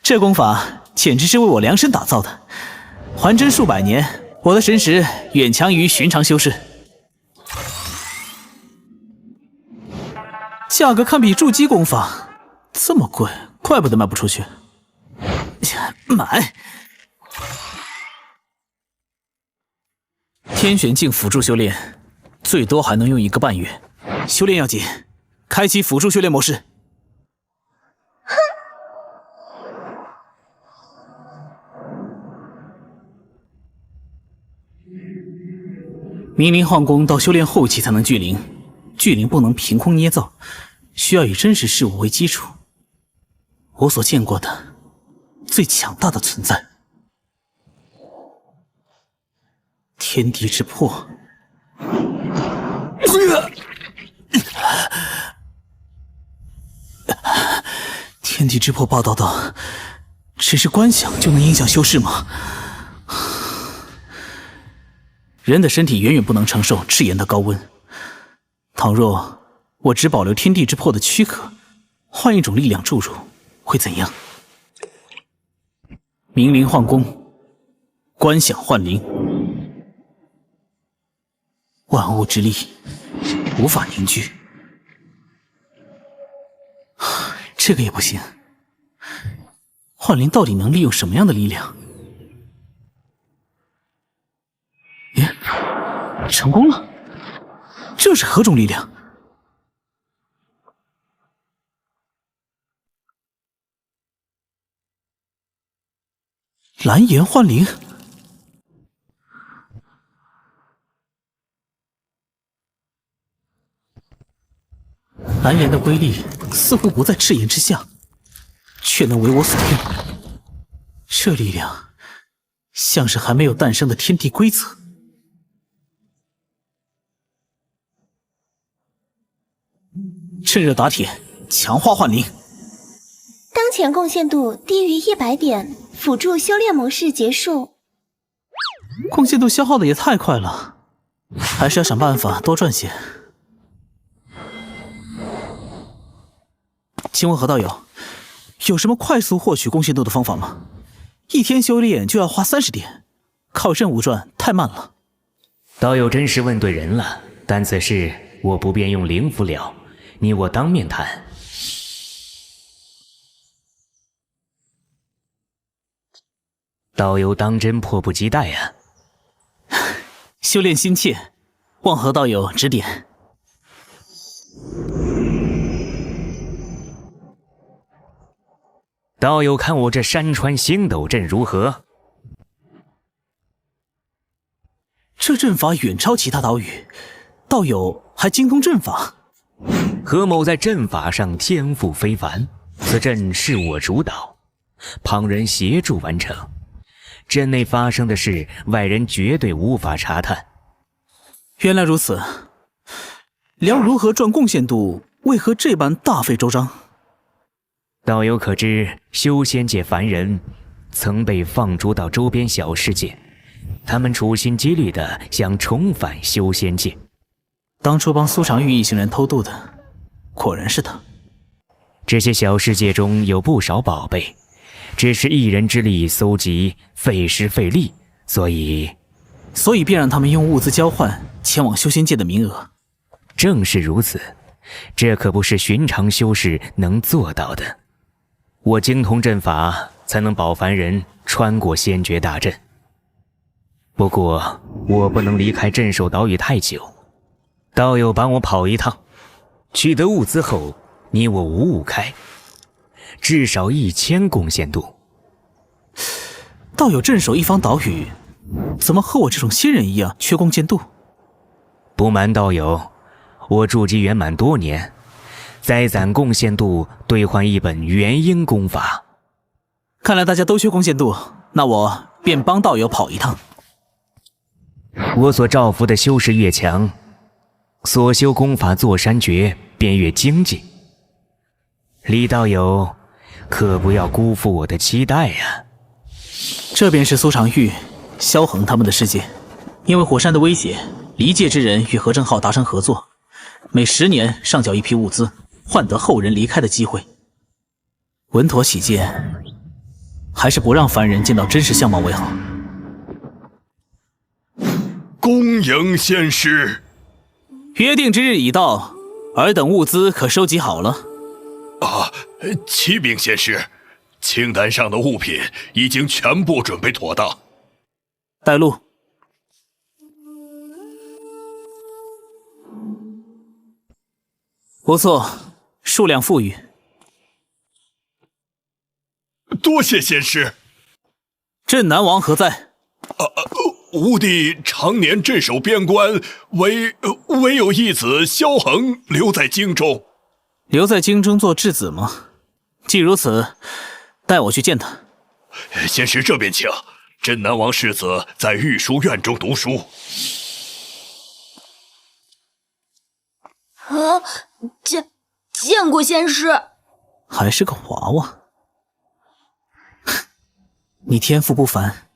[SPEAKER 16] 这功法简直是为我量身打造的，还真数百年，我的神识远强于寻常修士。价格堪比筑基功法，这么贵，怪不得卖不出去。买！天玄境辅助修炼，最多还能用1个半月。修炼要紧，开启辅助修炼模式。
[SPEAKER 6] 哼！
[SPEAKER 16] 明灵幻功到修炼后期才能聚灵，聚灵不能凭空捏造，需要以真实事物为基础。我所见过的最强大的存在，天地之破。天地之破霸道到，只是观想就能影响修士吗？人的身体远远不能承受赤炎的高温，倘若我只保留天地之破的躯壳，换一种力量注入，会怎样？明灵幻功，观想幻灵，万物之力无法凝聚。这个也不行。幻灵到底能利用什么样的力量？耶，成功了！这是何种力量？蓝颜幻灵。蓝颜的威力似乎不在赤炎之下，却能为我所用。这力量像是还没有诞生的天地规则。趁热打铁，强化幻灵。
[SPEAKER 6] 当前贡献度低于100点，辅助修炼模式结束。
[SPEAKER 16] 贡献度消耗的也太快了，还是要想办法多赚些。请问何道友，有什么快速获取贡献度的方法吗？一天修炼就要花30点，靠任务赚太慢了。
[SPEAKER 24] 道友真是问对人了，但此事我不便用灵符了，你我当面谈。道友当真迫不及待啊！
[SPEAKER 16] 修炼心切，望何道友指点。
[SPEAKER 24] 道友看我这山川星斗阵如何？
[SPEAKER 16] 这阵法远超其他岛屿，道友还精通阵法。
[SPEAKER 24] 何某在阵法上天赋非凡，此阵是我主导，旁人协助完成。阵内发生的事，外人绝对无法查探。
[SPEAKER 16] 原来如此，聊如何赚贡献度，为何这般大费周章？
[SPEAKER 24] 道友可知，修仙界凡人曾被放逐到周边小世界，他们处心积虑地想重返修仙界。
[SPEAKER 16] 当初帮苏长玉一行人偷渡的，果然是他。
[SPEAKER 24] 这些小世界中有不少宝贝，只是一人之力搜集费时费力，所以
[SPEAKER 16] 便让他们用物资交换前往修仙界的名额。
[SPEAKER 24] 正是如此，这可不是寻常修士能做到的。我精通阵法，才能保凡人穿过仙绝大阵。不过我不能离开镇守岛屿太久，道友帮我跑一趟，取得物资后，你我五五开，至少1000贡献度。
[SPEAKER 16] 道友镇守一方岛屿，怎么和我这种新人一样缺贡献度？
[SPEAKER 24] 不瞒道友，我筑基圆满多年，再攒贡献度兑换一本元婴功法。
[SPEAKER 16] 看来大家都缺贡献度，那我便帮道友跑一趟。
[SPEAKER 24] 我所照拂的修士越强，所修功法坐山诀便越精进。李道友，可不要辜负我的期待呀！
[SPEAKER 16] 这便是苏长玉、萧恒他们的世界。因为火山的威胁，离界之人与何正浩达成合作，每10年上缴一批物资，换得后人离开的机会。稳妥起见，还是不让凡人见到真实相貌为好。
[SPEAKER 23] 恭迎仙师。
[SPEAKER 16] 约定之日已到，尔等物资可收集好了。
[SPEAKER 23] 启禀仙师，清单上的物品已经全部准备妥当。
[SPEAKER 16] 带路。不错，数量富裕。
[SPEAKER 23] 多谢仙师。
[SPEAKER 16] 镇南王何在？
[SPEAKER 23] 吾弟常年镇守边关，唯有义子萧恒留在京中。
[SPEAKER 16] 留在京中做质子吗？既如此，带我去见他。
[SPEAKER 23] 仙师这边请。镇南王世子在御书院中读书。
[SPEAKER 17] 见过仙师。
[SPEAKER 16] 还是个娃娃。你天赋不凡，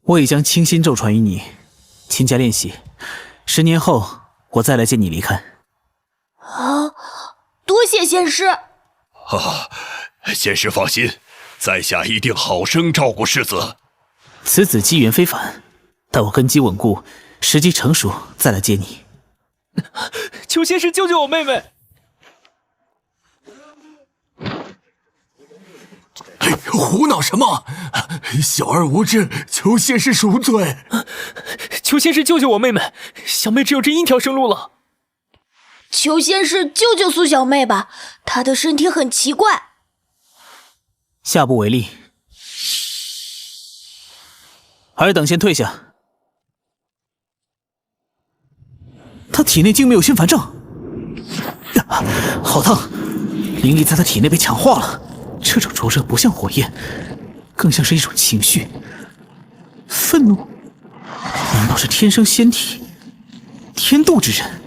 [SPEAKER 16] 我已将清心咒传于你，勤加练习。10年后，我再来接你离开。
[SPEAKER 17] 多谢仙师。
[SPEAKER 23] 仙师放心，在下一定好生照顾世子。
[SPEAKER 16] 此子机缘非凡，待我根基稳固，时机成熟，再来接你。
[SPEAKER 13] 求仙师救救我妹妹！
[SPEAKER 1] 胡闹什么？小儿无知，求仙师赎罪。
[SPEAKER 13] 求仙师救救我妹妹，小妹只有这一条生路了。
[SPEAKER 17] 求仙师救救苏小妹吧，她的身体很奇怪。
[SPEAKER 16] 下不为例。尔等先退下。他体内竟没有宣烦症，好烫！灵力在他体内被强化了，这种灼热不像火焰，更像是一种情绪。愤怒？难道是天生仙体？天妒之人？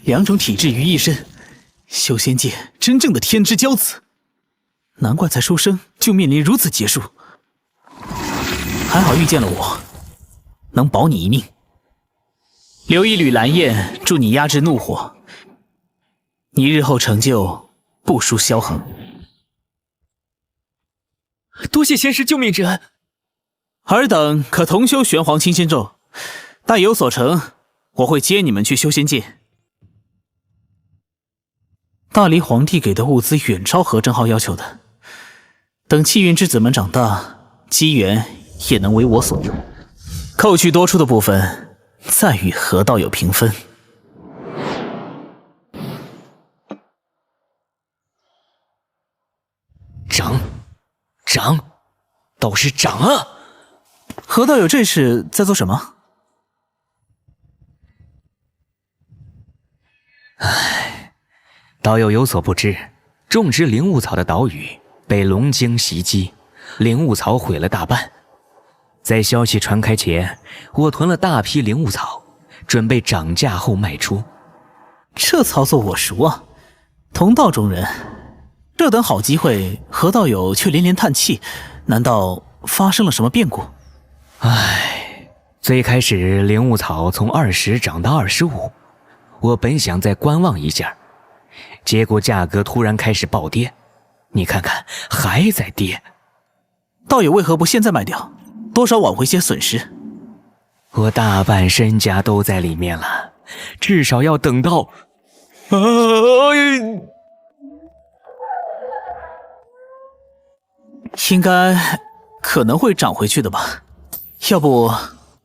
[SPEAKER 16] 两种体质于一身，修仙界真正的天之骄子。难怪才出生就面临如此结束。还好遇见了我，能保你一命。留一缕蓝焰，助你压制怒火，你日后成就不输萧恒。
[SPEAKER 13] 多谢仙师救命之恩。
[SPEAKER 16] 尔等可同修玄黄清仙咒，待有所成，我会接你们去修仙界。大黎皇帝给的物资远超何正浩要求的，等气运之子们长大，机缘也能为我所用。扣去多出的部分，再与何道友平分。
[SPEAKER 15] 长，倒是长啊！
[SPEAKER 16] 何道友这是在做什么？
[SPEAKER 15] 唉，道友有所不知，种植灵物草的岛屿被龙精袭击，灵物草毁了大半。在消息传开前，我囤了大批灵物草，准备涨价后卖出。
[SPEAKER 16] 这操作我熟啊，同道中人。这等好机会，何道友却连连叹气，难道发生了什么变故？
[SPEAKER 15] 唉，最开始灵物草从20涨到25，我本想再观望一下，结果价格突然开始暴跌，你看看还在跌。
[SPEAKER 16] 道友为何不现在卖掉，多少挽回些损失？
[SPEAKER 15] 我大半身家都在里面了，至少要等到……
[SPEAKER 16] 应该可能会涨回去的吧。要不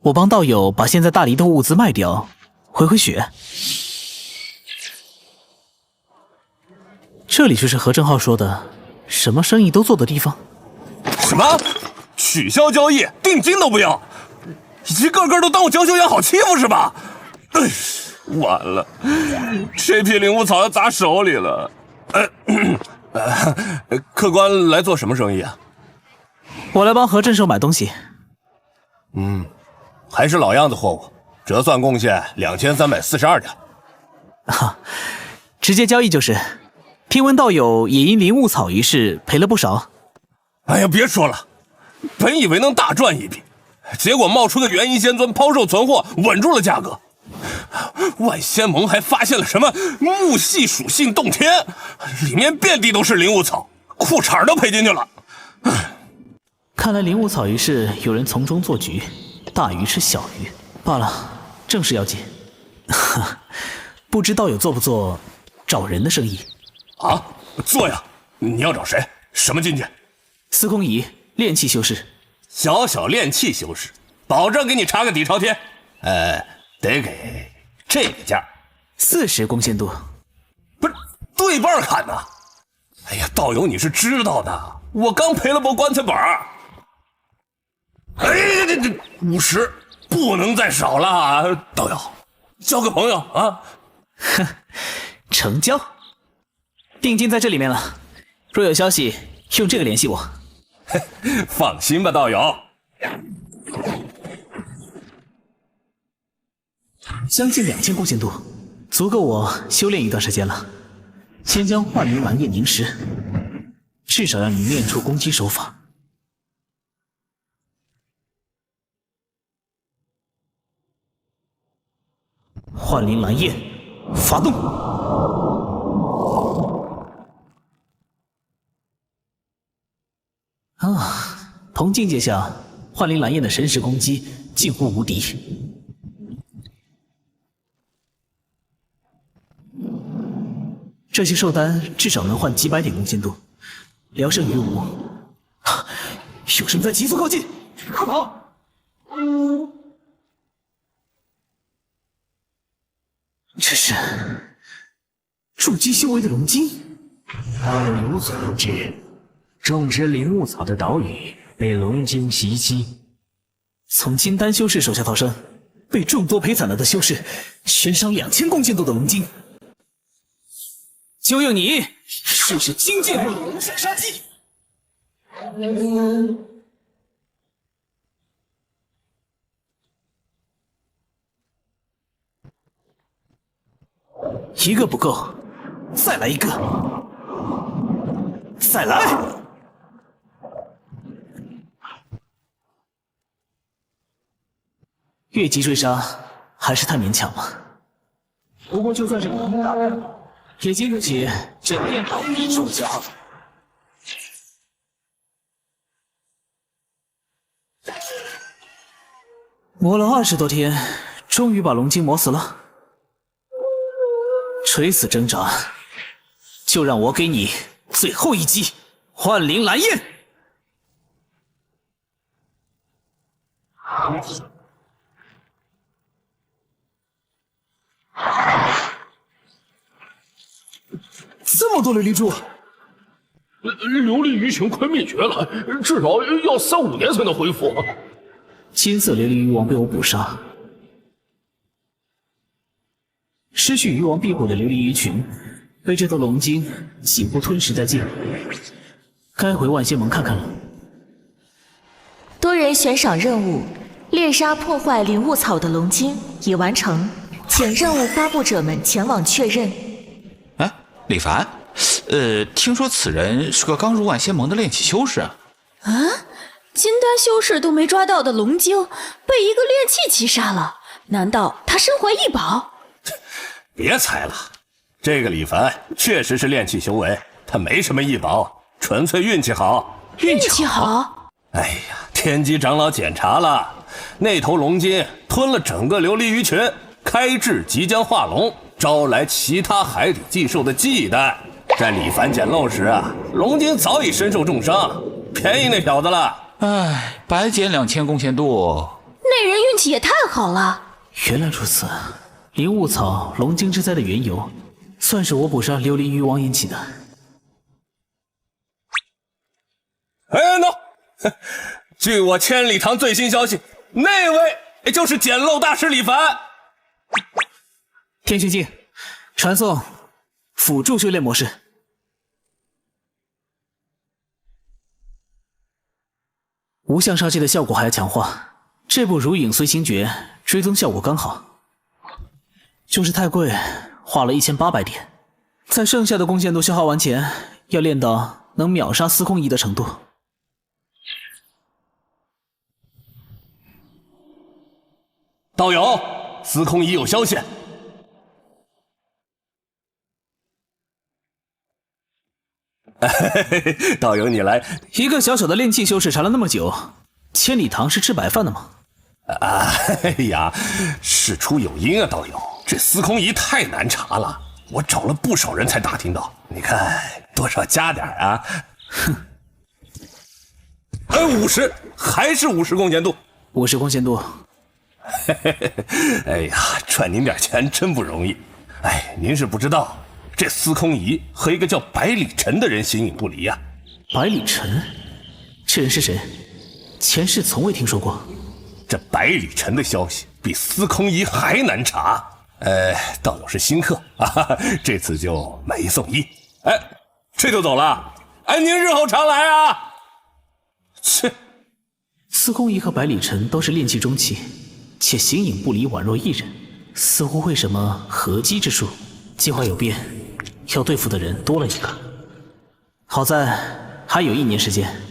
[SPEAKER 16] 我帮道友把现在大黎的物资卖掉，回回血。这里就是何正浩说的什么生意都做的地方。
[SPEAKER 12] 什么？取消交易，定金都不要？一个个都当我焦修阳好欺负是吧？完了，这批灵物草要砸手里了。客官来做什么生意啊？
[SPEAKER 16] 我来帮何镇寿买东西。
[SPEAKER 12] 还是老样子货物，折算贡献2342两。
[SPEAKER 16] 直接交易就是。听闻道友也因灵物草一事赔了不少。
[SPEAKER 12] 哎呀，别说了，本以为能大赚一笔，结果冒出个元婴仙尊抛售存货，稳住了价格。万仙盟还发现了什么木系属性洞天，里面遍地都是灵物草，裤衩都赔进去了。
[SPEAKER 16] 看来灵物草一事有人从中做局，大鱼吃小鱼罢了，正事要紧。不知道友做不做找人的生意？
[SPEAKER 12] 啊，做呀！你要找谁？什么境界？
[SPEAKER 16] 司空仪，炼器修士。
[SPEAKER 12] 小小炼器修士，保证给你查个底朝天。得给这个价
[SPEAKER 16] ，40贡献度。
[SPEAKER 12] 不是对半砍呐！哎呀，道友你是知道的，我刚赔了波棺材本儿。哎，这50不能再少了，道友，交个朋友啊！
[SPEAKER 16] 哼，成交。定金在这里面了，若有消息，用这个联系我。
[SPEAKER 12] 放心吧，道友。
[SPEAKER 16] 将近2000贡献度，足够我修炼一段时间了。先将幻灵蓝焰凝实，至少让你练出攻击手法。幻灵蓝焰，发动！同境界下，幻灵蓝焰的神识攻击近乎无敌。这些寿丹至少能换几百点贡献度，聊胜于无。有什么在急速靠近？快跑！这是筑基修为的龙晶。
[SPEAKER 15] 道友有所不知，种植灵物草的岛屿被龙精袭击，
[SPEAKER 16] 从金丹修士手下逃生，被众多陪惨了的修士悬赏2000贡献度的龙晶，就用你试试金剑后的龙闪杀技。一个不够，再来一个，再来！越级追杀还是太勉强了。不过就算是普通打人，也经不起整殿宝一手消耗。磨了20多天，终于把龙晶磨死了。垂死挣扎，就让我给你最后一击，幻灵蓝焰！这么多琉璃珠，
[SPEAKER 4] 琉璃鱼群快灭绝了，至少要3、5年才能恢复。
[SPEAKER 16] 金色琉璃鱼王被我捕杀，失去鱼王庇护的琉璃鱼群被这头龙晶几乎吞噬殆尽，该回万仙盟看看了。
[SPEAKER 5] 多人悬赏任务，猎杀破坏灵物草的龙晶已完成，请任务发布者们前往确认。
[SPEAKER 2] 哎，李凡，听说此人是个刚入万仙盟的炼器修士啊。
[SPEAKER 17] 啊，金丹修士都没抓到的龙晶，被一个炼器击杀了，难道他身怀异宝？
[SPEAKER 12] 别猜了，这个李凡确实是炼器修为，他没什么异宝，纯粹运气好。
[SPEAKER 17] 运气好？
[SPEAKER 12] 哎呀，天机长老检查了，那头龙晶吞了整个琉璃鱼群，开智即将化龙，招来其他海底寄兽的忌惮。在李凡捡漏时啊，龙晶早已身受重伤，便宜那小子了。
[SPEAKER 2] 哎，白捡2000贡献度。
[SPEAKER 17] 那人运气也太好了。
[SPEAKER 16] 原来如此，灵物草龙晶之灾的缘由，算是我捕杀琉璃鱼王引起的。
[SPEAKER 12] 哎 ，no！ 据我千里堂最新消息，那位就是捡漏大师李凡。
[SPEAKER 16] 天玄镜，传送辅助修炼模式。无相杀技的效果还要强化，这部如影随形诀追踪效果刚好，就是太贵，花了1800点，在剩下的贡献度消耗完前，要练到能秒杀司空仪的程度。
[SPEAKER 12] 道友，司空仪有消息。道友你来，
[SPEAKER 16] 一个小小的炼器修士查了那么久，千里堂是吃白饭的吗？
[SPEAKER 12] 哎呀，事出有因啊，道友，这司空仪太难查了，我找了不少人才打听到，你看多少加点啊？哼，50，还是50贡献度
[SPEAKER 16] ，50贡献度。
[SPEAKER 12] 哎呀，赚您点钱真不容易。哎，您是不知道，这司空仪和一个叫百里尘的人形影不离呀。
[SPEAKER 16] 百里尘，这人是谁？前世从未听说过。
[SPEAKER 12] 这百里尘的消息比司空仪还难查。道友是新客啊，这次就买1送1。哎，这就走了。哎，您日后常来啊。切，
[SPEAKER 16] 司空仪和百里尘都是炼器中期，且形影不离，宛若一人，似乎会什么合击之术。计划有变，要对付的人多了一个。好在还有1年时间。